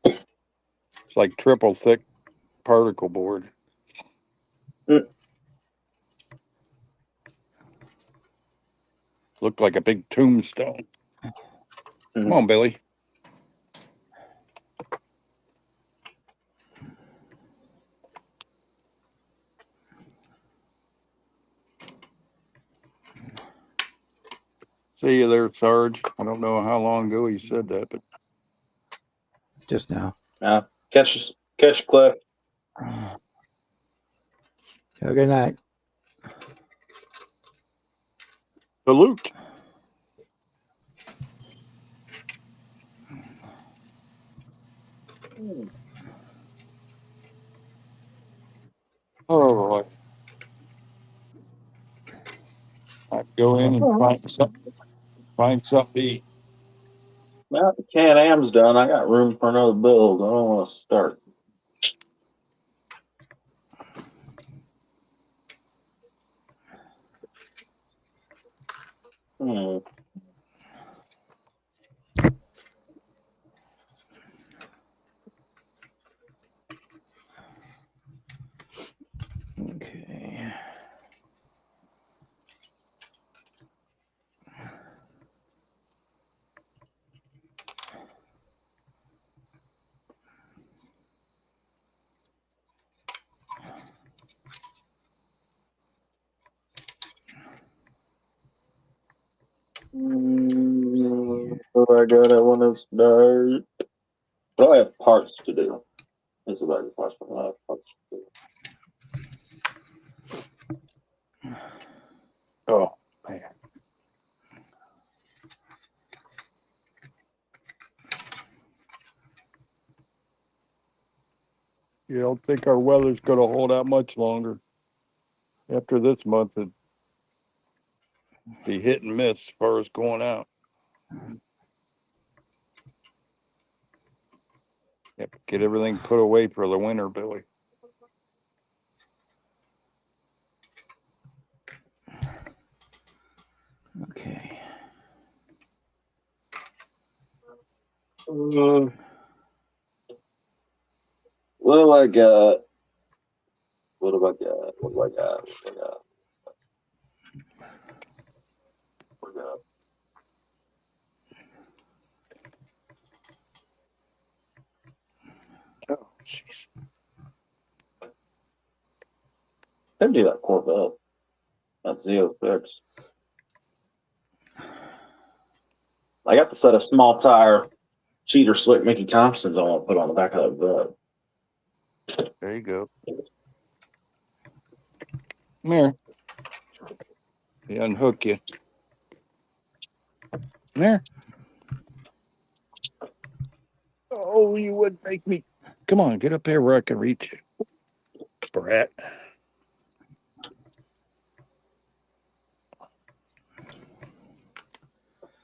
It's like triple thick particle board. Looked like a big tombstone. Come on, Billy. See you there, Sarge. I don't know how long ago he said that, but Just now. Catch Cliff. Have a good night. Salute. Oh, boy. I go in and find something to eat. Now the Can-Am's done. I got room for another build. I don't want to start. Hmm. Okay. What I got, I want to start. But I have parts to do. That's about the question. I have parts to do. Oh, man. You don't think our weather's going to hold out much longer? After this month, it'd be hit and miss as far as going out. Have to get everything put away for the winter, Billy. Okay. What do I got? What have I got? What do I got? What do I got? What do I got? Oh, jeez. Could do that Corvette. That's Z06. I got the set of small tire cheater slick Mickey Thompsons I want to put on the back of that Vette. There you go. Come here. They unhook you. Come here. Oh, you would make me. Come on, get up here where I can reach you. Brat.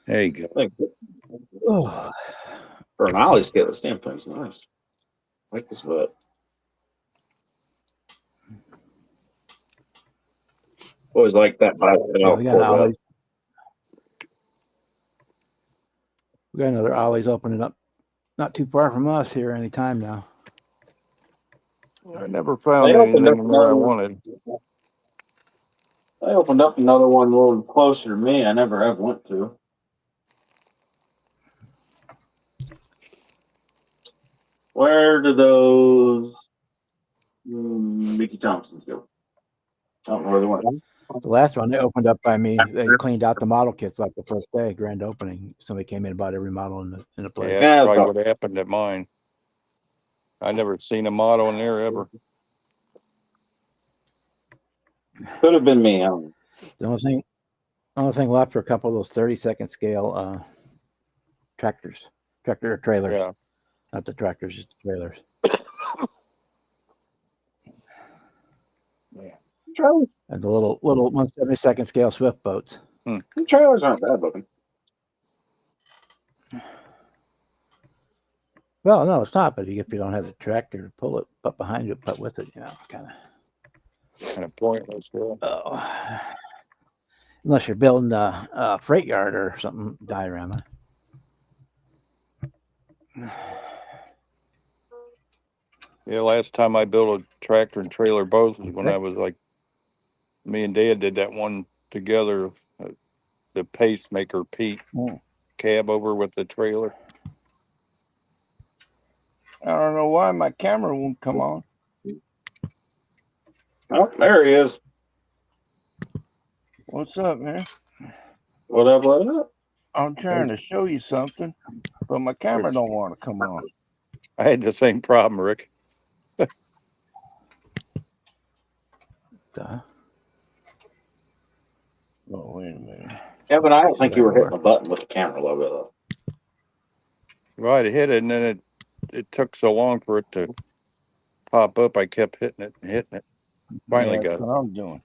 There you go. Thank you. Oh. For an ollie scale, the stamp thing's nice. I like this Vette. Always like that Yeah, we got Corvette. Ollie's. We got another Ollie's opening up not too far from us here anytime now. I never found They opened anything up there I another. wanted. They opened up another one a little closer to me. I never have went to. Where do those Mickey Thompsons go? I don't know where they went. The last one they opened up by me, they cleaned out the model kits like the first day, grand opening. Somebody came in and bought every model in the place. Yeah, Yeah, that's it's probably all- what happened at mine. I never seen a model in there ever. Could have been me. I don't know. The only thing left are a couple of those 30-second scale tractor trailers. Yeah. Not the tractors, just the trailers. Yeah. Trailers, And the little 172nd scale Swift boats. trailers aren't bad looking. Well, no, it's not. But if you don't have the tractor to pull it, but behind it, but with it, kind of pointless. Yeah. of. Unless you're building a freight yard or something diorama. Yeah, last time I built a tractor and trailer both was when I was like, me and Dad did that one together, the pacemaker Pete cab over with the trailer. I don't know why my camera won't come on. Oh, there he is. What's up, man? What up? What up? I'm trying to show you something, but my camera don't want to come on. I had the same problem, Rick. Duh. Oh, wait a minute. Kevin, I don't think you were Regular. hitting the button with the camera logo though. Well, I hit it, and then it took so long for it to pop up. I kept hitting it and hitting it. Finally Yeah, got that's it. what I'm doing.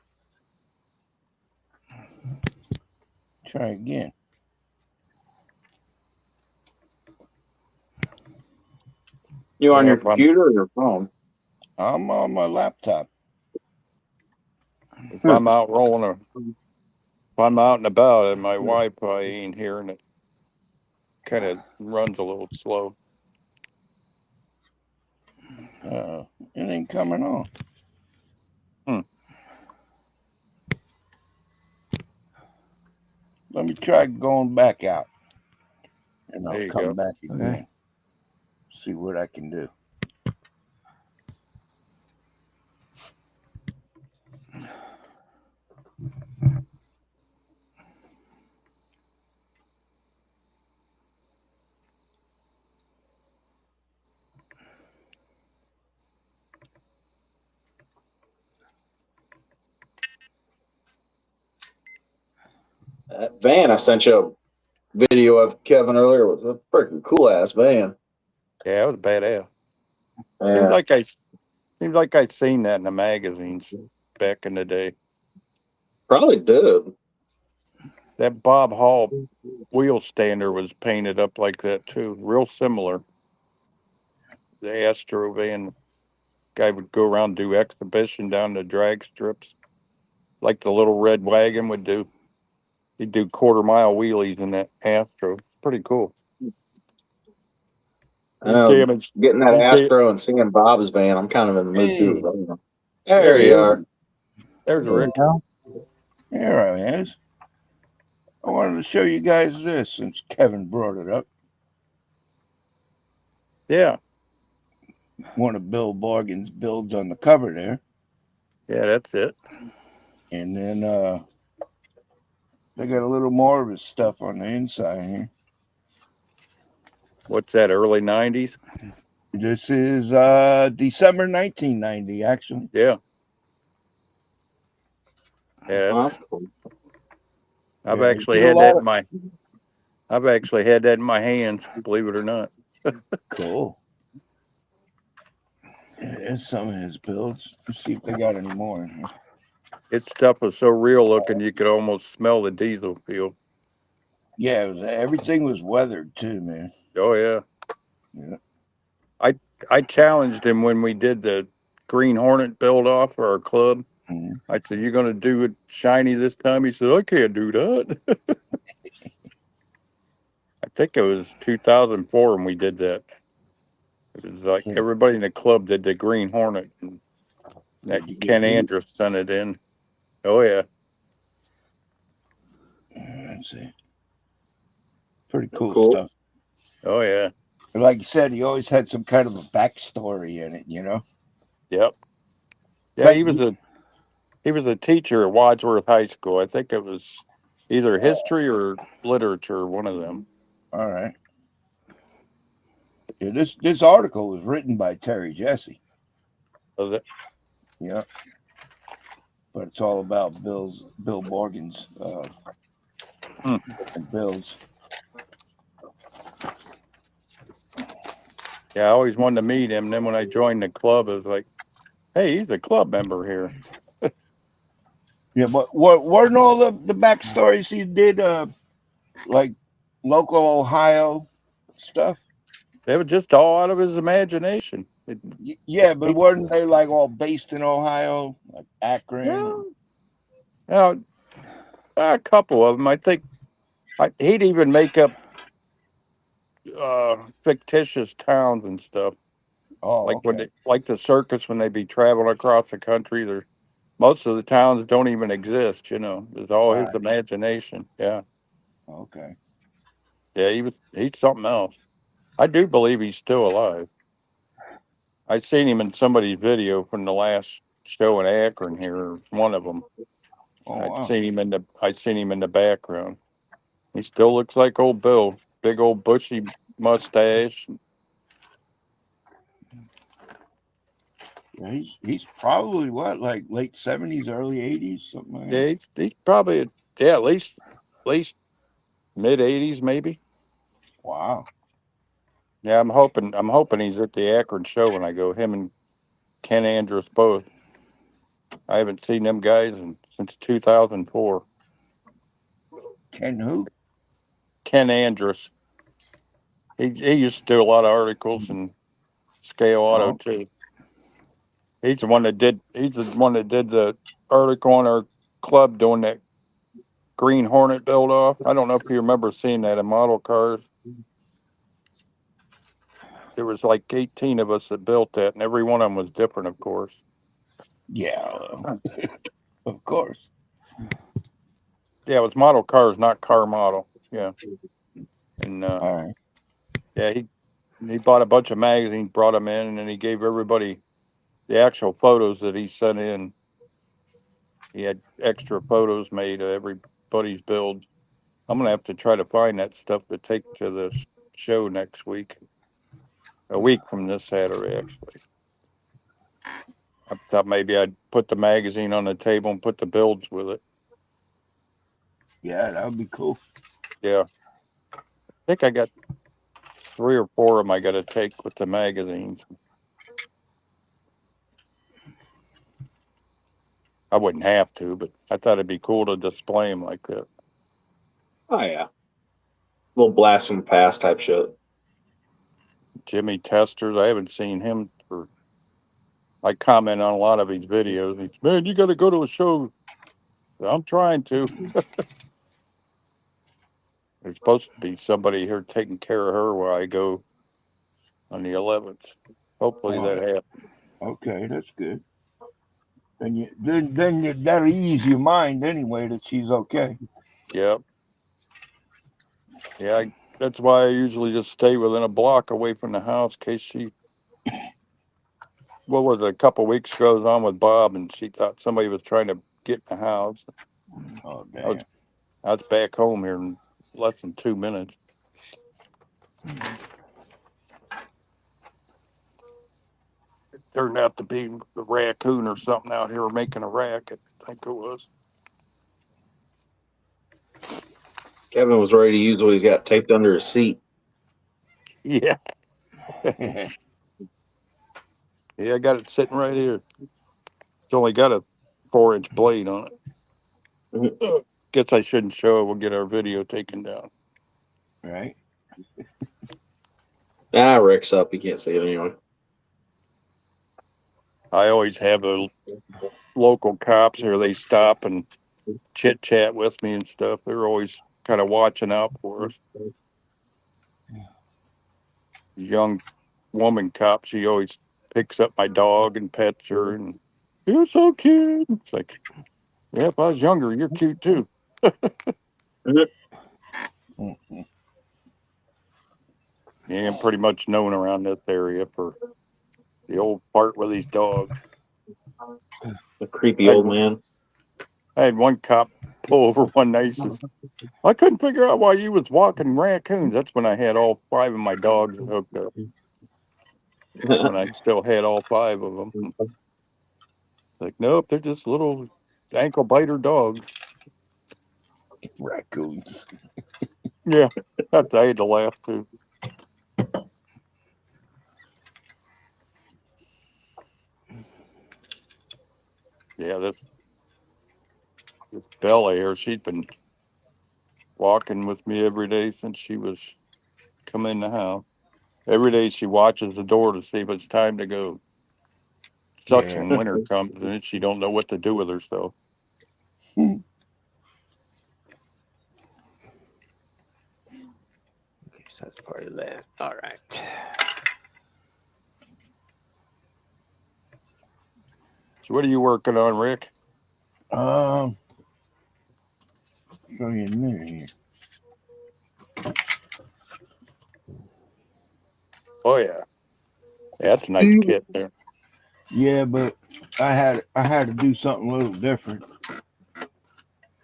Try again. You on Yeah, your computer or your phone? I'm on my laptop. if I'm out rolling, if I'm out and about, and my Wi-Fi ain't here, and it kind of runs a little slow. It ain't coming on. Let me try going back out, and There I'll you come go. back Okay. again. See what I can do. That van I sent you a video of Kevin earlier was a freaking cool ass van. Yeah, it was badass. Yeah. Seems like I seen that in the magazines back in the day. Probably did. That Bob Hall wheel stander was painted up like that too, real similar. The Astro van guy would go around do exhibition down the drag strips, like the little red wagon would do. He'd do quarter-mile wheelies in that Astro. Pretty cool. I He know damaged. getting that He did. Astro and seeing Bob's van, I'm kind of in the mood Hey, too. There There he you is. are. There's There you Rick. go. there it is. I wanted to show you guys this since Kevin brought it up. Yeah, One of Bill Morgan's builds on the cover there. yeah, that's it. And then they got a little more of his stuff on the inside here. What's that? Early '90s. This is December 1990, actually. Yeah, yeah. Oh, that's cool. I've Yeah, he actually did a had lot that of in my. I've actually had that in my hands. Believe it or not. cool. Yeah, there's some of his builds. Let's see if they got any more in here. Its stuff was so real looking you could almost smell the diesel fuel. Yeah, everything was weathered too, man. Oh yeah. Yeah. I challenged him when we did the Green Hornet build off for our club. Mhm. I said, "You gonna do it shiny this time?" He said, "I can't do that." I think it was 2004 when we did that. It was like Yeah. everybody in the club did the Green Hornet, and that Did you Ken get beat? Andrews sent it in. Oh yeah. That's it. Pretty cool, Cool. stuff. Oh yeah. And like you said, he always had some kind of a backstory in it, you know. Yep. Yeah, Like, he was a teacher at Wadsworth High School. I think it was either history or literature, one of them. all right. Yeah, this article was written by Terry Jesse. Was it? Yeah, but it's all about Bill Morgan's different builds. Yeah, I always wanted to meet him. Then when I joined the club, it was like, hey, he's a club member here. Yeah, but what weren't all the backstories he did like local Ohio stuff? They were just all out of his imagination. Yeah, but weren't they like all based in Ohio, like Akron? Now, a couple of them. I think he'd even make up fictitious towns and stuff. Oh, Like when okay. like the circus when they be traveling across the country. Most of the towns don't even exist. It's all his Right. imagination. Yeah, Okay. yeah. He's something else. I do believe he's still alive. I seen him in somebody's video from the last show in Akron here, one of them. Oh, I'd wow. seen him in the background. He still looks like old Bill, big old bushy mustache. Yeah, he's probably what, like late 70s, early 80s, something like Yeah, that. he's probably at least least mid-80s, maybe. Wow. Yeah, I'm hoping he's at the Akron show when I go. Him and Ken Andrus both. I haven't seen them guys since 2004. Ken who? Ken Andrus. He used to do a lot of articles and Scale Auto Oh. too. He's the one that did. He's the one that did the article on our club doing that Green Hornet build off. I don't know if you remember seeing that in model cars. There was like 18 of us that built that, and every one of them was different, of course. Yeah. Of course. Yeah, it was model cars, not car model. Yeah, and All right. yeah, he bought a bunch of magazines, brought them in, and then he gave everybody the actual photos that he sent in. He had extra photos made of everybody's build. I'm gonna have to try to find that stuff to take to the show next week. A week from this Saturday, actually. I thought maybe I'd put the magazine on the table and put the builds with it. Yeah, that would be cool. Yeah, I think I got 3 or 4 of them I got to take with the magazines. I wouldn't have to, but I thought it'd be cool to display them like that. Oh yeah, little blast from the past type shit. Jimmy Testers, I haven't seen him for. I comment on a lot of his videos. He's, man, you got to go to a show. I'm trying to. There's supposed to be somebody here taking care of her where I go on the 11th. Hopefully Oh. that happens. Okay, that's good. And that'll ease your mind anyway that she's okay. Yeah. Yeah, that's why I usually just stay within a block away from the house in case she. What was it, a couple weeks ago? I was on with Bob, and she thought somebody was trying to get in the house. Oh, I was, damn. I was back home here in less than 2 minutes. It turned out to be a raccoon or something out here making a racket. I think it was. Kevin was ready to use what he's got taped under his seat. Yeah. Yeah, I got it sitting right here. It's only got a 4-inch blade on it. Guess I shouldn't show it. We'll get our video taken down. Right. Rick's up. You can't see it anyway. I always have a local cops here. They stop and chit chat with me and stuff. They're always kind of watching out for us. Young woman cop, she always picks up my dog and pets her, and you're so cute. It's like, yeah, if I was younger, you're cute too. Yeah, I'm pretty much known around this area for the old part with these dogs. The creepy old man. I had one cop pull over one night. He says, I couldn't figure out why you was walking raccoons. That's when I had all 5 of my dogs hooked up. When I still had all 5 of them. Like, nope, they're just little ankle biter dogs. Raccoons. Yeah, I had to laugh too. Yeah, this Bella here, she'd been walking with me every day since she was coming in the house. Every day she watches the door to see if it's time to go. Sucks Yeah. when winter comes and then she don't know what to do with herself. Okay, so that's part of that. All right. So what are you working on, Rick? Show you in a minute here. Oh yeah. That's a nice kit there. Yeah, but I had to do something a little different.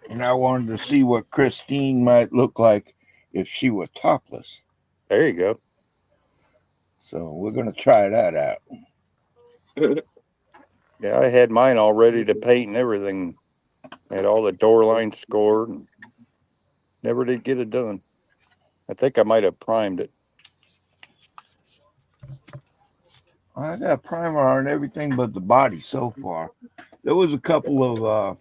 And I wanted to see what Christine might look like if she was topless. There you go. So we're gonna try that out. Yeah, I had mine all ready to paint and everything. Had all the door lines scored. And Never did get it done. I think I might have primed it. I got primer on everything but the body so far. There was a couple of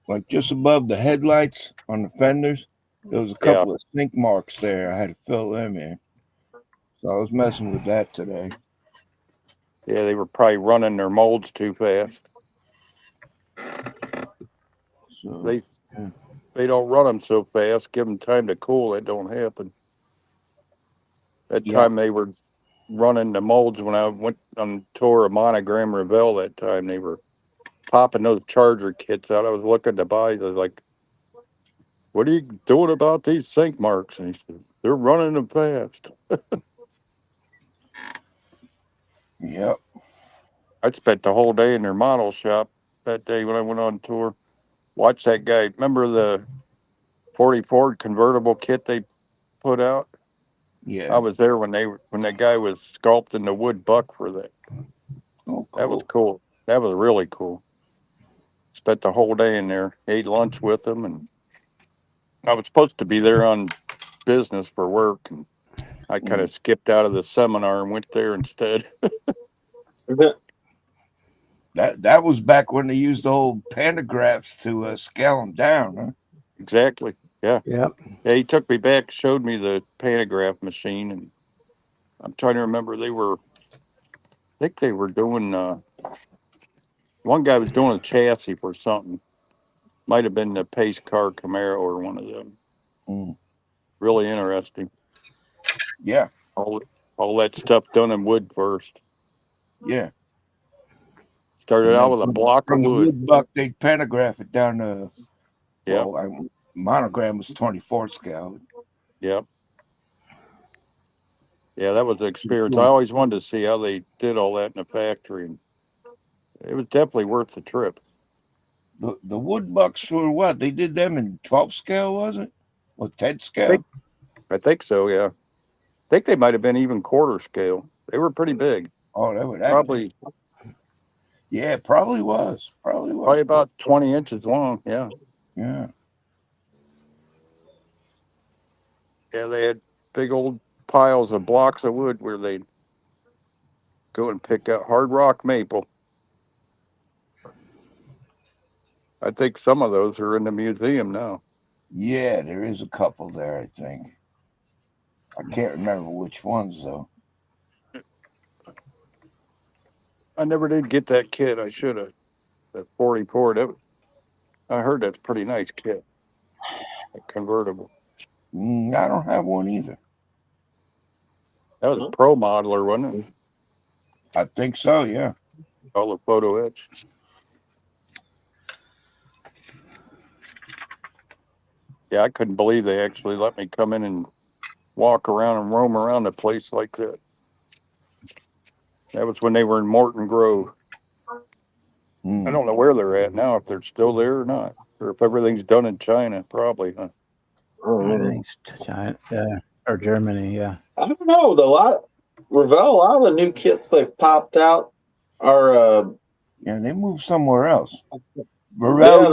like just above the headlights on the fenders. There was a Yeah. couple of stink marks there. I had to fill them in. So I was messing with that today. Yeah, they were probably running their molds too fast. So They don't run them so fast. Give them time to cool. That don't happen. That Yeah. time they were running the molds when I went on tour of Monogram Revell. That time they were popping those charger kits out. I was looking to buy. I was like, "What are you doing about these sink marks?" And he said, "They're running them fast." Yep. I spent the whole day in their model shop that day when I went on tour. Watch that guy. Remember the 40 Ford convertible kit they put out? Yeah. I was there when that guy was sculpting the wood buck for that. Oh, That was cool. cool. That was really cool. Spent the whole day in there. Ate lunch with them, and I was supposed to be there on business for work, and I kind of skipped out of the seminar and went there instead. That was back when they used the old pantographs to scale them down, huh? Exactly. Yeah. Yep. Yeah. He took me back, showed me the pantograph machine, and I'm trying to remember. I think they were doing. One guy was doing a chassis for something. Might have been the Pace Car Camaro or one of them. Mm. Really interesting. Yeah. All that stuff done in wood first. Yeah. Started And out then with a block of from the wood. wood buck, they'd pantograph it down to, Yeah. well, monogram was 24 scale. Yeah. Yeah, that was the experience. I always wanted to see how they did all that in the factory. And it was definitely worth the trip. The wood bucks were what? They did them in 12 scale, was it? Or 10 scale? I think so, yeah. I think they might have been even quarter scale. They were pretty big. Oh, that would Probably yeah, it probably was. Probably was. probably about 20 inches long. Yeah. Yeah. Yeah, they had big old piles of blocks of wood where they'd go and pick out hard rock maple. I think some of those are in the museum now. Yeah, there is a couple there, I think. I can't remember which ones though. I never did get that kit. I should have. That 44. I heard that's a pretty nice kit. A convertible. I don't have one either. That was a pro modeler, wasn't it? I think so, yeah. All the photo etch. Yeah, I couldn't believe they actually let me come in and walk around and roam around the place like that. That was when they were in Morton Grove. I don't know where they're at now, if they're still there or not, or if everything's done in China, probably. Huh? Everything's China or Germany. Yeah. I don't know. Revell, a lot of the new kits they've popped out are Yeah, they moved somewhere else. yeah,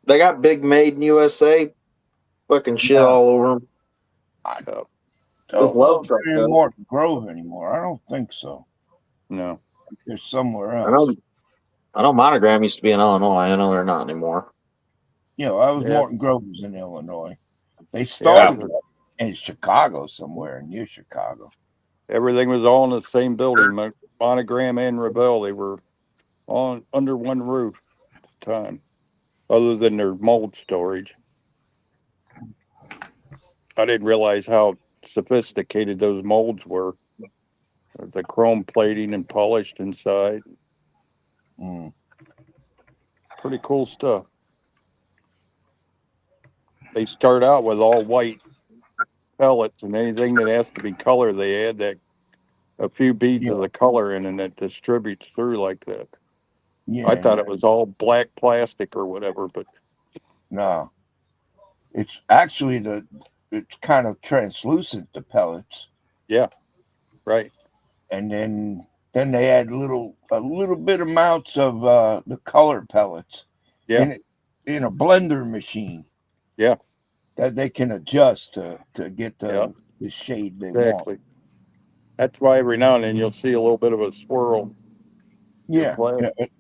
they got big made in USA fucking shit all over them. I This don't love know truck if they're in does. Morton Grove anymore. I don't think so. No. They're somewhere I know, else. I know Monogram used to be in Illinois. I know they're not anymore. Yeah, I was Yeah. Morton Grove was in Illinois. They started in Chicago somewhere near Chicago. Everything was all in the same building. Monogram and Revell, they were on under one roof at the time, other than their mold storage. I didn't realize how sophisticated those molds were. The chrome plating and polished inside. Pretty cool stuff. They start out with all white pellets, and anything that has to be color, they add that a few beads of the color in, and it distributes through like that. Yeah, I thought it was all black plastic or whatever, but no. It's actually it's kind of translucent, the pellets. Yeah, right. And then they add a little bit amounts of the color pellets. Yeah. And in a blender machine. Yeah. That they can adjust to get Yeah. the shade they want. Exactly. That's why every now and then you'll see a little bit of a swirl. Yeah.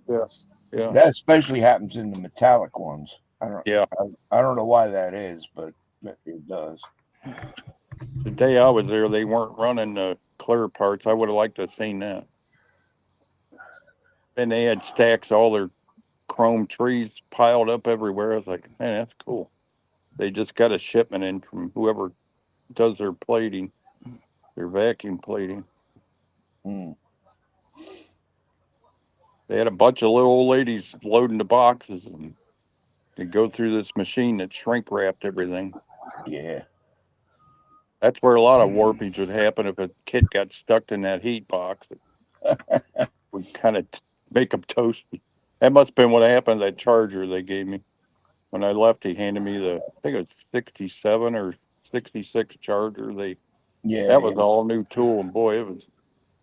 Yes. Yeah. That especially happens in the metallic ones. I don't know why that is, but it does. The day I was there, they weren't running the clear parts. I would have liked to have seen that. And they had stacks of all their chrome trees piled up everywhere. I was like, man, that's cool. They just got a shipment in from whoever does their plating, their vacuum plating. Mm. They had a bunch of little old ladies loading the boxes and they go through this machine that shrink wrapped everything. Yeah. That's where a lot of warpage would happen if a kit got stuck in that heat box. It would kind of make them toasty. That must have been what happened to that charger they gave me. When I left, he handed me I think it was 67 or 66 charger. That was all new tool, and boy,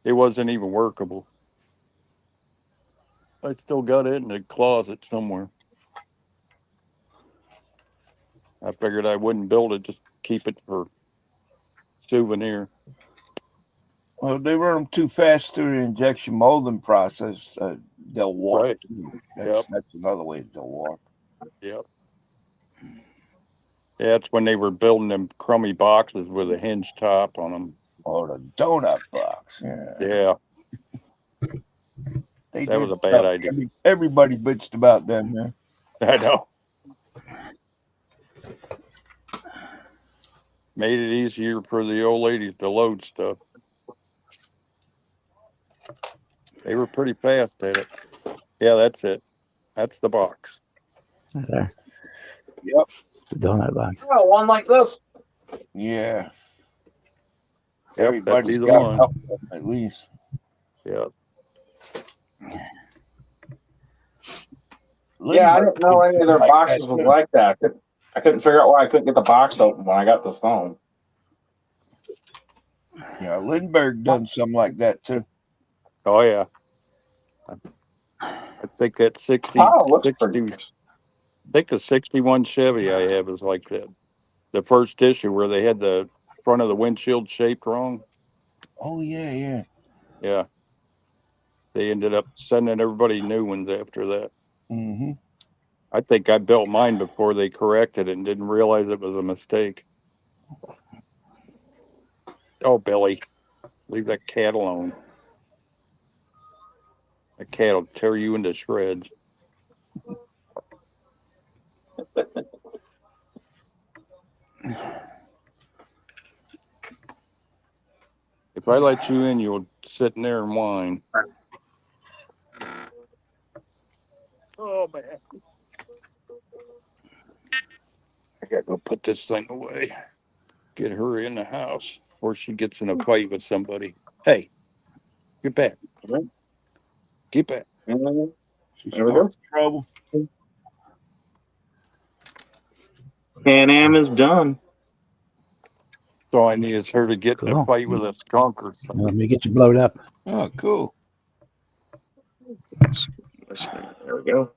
it wasn't even workable. I still got it in the closet somewhere. I figured I wouldn't build it, just keep it for souvenir. Well, they run them too fast through the injection molding process. They'll warp. Right. That's another way they'll warp. Yep. Yeah, that's when they were building them crummy boxes with a hinge top on them. Oh, the donut box. Yeah. That was a bad idea. Everybody bitched about them, man. I know. Made it easier for the old ladies to load stuff. They were pretty fast at it. Yeah, that's it. That's the box. There. Yep. The donut box. Oh, one like this. Yeah. Yep, Everybody's that'd be the got one. a couple of them at least. Yeah. Yeah, I didn't know any of their boxes was like that. I couldn't figure out why I couldn't get the box open when I got this home. Yeah, Lindbergh done something like that too. Oh, yeah. I think that 60, Oh, 60 I think the 61 Chevy I have is like that. The first issue where they had the front of the windshield shaped wrong. Oh, yeah. Yeah. They ended up sending everybody new ones after that. Mm-hmm. I think I built mine before they corrected it and didn't realize it was a mistake. Oh, Billy, leave that cat alone. That cat will tear you into shreds. If I let you in, you'll sit in there and whine. Oh, man. I gotta go put this thing away. Get her in the house before she gets in a fight with somebody. Hey, get back. Get back. There we go. Trouble. Can-Am is done. So I need is her to get in a Cool. fight with a skunk or something. Let me get you blowed up. Oh, cool. There we go.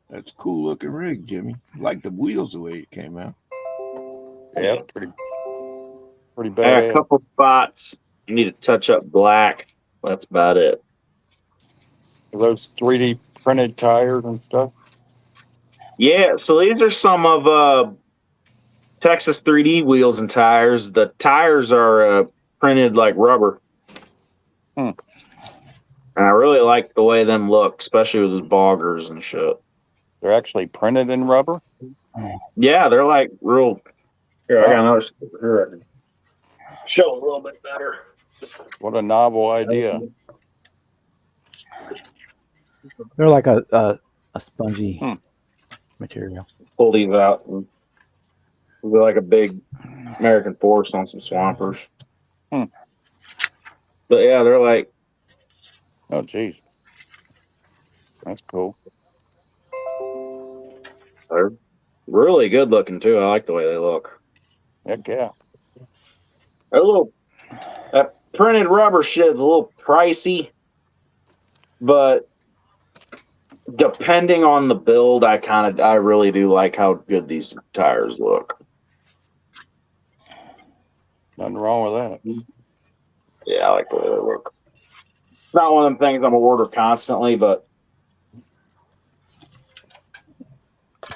That's a cool looking rig, Jimmy. Like the wheels the way it came out. Yeah, pretty I got bad. a couple spots. I need to touch up black. That's about it. Those 3D printed tires and stuff. Yeah, so these are some of Texas 3D wheels and tires. The tires are printed like rubber. Hmm. And I really like the way them look, especially with the boggers and shit. They're actually printed in rubber. Yeah, they're like real. Here, I got another sticker here. I can show a little bit better. What a novel idea. They're like a spongy material. Pull these out and they're like a big American Force on some swampers. But yeah, they're like. Oh, geez. That's cool. They're really good looking too. I like the way they look. Heck yeah. That printed rubber shit's a little pricey, but Depending on the build, I really do like how good these tires look. Nothing wrong with that. Yeah, I like the way they look. Not one of them things I'm gonna order constantly, but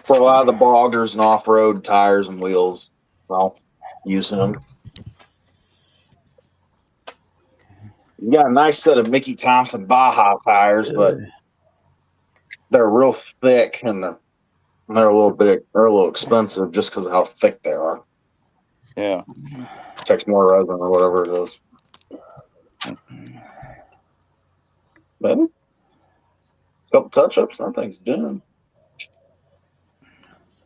for a lot of the boggers and off-road tires and wheels, well, using them. You got a nice set of Mickey Thompson Baja tires, but they're real thick and they're a little expensive just because of how thick they are. Yeah. Takes more resin or whatever it is. But a couple touch-ups, nothing's done.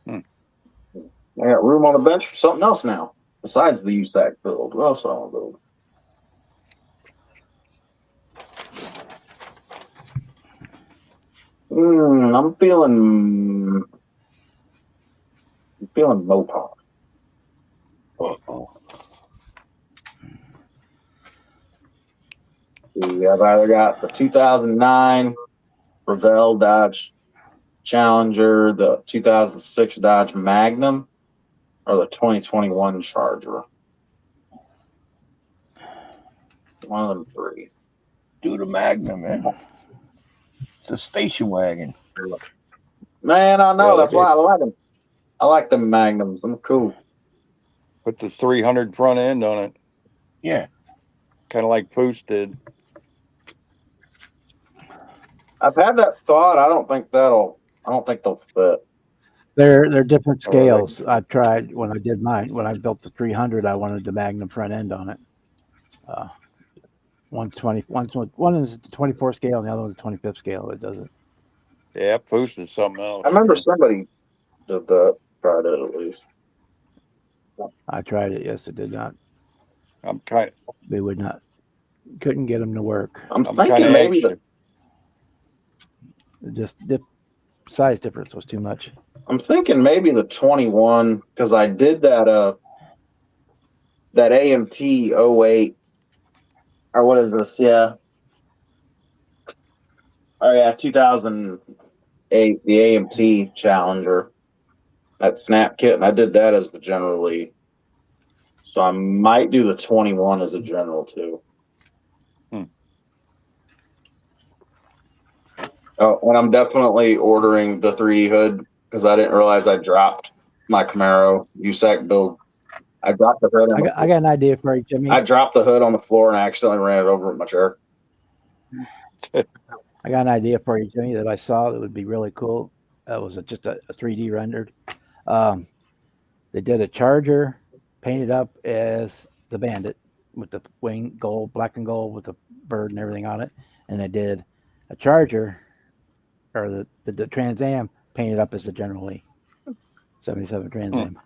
I got room on the bench for something else now, besides the USAC build. What else do I want to build? I'm feeling Mopar. Uh-oh. I've either got the 2009 Revell Dodge Challenger, the 2006 Dodge Magnum, or the 2021 Charger. One of them three. Do the Magnum, man. It's a station wagon. Man, I know. Yeah, That's why I like them. I like the Magnums. I'm cool. Put the 300 front end on it. Yeah. Kind of like Foose did. I've had that thought. I don't think they'll fit. They're different Oh, they- scales. I tried when I did mine. When I built the 300, I wanted the Magnum front end on it. 120, one is the 24 scale, and the other one's the 25th scale. It doesn't. Yeah, Foose is something else. I remember somebody did that. Tried it at least. I tried it. Yes, it did not. I'm kind They would not. Couldn't get them to work. I'm kind thinking of maybe anxious. Just size difference was too much. I'm thinking maybe the 21 because I did that AMT 08 or what is this? Yeah. Oh yeah, 2008, the AMT Challenger, that snap kit, and I did that as the General Lee. So I might do the 21 as a General too. Oh, and I'm definitely ordering the 3D hood because I didn't realize I dropped my Camaro USAC build. I dropped the hood. I got an idea for you, Jimmy. I dropped the hood on the floor and I accidentally ran it over with my chair. I got an idea for you, Jimmy, that I saw that would be really cool. That was just a 3D rendered. They did a Charger painted up as the Bandit with the wing gold, black and gold with the bird and everything on it. And they did a Charger or the Trans Am painted up as the General Lee 77 Trans Am.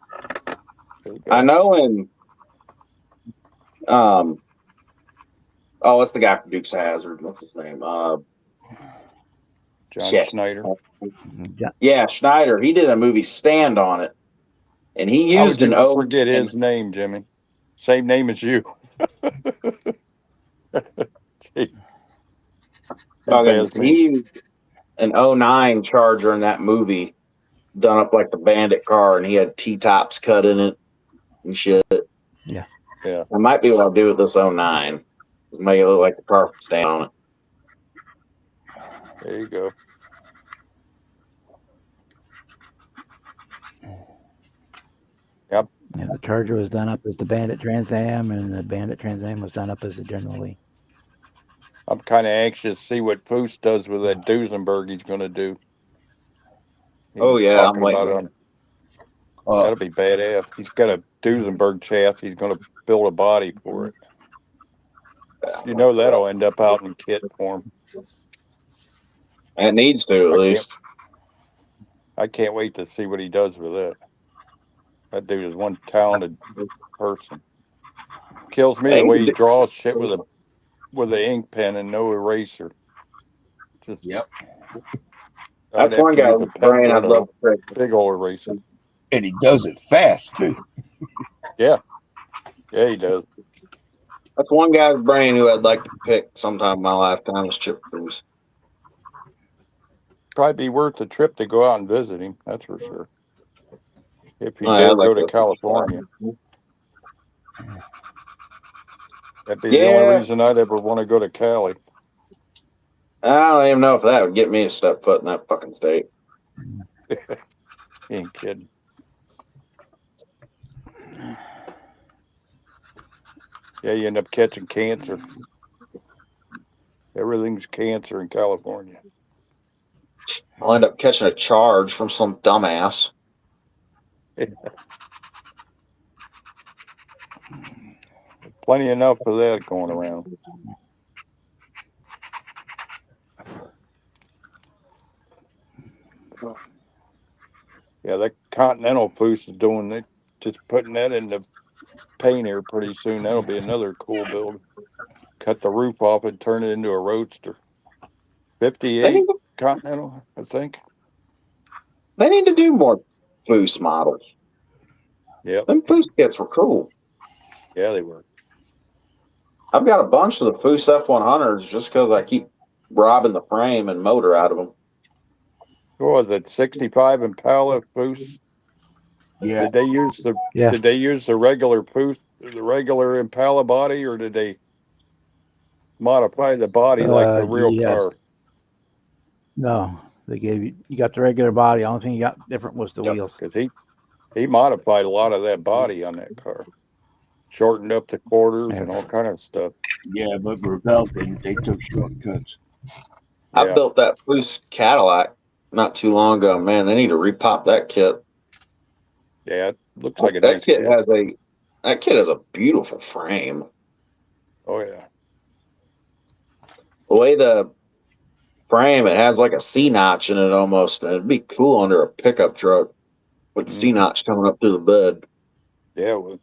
I know in what's the guy from Dukes of Hazzard? What's his name? John shit. Schneider. Yeah, Schneider. He did a movie Stand on it. And he How used would an you O. forget his name, Jimmy? Same name as you. Jeez. He used an 09 Charger in that movie, done up like the Bandit car, and he had T-tops cut in it and shit. Yeah. Yeah. That might be what I'll do with this 09. Just make it look like the car from Stand on it. There you go. Yep. Yeah, the Charger was done up as the Bandit Trans Am, and the Bandit Trans Am was done up as the General Lee. I'm kind of anxious to see what Foose does with that Duesenberg he's going to do. He was I'm talking waiting. about it. That'll be badass. He's got a Duesenberg chassis. He's going to build a body for it. You know that'll end up out in kit form. It needs to, at least. I can't wait to see what he does with it. That dude is one talented person. Kills me the way he draws shit with an ink pen and no eraser. Just That's one guy's brain I'd love to pick. Big old eraser. And he does it fast too. Yeah, he does. That's one guy's brain who I'd like to pick sometime in my lifetime is Chip Foose. probably be worth the trip to go out and visit him. That's for sure. If you Oh, yeah, dare I'd like go to California, that'd be the only Yeah, reason I'd ever want to go to Cali. I don't even know if that would get me to step foot in that fucking state. You ain't kidding. Yeah, you end up catching cancer. Everything's cancer in California. I'll end up catching a charge from some dumbass. Plenty enough of that going around. Yeah, that Continental Foose is doing it, just putting that in the paint here pretty soon. That'll be another cool build. Cut the roof off and turn it into a roadster. They 58 need, to, Continental, I think. they need to do more Foose models. Yep. Them Foose kits were cool. Yeah, they were. I've got a bunch of the Foose F100s just because I keep robbing the frame and motor out of them. What was it, 65 Impala Foose? Yeah. Did they use the Yeah. Did they use the regular Foose, the regular Impala body, or did they modify the body like the real Yes. car? No, they gave you got the regular body. Only thing you got different was the wheels. Because he modified a lot of that body on that car, shortened up the quarters and all kind of stuff. Yeah, but Revell didn't. They took shortcuts. I Yeah. built that Foose Cadillac not too long ago. Man, they need to repop that kit. Yeah, it looks like a That nice kit kit. has a beautiful frame. Oh yeah. The way the frame, it has like a C notch in it almost, and it'd be cool under a pickup truck with the C notch coming up through the bed. Yeah. Well,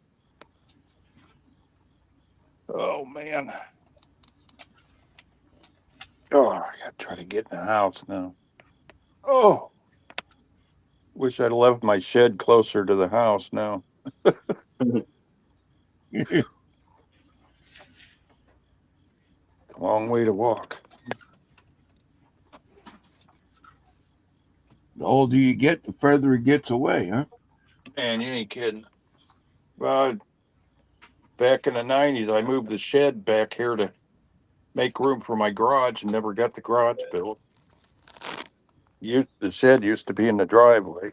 oh man. Oh, I gotta try to get in the house now. Oh, wish I'd left my shed closer to the house now. Long way to walk. The older you get, the further it gets away, huh? Man, you ain't kidding. Well, back in the 90s, I moved the shed back here to make room for my garage and never got the garage built. The shed used to be in the driveway.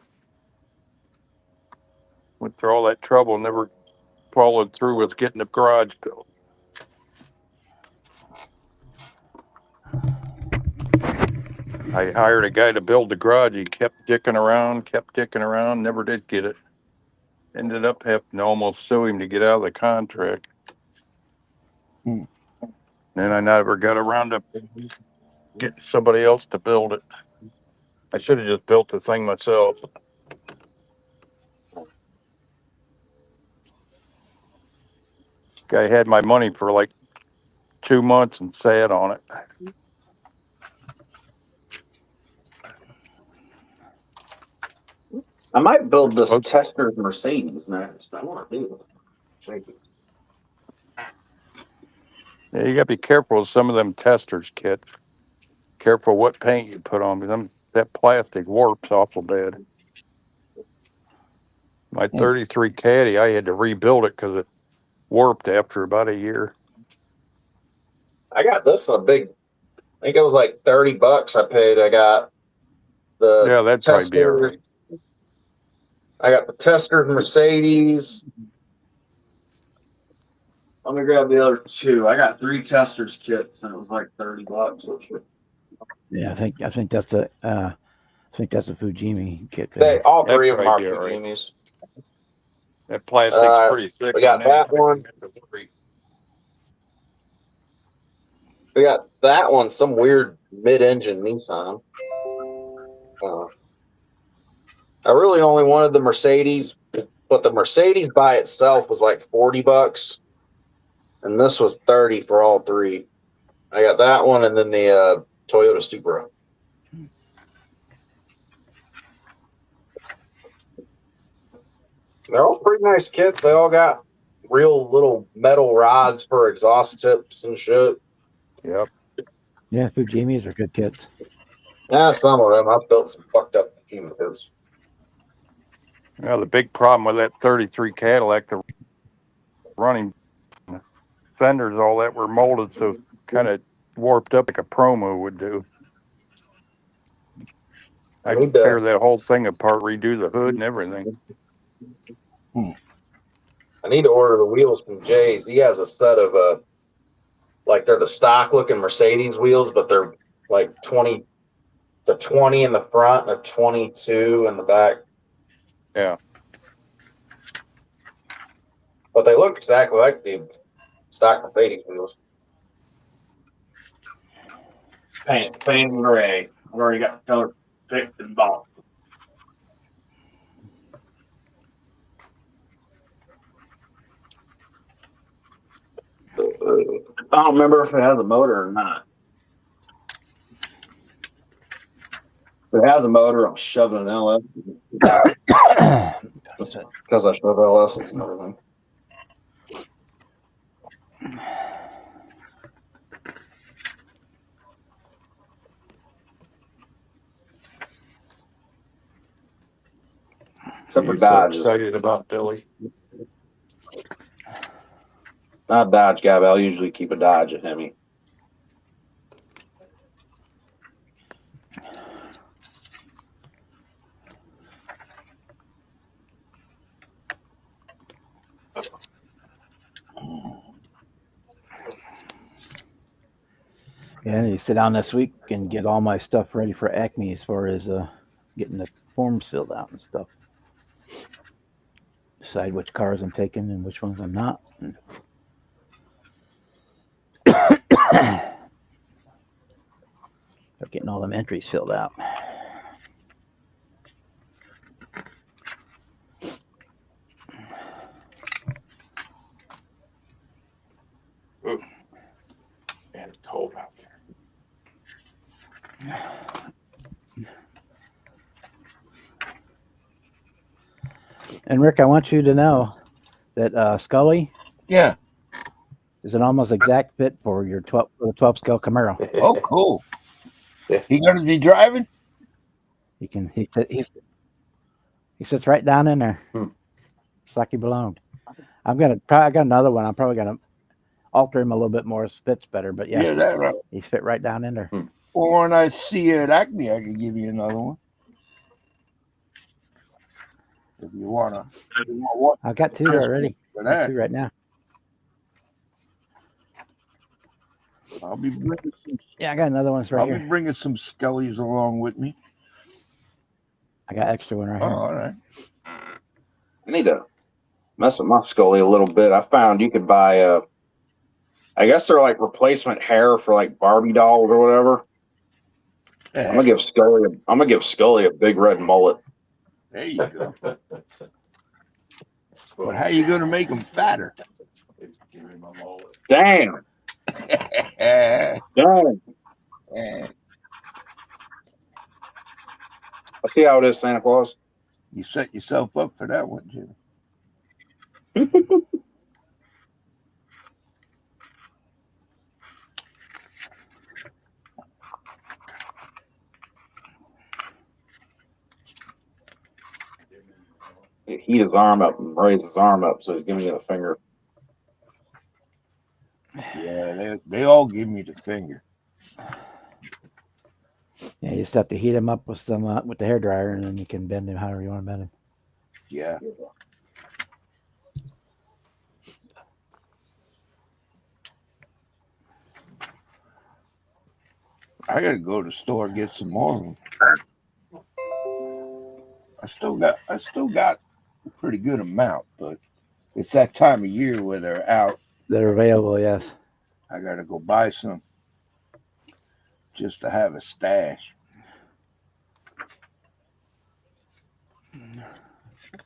Went through all that trouble, never followed through with getting the garage built. I hired a guy to build the garage. He kept dicking around, never did get it. Ended up having to almost sue him to get out of the contract. Hmm. Then I never got around to get somebody else to build it. I should have just built the thing myself. Guy had my money for like 2 months and sat on it. I might build this Supposed- Tester's Mercedes next. I want to do it. Yeah, you gotta be careful with some of them testers kits. Careful what paint you put on because that plastic warps awful bad. My 33 Caddy, I had to rebuild it because it warped after about a year. I got this in a big, I think it was like $30 I paid. I got the Yeah, that'd probably be all right. I got the Tester's Mercedes. Let me grab the other two. I got 3 Testers kits and it was like $30. Yeah, I think that's a Fujimi kit. All That'd 3 of them are probably be all right. Fujimis. That plastic's pretty thick. We got on that one. We got that one, some weird mid-engine Nissan. I really only wanted the Mercedes, but the Mercedes by itself was like $40, and this was $30 for all 3. I got that one, and then the Toyota Supra. They're all pretty nice kits. They all got real little metal rods for exhaust tips and shit. Yep. Yeah, Fujimis are good kits. Yeah, some of them. I've built some fucked up Cubicas. Now the big problem with that 33 Cadillac, the running fenders, all that were molded, so kind of warped up like a promo would do. I I had need to tear to. that whole thing apart, redo the hood and everything. I need to order the wheels from Jay's. He has a set of like they're the stock looking Mercedes wheels, but they're like 20. It's a 20 in the front and a 22 in the back. Yeah. But they look exactly like the stock Mercedes wheels. Paint gray. I've already got the color picked and bought. I don't remember if it has a motor or not. If it has a motor, I'm shoving an LS. Because I shove LS and everything. Except for You're so Dodge. excited about Billy. Not a Dodge guy, but I'll usually keep a Dodge at Hemi. Yeah, I need to sit down this week and get all my stuff ready for Acme as far as getting the forms filled out and stuff. Decide which cars I'm taking and which ones I'm not. Start getting all them entries filled out. Ooh. Man, it's cold out there. And Rick, I want you to know that Scully Yeah. is an almost exact fit for your 12 scale Camaro. Oh, cool. He going to be driving? He sits right down in there. Hmm. It's like he belonged. I got another one. I'm probably gonna alter him a little bit more. It fits better, but yeah, That right. he's fit right down in there. Well, when I see you at Acme, I can give you another one. If you wanna. I've got two already. For Got that, two right now. I'll be bringing some. Yeah, I got another one right I'll here. be bringing some Skellies along with me. I got extra one right Oh, here. all right. I need to mess with my Scully a little bit. I found you could buy I guess they're like replacement hair for like Barbie dolls or whatever. Yeah, I'm gonna give Scully a big red mullet. there you go. But how you gonna make them fatter? Damn. Eh, Damn. eh. I see how it is, Santa Claus. You set yourself up for that one, Jimmy. He heat his arm up and raise his arm up, so he's giving you the finger. Yeah, they all give me the finger. Yeah, you just have to heat him up with some with the hair dryer, and then you can bend him however you want to bend him. Yeah. I gotta go to the store and get some more of them. I still got a pretty good amount, but it's that time of year where they're out. They're available, yes. I gotta go buy some just to have a stash.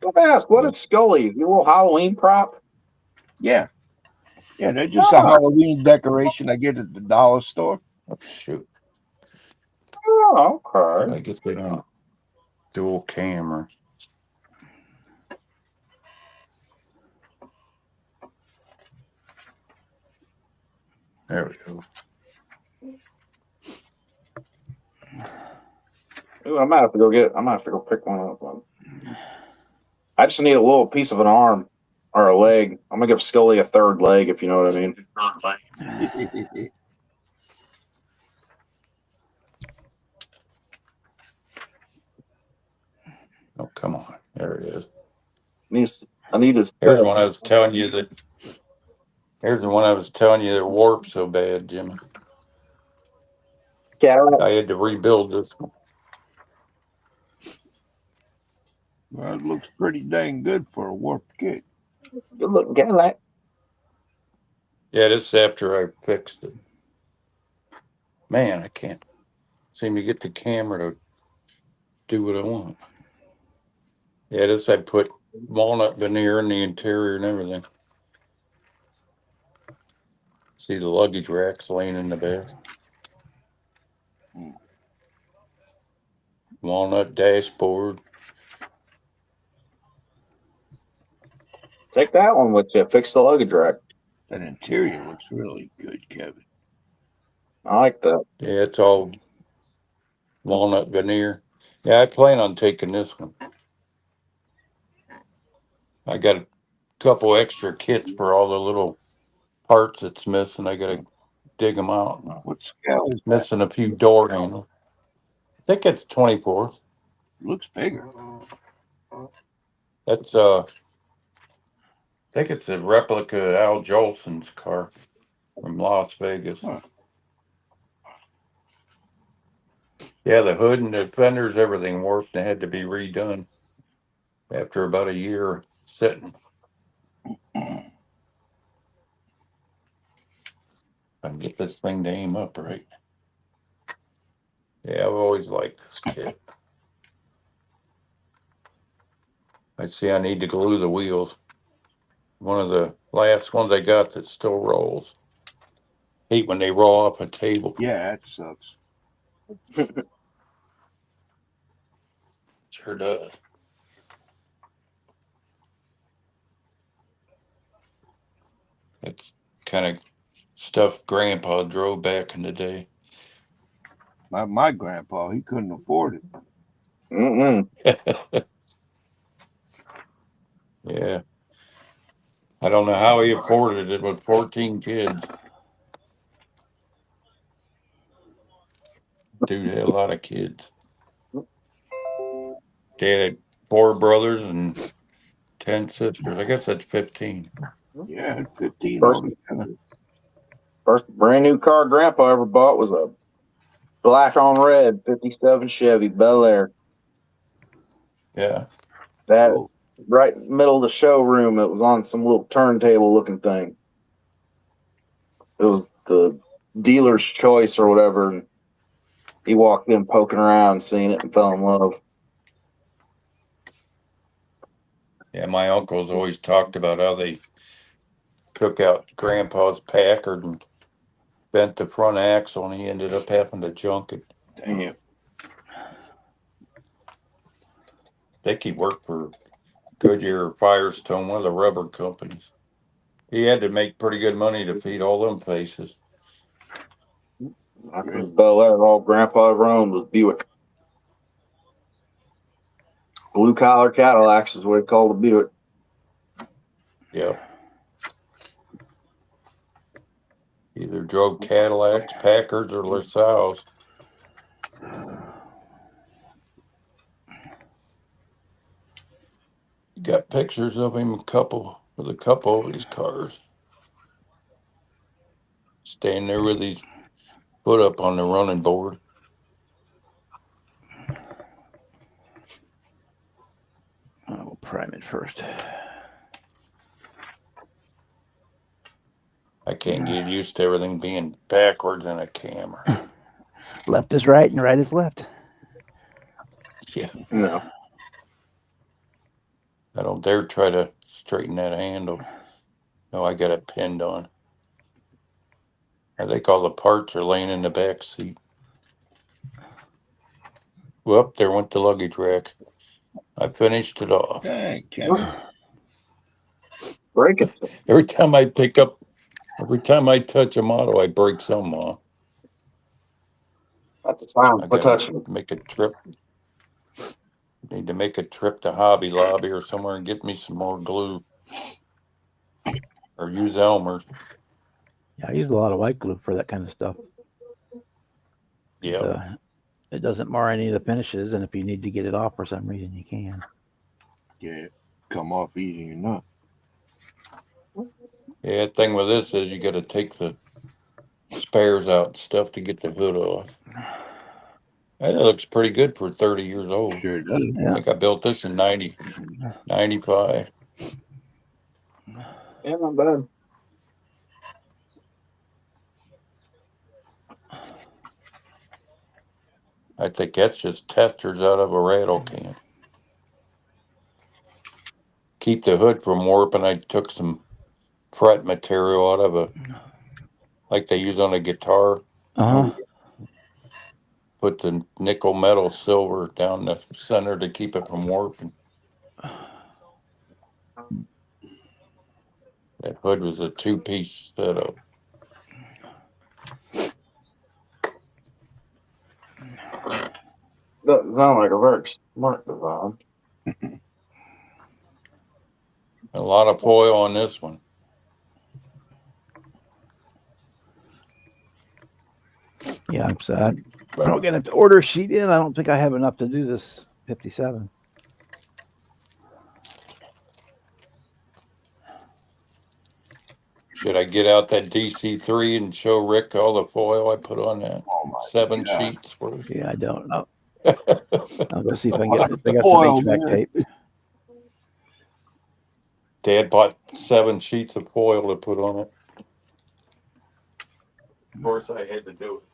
Let me ask, what is Scully? Your little Halloween prop? Yeah. Yeah, they're just a Halloween decoration I get at the dollar store. Oh, shoot. Oh, okay. I guess they don't dual camera. There we go. Ooh, I might have to go pick one up. I just need a little piece of an arm or a leg. I'm gonna give Scully a third leg, if you know what I mean. Oh, come on. There it is. I need to. Here's one I was telling you that. Here's the one I was telling you that warped so bad, Jimmy. Cadillac. I had to rebuild this one. Well, it looks pretty dang good for a warped kit. Good looking Cadillac. Yeah, this is after I fixed it. Man, I can't seem to get the camera to do what I want. Yeah, this I put walnut veneer in the interior and everything. See the luggage racks laying in the back. Walnut dashboard. Take that one with you. Fix the luggage rack. That interior looks really good, Kevin. I like that. Yeah, it's all walnut veneer. Yeah, I plan on taking this one. I got a couple extra kits for all the little parts that's missing. I gotta dig them out. What scale is that? Missing a few door handles. I think it's 24. Looks bigger. That's I think it's a replica of Al Jolson's car from Las Vegas. Huh. Yeah, the hood and the fenders, everything warped and had to be redone after about a year sitting. I can get this thing to aim up right. Yeah, I've always liked this kit. I see I need to glue the wheels. One of the last ones I got that still rolls. Hate when they roll off a table. Yeah, that sucks. Sure does. It's kind of stuff Grandpa drove back in the day. Not my grandpa. He couldn't afford it. Yeah. I don't know how he afforded it with 14 kids. Dude had a lot of kids. Dad had 4 brothers and 10 sisters. I guess that's 15. Yeah, 15 First, altogether. first brand new car Grandpa ever bought was a black on red 57 Chevy Bel Air. Yeah. That Cool. right in the middle of the showroom. It was on some little turntable looking thing. It was the dealer's choice or whatever. And he walked in poking around, seeing it, and fell in love. Yeah, my uncles always talked about how they took out Grandpa's Packard and bent the front axle, and he ended up having to junk it. Damn. I think he worked for Goodyear or Firestone, one of the rubber companies. He had to make pretty good money to feed all them faces. After Bel Air, all Grandpa ever owned was Buick. Blue collar Cadillacs is what he called a Buick. Yep. Either drove Cadillacs, Packards, or LaSalle's. Got pictures of him with a couple of his cars. Standing there with his foot up on the running board. We'll prime it first. I can't get used to everything being backwards in a camera. Left is right and right is left. Yeah. No. I don't dare try to straighten that handle. No, I got it pinned on. I think all the parts are laying in the back seat. Whoop, there went the luggage rack. I finished it off. Dang, Kevin. Break it. Every time I touch a model, I break some off. That's a sign I for gotta touching. make a trip. Need to make a trip to Hobby Lobby or somewhere and get me some more glue. Or use Elmer's. Yeah, I use a lot of white glue for that kind of stuff. Yeah. It doesn't mar any of the finishes, and if you need to get it off for some reason, you can. Yeah, come off easy enough. Yeah, the thing with this is you got to take the spares out and stuff to get the hood off. And it looks pretty good for 30 years old. Sure does. I Yeah. think I built this in 95. Yeah, not bad. I think that's just testers out of a rattle can. Keep the hood from warping. I took some fret material out of a, like they use on a guitar. Uh-huh. Put the nickel metal silver down the center to keep it from warping. That hood was a 2-piece setup. Doesn't sound like a very smart design. A lot of foil on this one. Yeah, I'm sad. I don't get an order sheet in. I don't think I have enough to do this 57. Should I get out that DC3 and show Rick all the foil I put on that? Oh my 7 God. sheets worth. Yeah, I don't know. I'll go see if I can get. I got Foil, some HVAC man. tape. Dad bought 7 sheets of foil to put on it. Of course, I had to do it.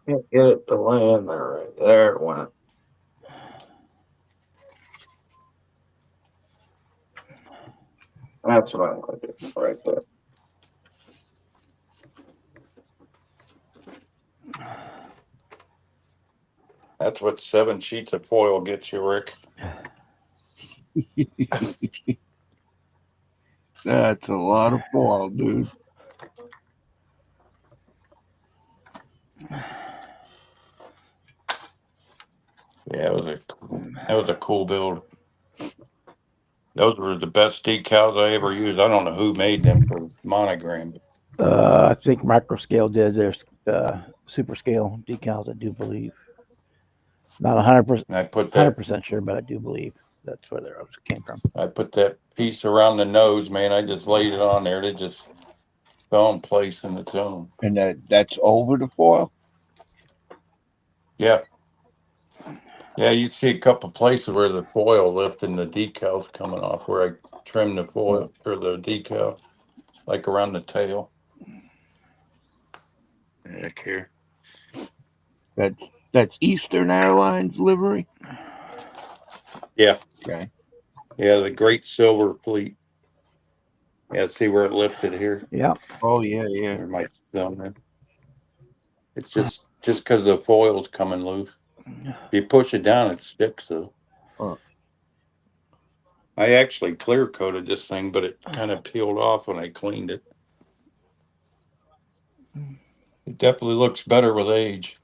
Can't get it to land there. Right there it went. That's what I'm going to do right there. That's what 7 sheets of foil gets you, Rick. That's a lot of foil, dude. Yeah, that was a cool build. Those were the best decals I ever used. I don't know who made them for monogram. I think Microscale did their super scale decals. I do believe. Not 100%. And I put that 100% sure, but I do believe that's where they came from. I put that piece around the nose, man. I just laid it on there. It just fell in place in its own. And that's over the foil? Yeah. Yeah, you'd see a couple places where the foil left and the decals coming off where I trimmed the foil or the decal, like around the tail. Heck here. That's Eastern Airlines livery? Yeah. Okay. Yeah, the Great Silver Fleet. Yeah, see where it lifted here? Yeah. Oh yeah, yeah. There my thumb there. It's just because the foil's coming loose. If you push it down, it sticks though. Huh. I actually clear coated this thing, but it kind of peeled off when I cleaned it. It definitely looks better with age.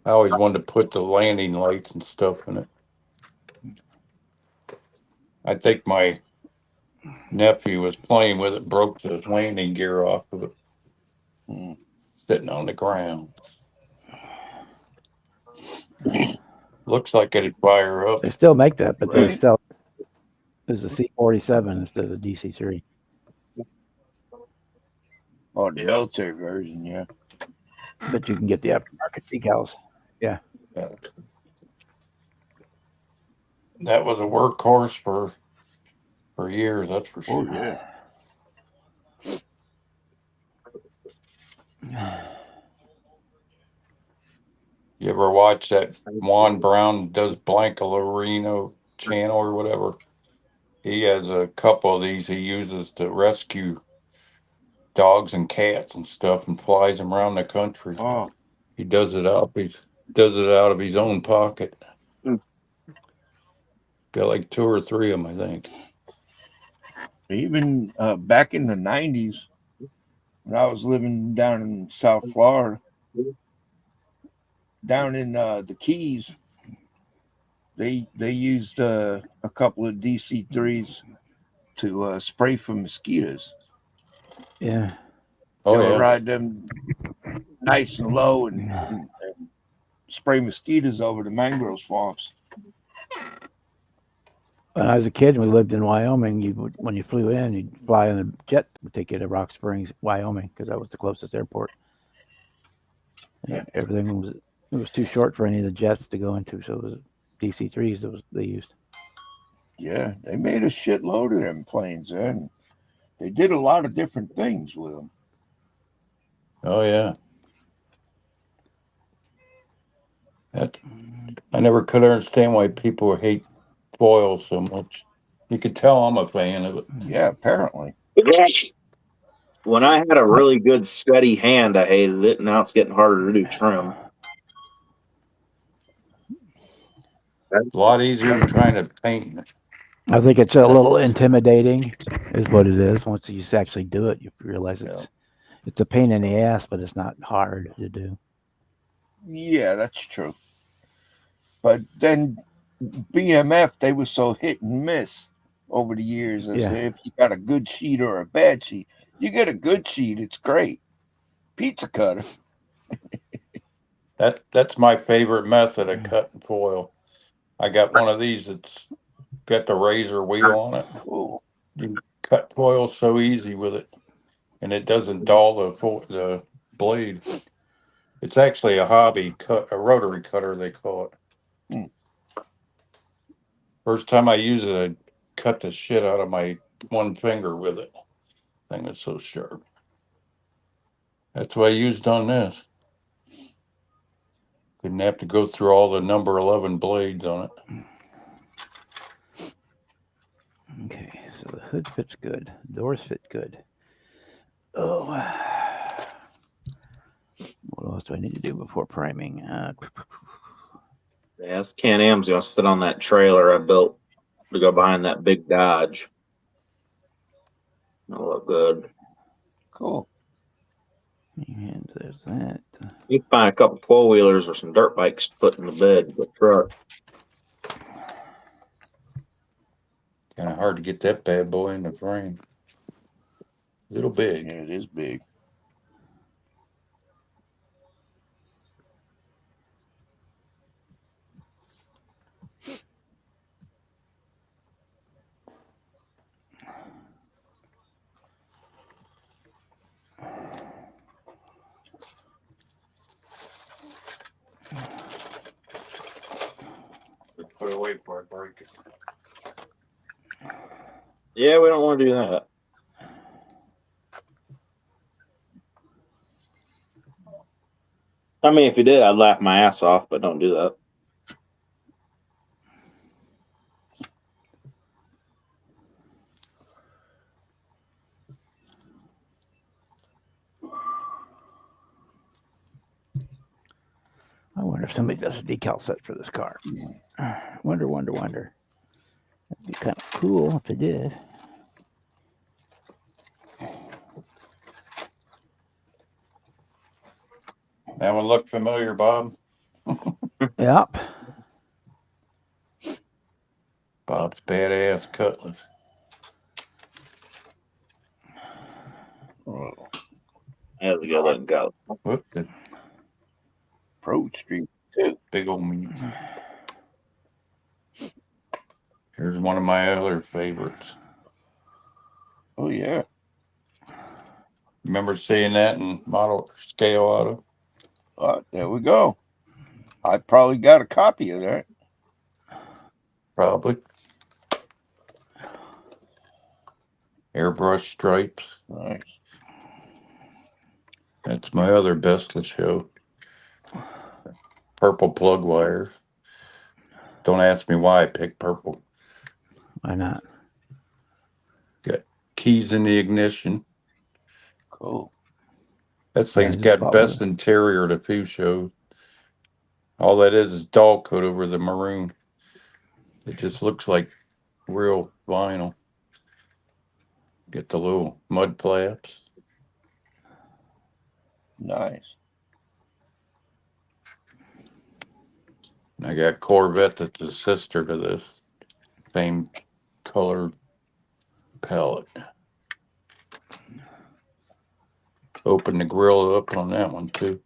I always wanted to put the landing lights and stuff in it. I think my nephew was playing with it, broke the landing gear off of it, sitting on the ground. Looks like it'd fire up. They still make that, but they sell it as a C47 instead of DC3. Oh, the military version, yeah. But you can get the aftermarket decals. Yeah. That was a workhorse for years, that's for sure. Oh, yeah. You ever watch that Juan Brown does Blanca Loreno channel or whatever? He has a couple of these he uses to rescue dogs and cats and stuff and flies them around the country. Oh. He does it out of his own pocket. Got like 2 or 3 of them, I think. Even back in the 90s, when I was living down in South Florida, down in the Keys, they used a couple of DC3s to spray for mosquitoes. Yeah. Oh, They'll yeah. ride them nice and low and spray mosquitoes over the mangrove swamps. When I was a kid, we lived in Wyoming. When you flew in, you'd fly in a jet would take you to Rock Springs, Wyoming, because that was the closest airport. And everything was too short for any of the jets to go into, so it was DC3s that they used. Yeah, they made a shitload of them planes there, and they did a lot of different things with them. Oh, yeah. I never could understand why people hate foil so much. You could tell I'm a fan of it. Yeah, apparently. When I had a really good steady hand, I hated it. Now it's getting harder to do trim. A lot easier than trying to paint. I think it's a little intimidating, is what it is. Once you actually do it, you realize it's a pain in the ass, but it's not hard to do. Yeah, that's true. But then BMF, they were so hit and miss over the years. As if you got a good sheet or a bad sheet. You get a good sheet, it's great. Pizza cutter. That's my favorite method of cutting foil. I got one of these that's got the razor wheel on it. Cool. You cut foil so easy with it, and it doesn't dull the blade. It's actually a hobby a rotary cutter, they call it. First time I used it, I cut the shit out of my one finger with it. Thing is so sharp. That's what I used on this. Didn't have to go through all the number 11 blades on it. Okay, so the hood fits good. Doors fit good. Oh, what else do I need to do before priming? Yeah, this Can-Am's gonna sit on that trailer I built to go behind that big Dodge. That'll look good. Cool. And there's that. You can find a couple 4-wheelers or some dirt bikes to put in the bed of the truck. Kind of hard to get that bad boy in the frame. Little big. Yeah, it is big. Put it away before I break it. Yeah, we don't want to do that. I mean, if you did, I'd laugh my ass off, but don't do that. I wonder if somebody does a decal set for this car. Wonder. That'd be kind of cool if they did. That one look familiar, Bob? Yep. Bob's badass cutlass. Oh, There we go. Let it go. Whoop, the Pro Street too. big old meats. Here's one of my other favorites. Oh yeah. Remember seeing that in model scale auto? There we go. I probably got a copy of that. Probably. Airbrush stripes. Nice. That's my other best to show. Purple plug wires. Don't ask me why I picked purple. Why not? Got keys in the ignition. Cool. That thing's just got bought best one. interior to few shows. All that is dull coat over the maroon. It just looks like real vinyl. Get the little mud flaps. Nice. And I got Corvette that's a sister to this. Same color palette. Open the grill up on that one too.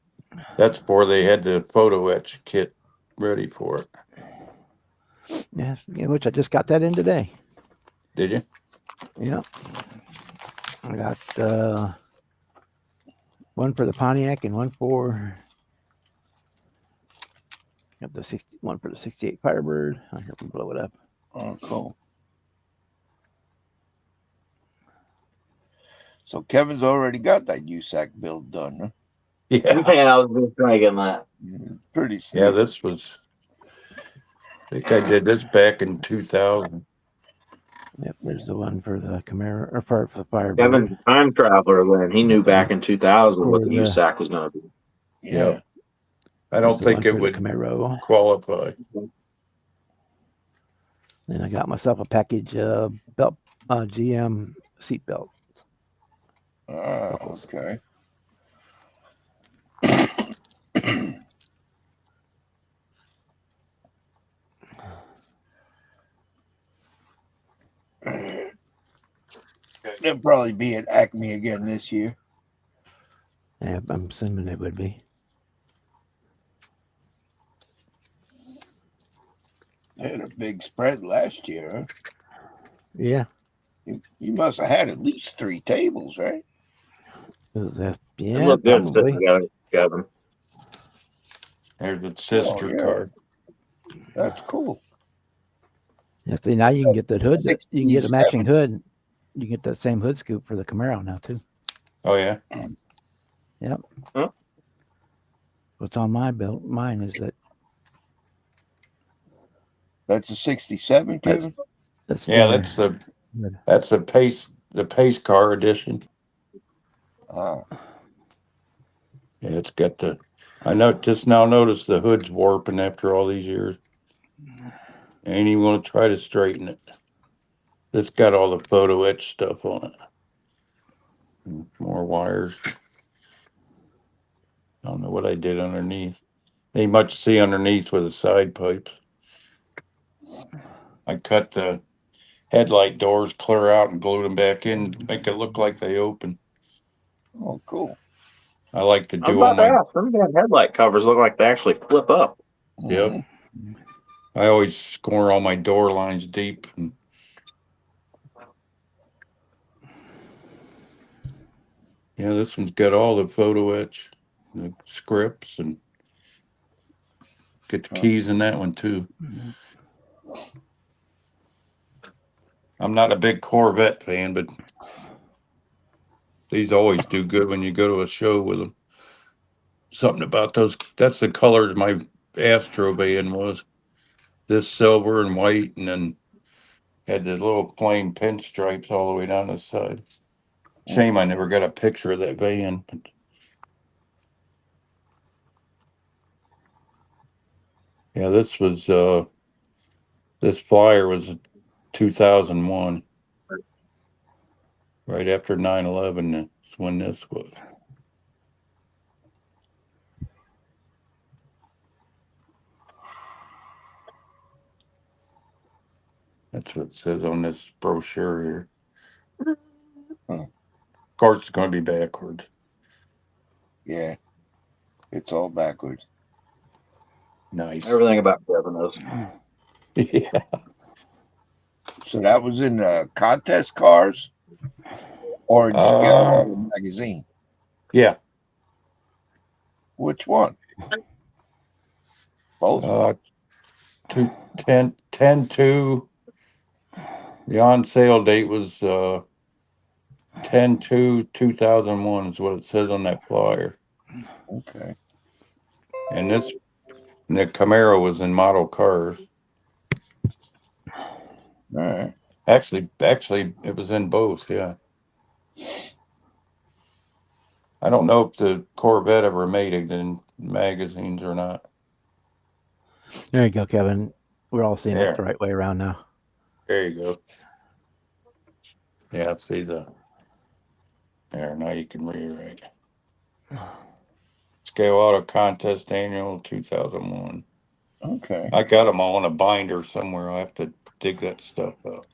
That's before they had the photo etch kit ready for it. Yes, yeah, which I just got that in today. Did you? Yeah. I got one for the Pontiac and one for got the 61 for the 68 Firebird. I hear them blow it up. Oh, cool. So Kevin's already got that USAC build done, huh? Yeah. Yeah, I was just thinking that. Pretty sweet. Yeah, this was. I think I did this back in 2000. Yep, there's the one for the Camaro or for the Firebird. Kevin's a time traveler then. He knew back in 2000 what the USAC was going to be. Yeah. I don't think it would Camaro. qualify. Then I got myself a package belt, GM seat belt. Ah, okay. They'll probably be at Acme again this year. Yeah, I'm assuming it would be. They had a big spread last year, huh? Yeah. You must have had at least 3 tables, right? It was, It yeah, looked good probably. sitting together, Kevin. There's the sister card. That's cool. Yeah, see, now you can get the hood. You can get a 67. matching hood. You can get that same hood scoop for the Camaro now too. Oh yeah. Yep. Huh? What's on my belt? Mine is that. That's a 67, Kevin? That's that's the pace car edition. Ah. Yeah, it's got the. I just now noticed the hood's warping after all these years. I ain't even gonna try to straighten it. It's got all the photo etch stuff on it. More wires. I don't know what I did underneath. Ain't much to see underneath with the side pipes. I cut the headlight doors clear out and glued them back in, make it look like they open. Oh, cool. I like to I was do all about to my. ask. Some of the headlight covers look like they actually flip up. Yep. Mhm. I always score all my door lines deep. And yeah, this one's got all the photo etch, the scripts, and get the keys in that one too. I'm not a big Corvette fan, but these always do good when you go to a show with them. Something about those. That's the colors my Astro van was. This silver and white, and then had the little plain pinstripes all the way down the side. Shame I never got a picture of that van. But yeah, this flyer was 2001, right after 9/11. That's when this was. That's what it says on this brochure here. Of course, it's going to be backwards. Yeah. It's all backwards. Nice. Everything about Kevin is. Yeah. So that was in contest cars or in Scale magazine? Yeah. Which one? Both. 10/2. The on sale date was 10/2/2001 is what it says on that flyer. Okay. And the Camaro was in model cars. All right. Actually, it was in both. Yeah. I don't know if the Corvette ever made it in magazines or not. There you go, Kevin. We're all seeing There. it the right way around now. There you go. Yeah, see the. There, now you can rewrite. Scale Auto Contest Annual 2001. Okay. I got them all in a binder somewhere. I'll have to dig that stuff up.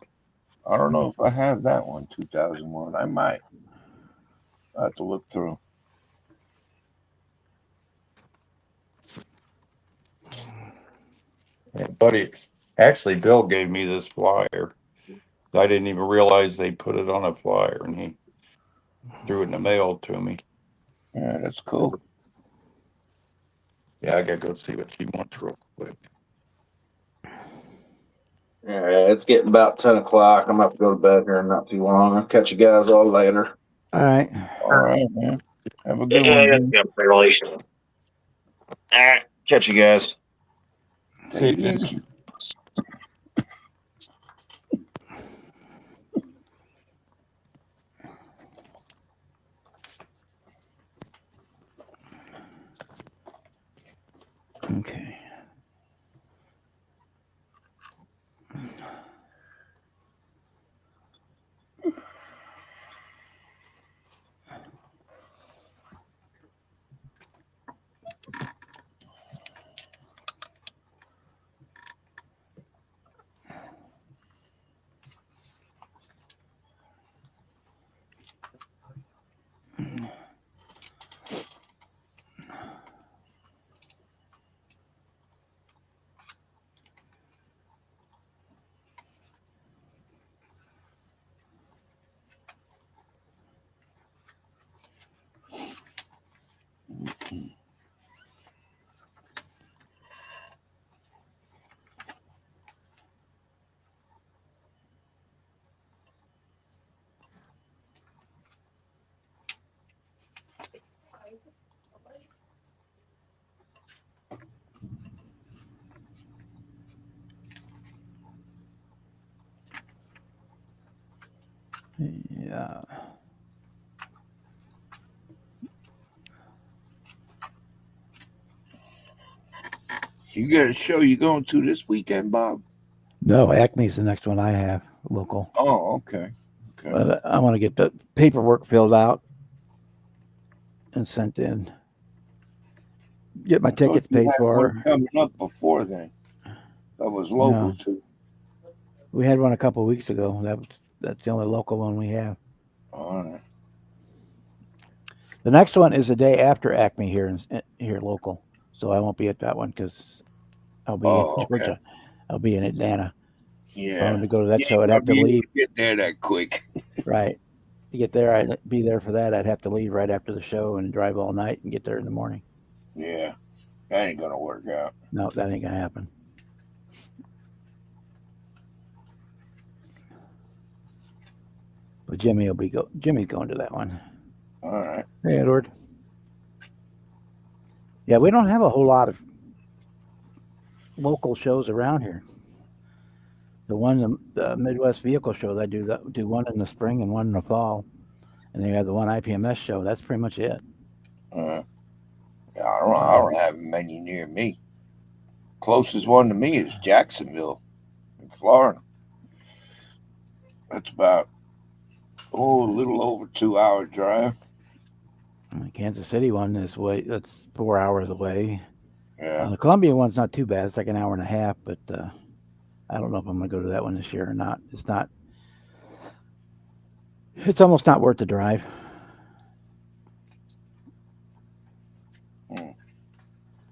I don't know if I have that one, 2001. I might. I have to look through. Yeah, buddy, actually, Bill gave me this flyer. I didn't even realize they put it on a flyer, and he threw it in the mail to me. Yeah, that's cool. Yeah, I gotta go see what she wants real quick. All right, it's getting about 10 o'clock. I'm going to have to go to bed here in not too long. I'll catch you guys all later. All right. All right, man. Have a good one. Yeah, barely. All right, catch you guys. Take it See, easy. Okay. Yeah. You got a show you going to this weekend, Bob? No, Acme's the next one I have local. Oh, okay. Okay. But I want to get the paperwork filled out and sent in. Get my I thought tickets you paid had one for. coming up before then. That was local No. too. We had one a couple of weeks ago. That's the only local one we have. All right. The next one is the day after Acme here local, so I won't be at that one because I'll be in Oh, Georgia. okay. I'll be in Atlanta. If I Yeah. wanted to go to that You show, ain't I'd gonna have to be able leave. to get there that quick. Right. To get there, I'd be there for that. I'd have to leave right after the show and drive all night and get there in the morning. Yeah. That ain't gonna work out. No, that ain't gonna happen. But Jimmy's going to that one. All right. Hey, Edward. Yeah, we don't have a whole lot of local shows around here. The Midwest Vehicle Show, they do one in the spring and one in the fall, and they have the one IPMS show. That's pretty much it. Yeah, I don't have many near me. Closest one to me is Jacksonville in Florida. That's about a little over 2 hour drive. The Kansas City one that's 4 hours away. Yeah. The Columbia one's not too bad. It's like an hour and a half, but I don't know if I'm going to go to that one this year or not. It's almost not worth the drive.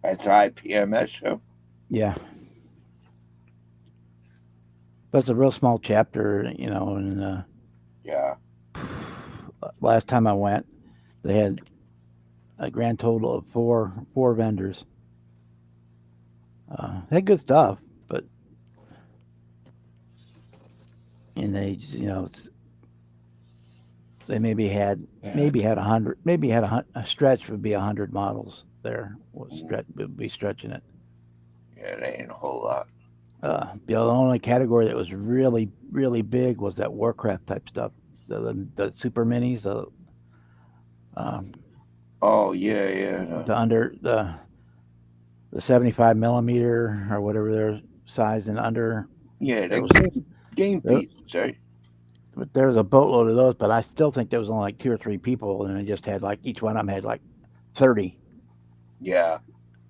That's IPMS show. Yeah. But it's a real small chapter, and Yeah. last time I went, they had a grand total of four vendors. They had good stuff, but and they they maybe had 100, maybe had a stretch would be 100 models there. Would be stretching it. Yeah, that ain't a whole lot. The only category that was really, really big was that Warcraft type stuff. The super minis, Oh yeah. the 75 millimeter or whatever size and under. Yeah, There they was- game there- pieces, right? But there was a boatload of those, but I still think there was only like 2 or 3 people, and they just had like each one of them had like 30 Yeah.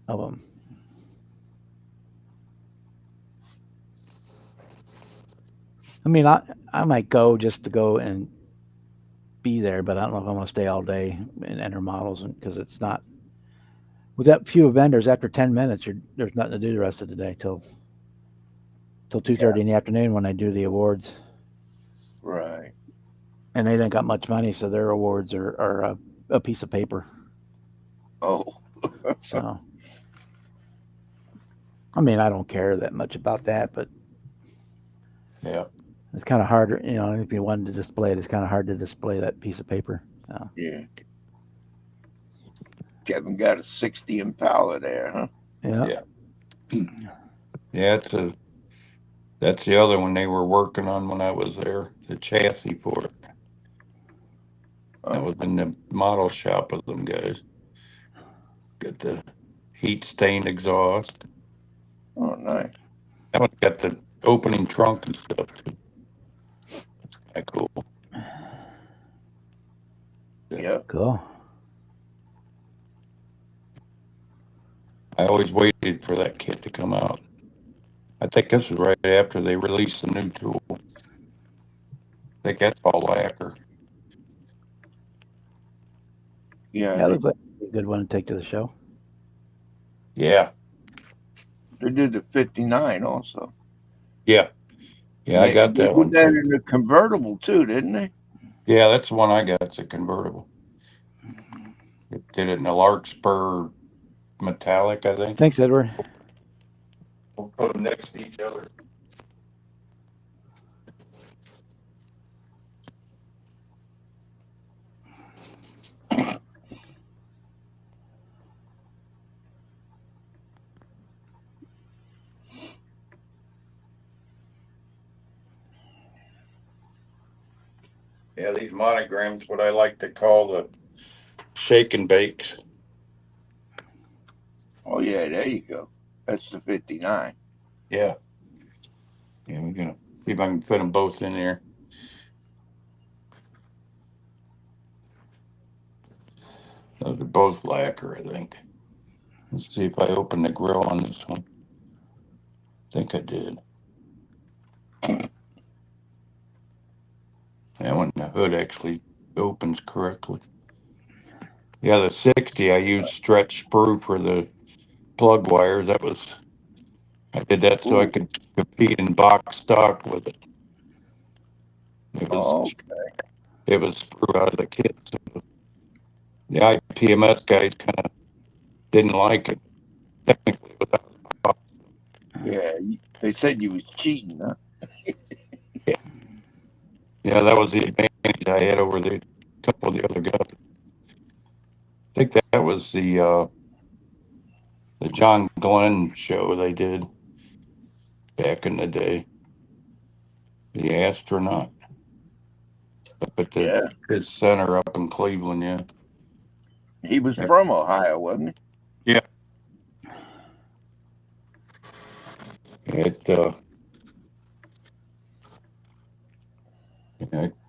of them. I mean, I might go just to go and be there, but I don't know if I'm going to stay all day and enter models because it's not with that few vendors. After 10 minutes, there's nothing to do the rest of the day till 2:30 in the afternoon when they do the awards. Right. And they didn't got much money, so their awards are a piece of paper. Oh. So, I mean, I don't care that much about that, but Yeah. it's kind of harder, if you wanted to display it, it's kind of hard to display that piece of paper. So. Yeah. Kevin got a 60 Impala there, huh? Yeah. Yeah, that's the other one they were working on when I was there, the chassis for it. I was in the model shop with them guys. Got the heat stained exhaust. Oh, nice. That one got the opening trunk and stuff too. That's kind of cool. Yeah. Cool. I always waited for that kit to come out. I think this was right after they released the new tool. I think that's all lacquer. Yeah. That looks like a good one to take to the show. Yeah. They did the 59 also. Yeah. Yeah, I got They that one did that too. in the convertible too, didn't they? Yeah, that's the one I got. It's a convertible. It did it in a Larkspur metallic, I think. Thanks, Edward. We'll put them next to each other. Yeah, these monograms, what I like to call the shake and bakes. Oh, yeah, there you go. That's the 59. Yeah. Yeah, we're gonna see if I can fit them both in there. Those are both lacquer, I think. Let's see if I open the grill on this one. I think I did. That one, the hood actually opens correctly. Yeah, the 60, I used stretch sprue for the plug wire. I did that so I could compete in box stock with it. It was sprue out of the kit. So the IPMS guys kind of didn't like it. Technically, without the box. Yeah, they said you was cheating, huh? Yeah, that was the advantage I had over the couple of the other guys. I think that was the John Glenn show they did back in the day. The astronaut up at his center up in Cleveland. Yeah, he was from Ohio, wasn't he? Yeah.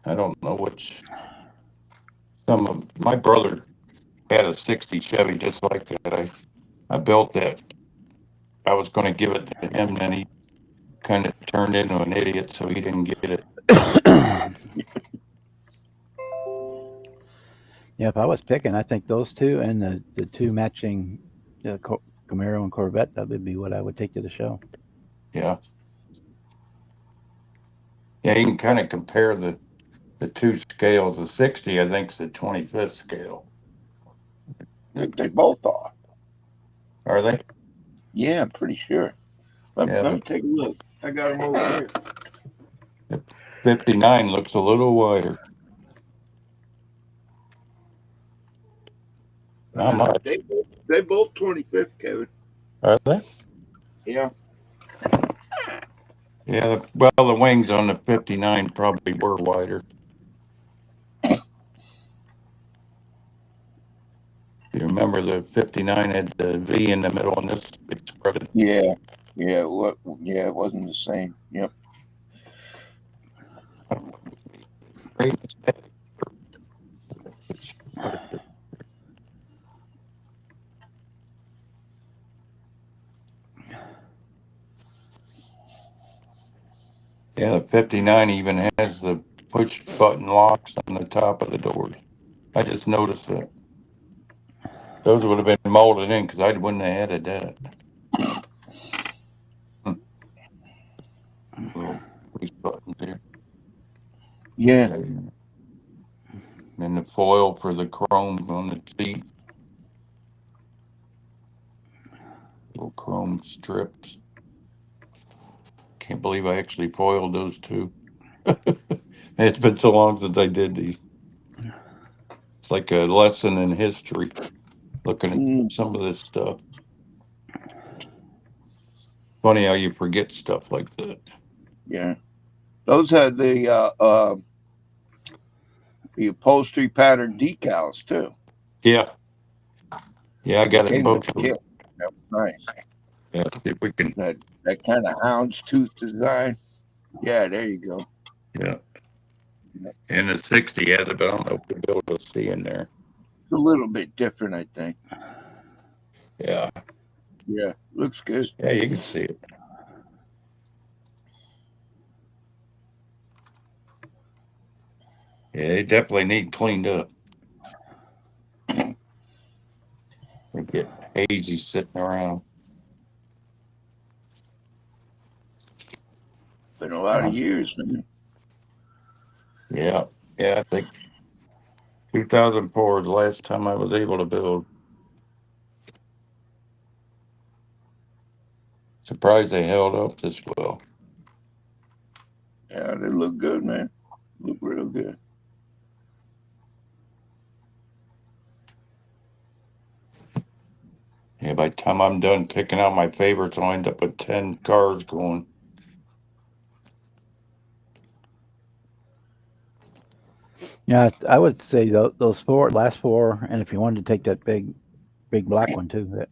I don't know which. Some of my brother had a 60 Chevy just like that. I built that. I was going to give it to him, and then he kind of turned into an idiot, so he didn't get it. Yeah, if I was picking, I think those two and the two matching Camaro and Corvette, that would be what I would take to the show. Yeah. Yeah, you can kind of compare the two scales. The 60, I think, is the 25th scale. They both are. Are they? Yeah, I'm pretty sure. Let me take a look. I got them over here. 59 looks a little wider. Not much. They both 25th, Kevin. Are they? Yeah. Yeah, well, the wings on the 59 probably were wider. You remember the 59 had the V in the middle and this expressed. Yeah. Yeah, what? Yeah, it wasn't the same. Yep. Yeah, the 59 even has the push button locks on the top of the doors. I just noticed that. Those would have been molded in because I wouldn't have added that. Little push buttons there. Yeah. And the foil for the chrome on the seat. Little chrome strips. Can't believe I actually foiled those two. It's been so long since I did these. It's like a lesson in history looking Mm, at some of this stuff. Funny how you forget stuff like that. yeah. Those had the upholstery pattern decals too. Yeah. Yeah, I got it in Came with both the of them. kit. That was nice. Yeah, see if we can. That kind of houndstooth design. Yeah, there you go. Yeah. And the 60 has it, but I don't know if you'll be able to see in there. It's a little bit different, I think. Yeah. Yeah, looks good. Yeah, you can see it. Yeah, they definitely need cleaned up. They get hazy sitting around. Been a lot of years, man. Yeah. Yeah, I think 2004 is the last time I was able to build. Surprised they held up this well. Yeah, they look good, man. Look real good. Yeah, by the time I'm done picking out my favorites, I'll end up with 10 cars going. Yeah, I would say those last four, and if you wanted to take that big black one too, that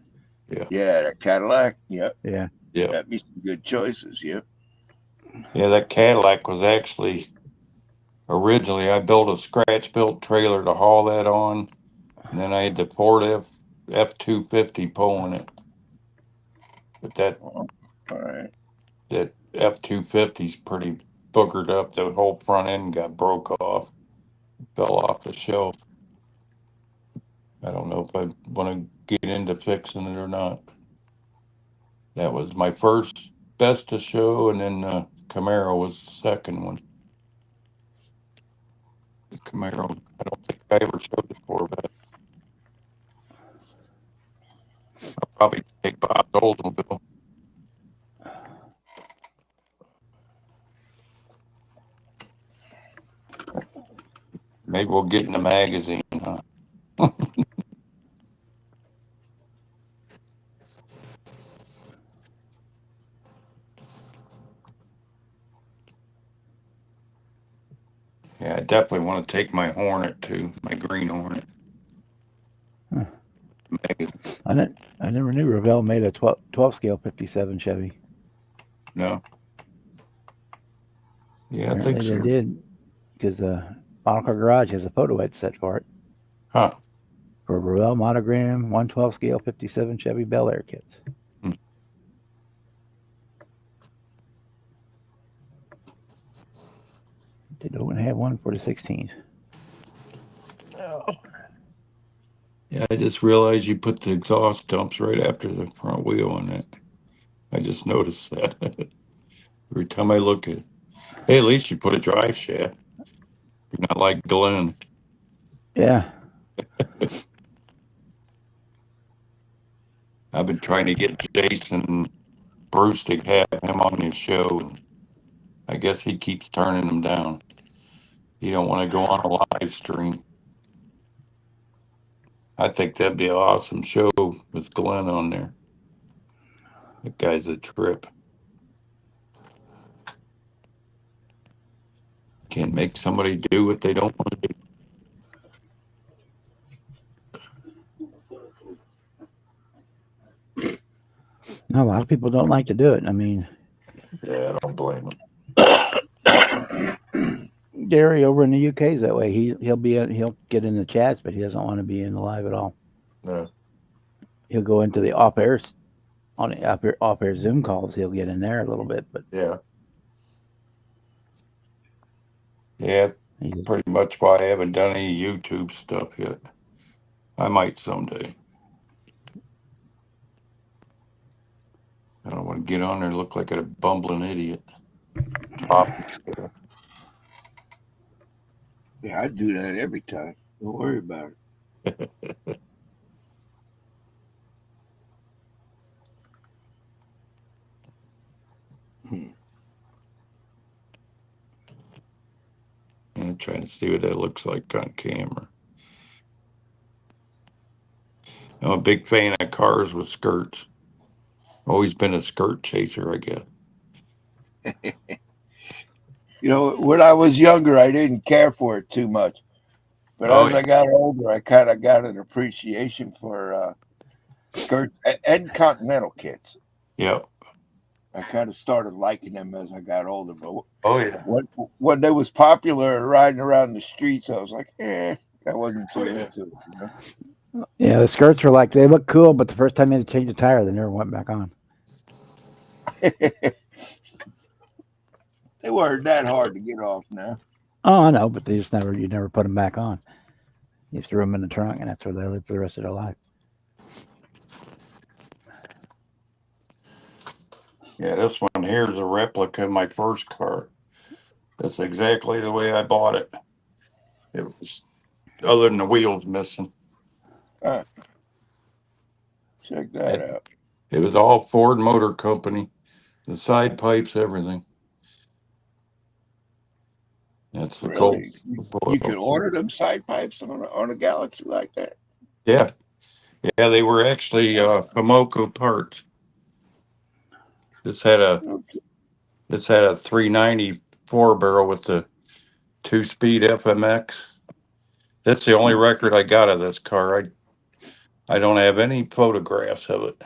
Yeah, that Cadillac. Yep. yeah, Yeah. That'd be some good choices. Yep. Yeah, that Cadillac was actually originally I built a scratch built trailer to haul that on, and then I had the Ford F250 pulling it. But All right. that F250's pretty boogered up. The whole front end got broke off, fell off the shelf. I don't know if I want to get into fixing it or not. That was my first best to show, and then Camaro was the second one. The Camaro, I don't think I ever showed it for, but I'll probably take Bob's Oldsmobile. Maybe we'll get in the magazine, huh? Yeah, I definitely want to take my Hornet too, my green Hornet. Huh. Magazine. I never knew Revell made a 12 scale 57 Chevy. No. Yeah, I Apparently think they so. did, because Model Car Garage has a photo edit set for it. Huh. For Revell monogram 112 scale 57 Chevy Bel Air kits. Hmm. They don't have one for the 16s. Oh. Yeah, I just realized you put the exhaust dumps right after the front wheel on that. I just noticed that. Every time I look at it. Hey, at least you put a drive shaft. You're not like Glenn. Yeah. I've been trying to get Jason Bruce to have him on his show. I guess he keeps turning them down. He don't want to go on a live stream. I think that'd be an awesome show with Glenn on there. That guy's a trip. Can't make somebody do what they don't want to do. A lot of people don't like to do it. I mean, Yeah, I don't blame him. Gary over in the UK is that way. He'll get in the chats, but he doesn't want to be in the live at all. No. He'll go into the off air on the off air Zoom calls. He'll get in there a little bit, but Yeah. Yeah, he just, pretty much why I haven't done any YouTube stuff yet. I might someday. I don't want to get on there and look like a bumbling idiot. Yeah, I do that every time. Don't worry about it. I'm trying to see what that looks like on camera. I'm a big fan of cars with skirts. Always been a skirt chaser, I guess. You know, when I was younger, I didn't care for it too much. But as I got older, I kind of got an appreciation for skirts and continental kits. Yep. I kind of started liking them as I got older. But Oh yeah. when they was popular riding around the streets, I was like, I wasn't too into it. You know? yeah, the skirts were like they look cool, but the first time you had to change the tire, they never went back on. They weren't that hard to get off now. Oh, I know, but you never put them back on. You threw them in the trunk, and that's where they live for the rest of their life. Yeah, this one here is a replica of my first car. That's exactly the way I bought it. It was, other than the wheels missing. Check that out. It was all Ford Motor Company. The side pipes, everything. That's the Really? Colt. You could order them side pipes on a Galaxy like that? Yeah. Yeah, they were actually Pomoco parts. This had a 394 barrel with the 2-speed FMX. That's the only record I got of this car. I don't have any photographs of it.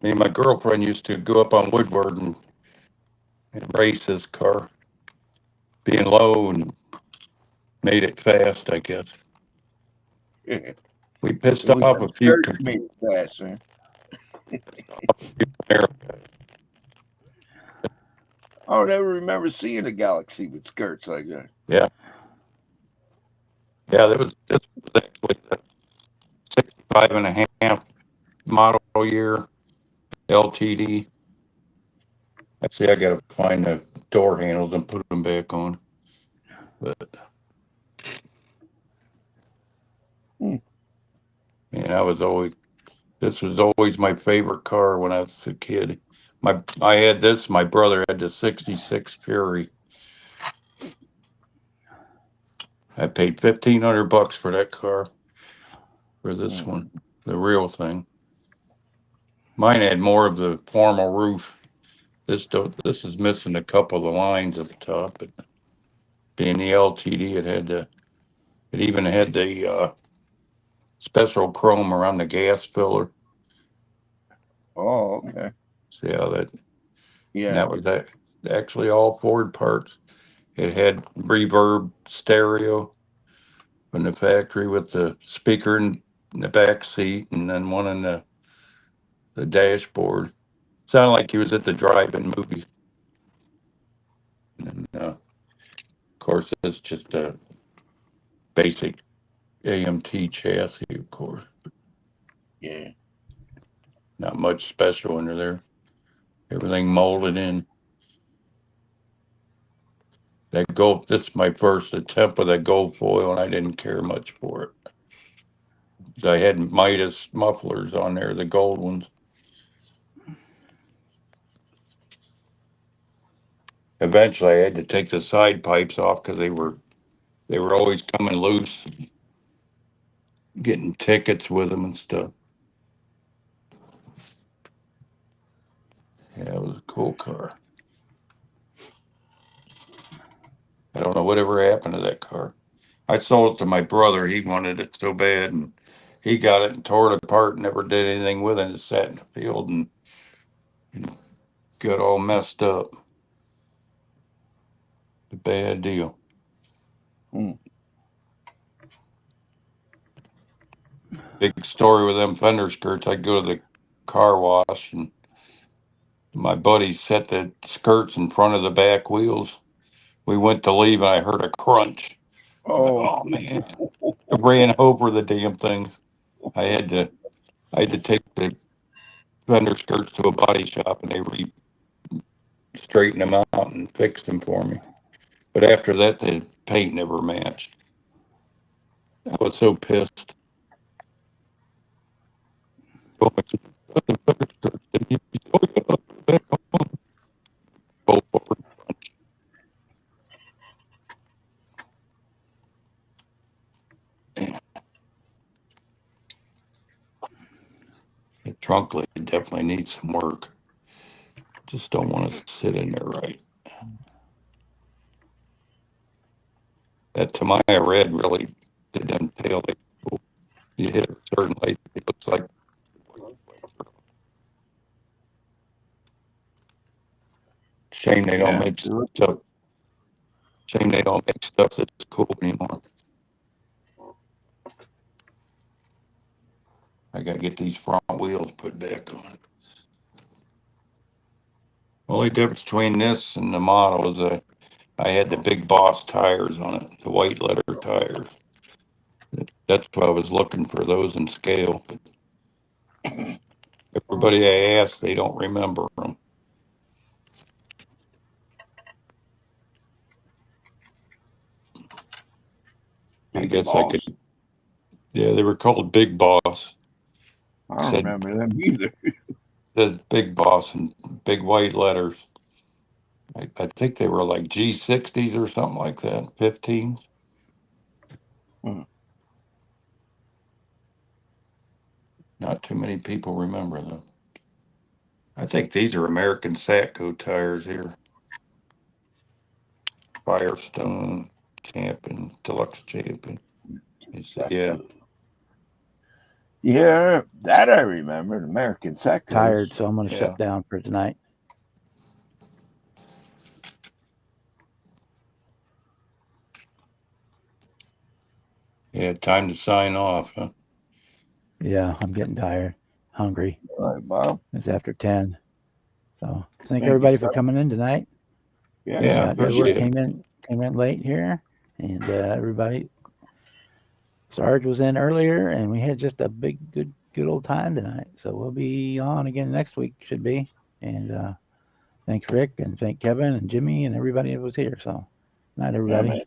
Me and my girlfriend used to go up on Woodward and race this car, being low and made it fast, I guess. We pissed off a few. Made it fast, man. I don't ever remember seeing a Galaxy with skirts like that. Yeah. Yeah, this was actually the 65 and a half model year LTD. Actually, I got to find the door handles and put them back on. But man, this was always my favorite car when I was a kid. I had this. My brother had the '66 Fury. I paid $1,500 for that car. For this one, the real thing. Mine had more of the formal roof. This is missing a couple of the lines at the top, but being the LTD, it even had the special chrome around the gas filler. Oh, okay. See how that? Yeah. That was actually all Ford parts. It had reverb stereo from the factory with the speaker in the back seat, and then one in the dashboard. Sounded like he was at the drive-in movie. And of course, it's just a basic AMT chassis, of course. Yeah. Not much special under there. Everything molded in. That gold, this is my first attempt with that gold foil, and I didn't care much for it. I had Midas mufflers on there, the gold ones. Eventually, I had to take the side pipes off because they were always coming loose, getting tickets with them and stuff. Yeah, it was a cool car. I don't know whatever happened to that car. I sold it to my brother. He wanted it so bad, and he got it and tore it apart and never did anything with it. It sat in the field, and Got all messed up. A bad deal. Hmm. Big story with them fender skirts. I go to the car wash and my buddy set the skirts in front of the back wheels. We went to leave and I heard a crunch. I'm like, Oh, oh man. I ran over the damn thing. I had to take the fender skirts to a body shop and they straightened them out and fixed them for me. But after that, the paint never matched. I was so pissed. Oh, I said, "What the fender skirts?" And he said, "Oh, yeah, back on." Both over. The trunk lid definitely needs some work. Just don't want to sit in there right. That Tamiya red really did them tail. You hit a certain light, it looks like. Shame they don't yeah. make stuff. Shame they don't make stuff that's cool anymore. I gotta get these front wheels put back on. Only difference between this and the model is I had the Big Boss tires on it, the white leather tires. That's what I was looking for, those in scale. Everybody I asked, they don't remember them. I Big guess I Boss. could. Yeah, they were called Big Boss. I don't Said remember them either. the Big Boss in big white letters. I think they were like G60s or something like that, 15s. Hmm. Not too many people remember them. I think these are American Satco tires here. Firestone Champion, Deluxe Champion. Yeah, Yeah, that I remember. American Secos. Tired, so I'm going to yeah. shut down for tonight. Yeah, time to sign off, huh? Yeah, I'm getting tired, hungry. All right, Bob. It's after 10. So thank Thank everybody you, for sir. coming in tonight. Yeah, Edward appreciate it. came in late here, and everybody. Sarge was in earlier, and we had just a big, good old time tonight. So we'll be on again next week, should be. And thanks Rick, and thank Kevin and Jimmy and everybody that was here. So, night Yeah, everybody. man.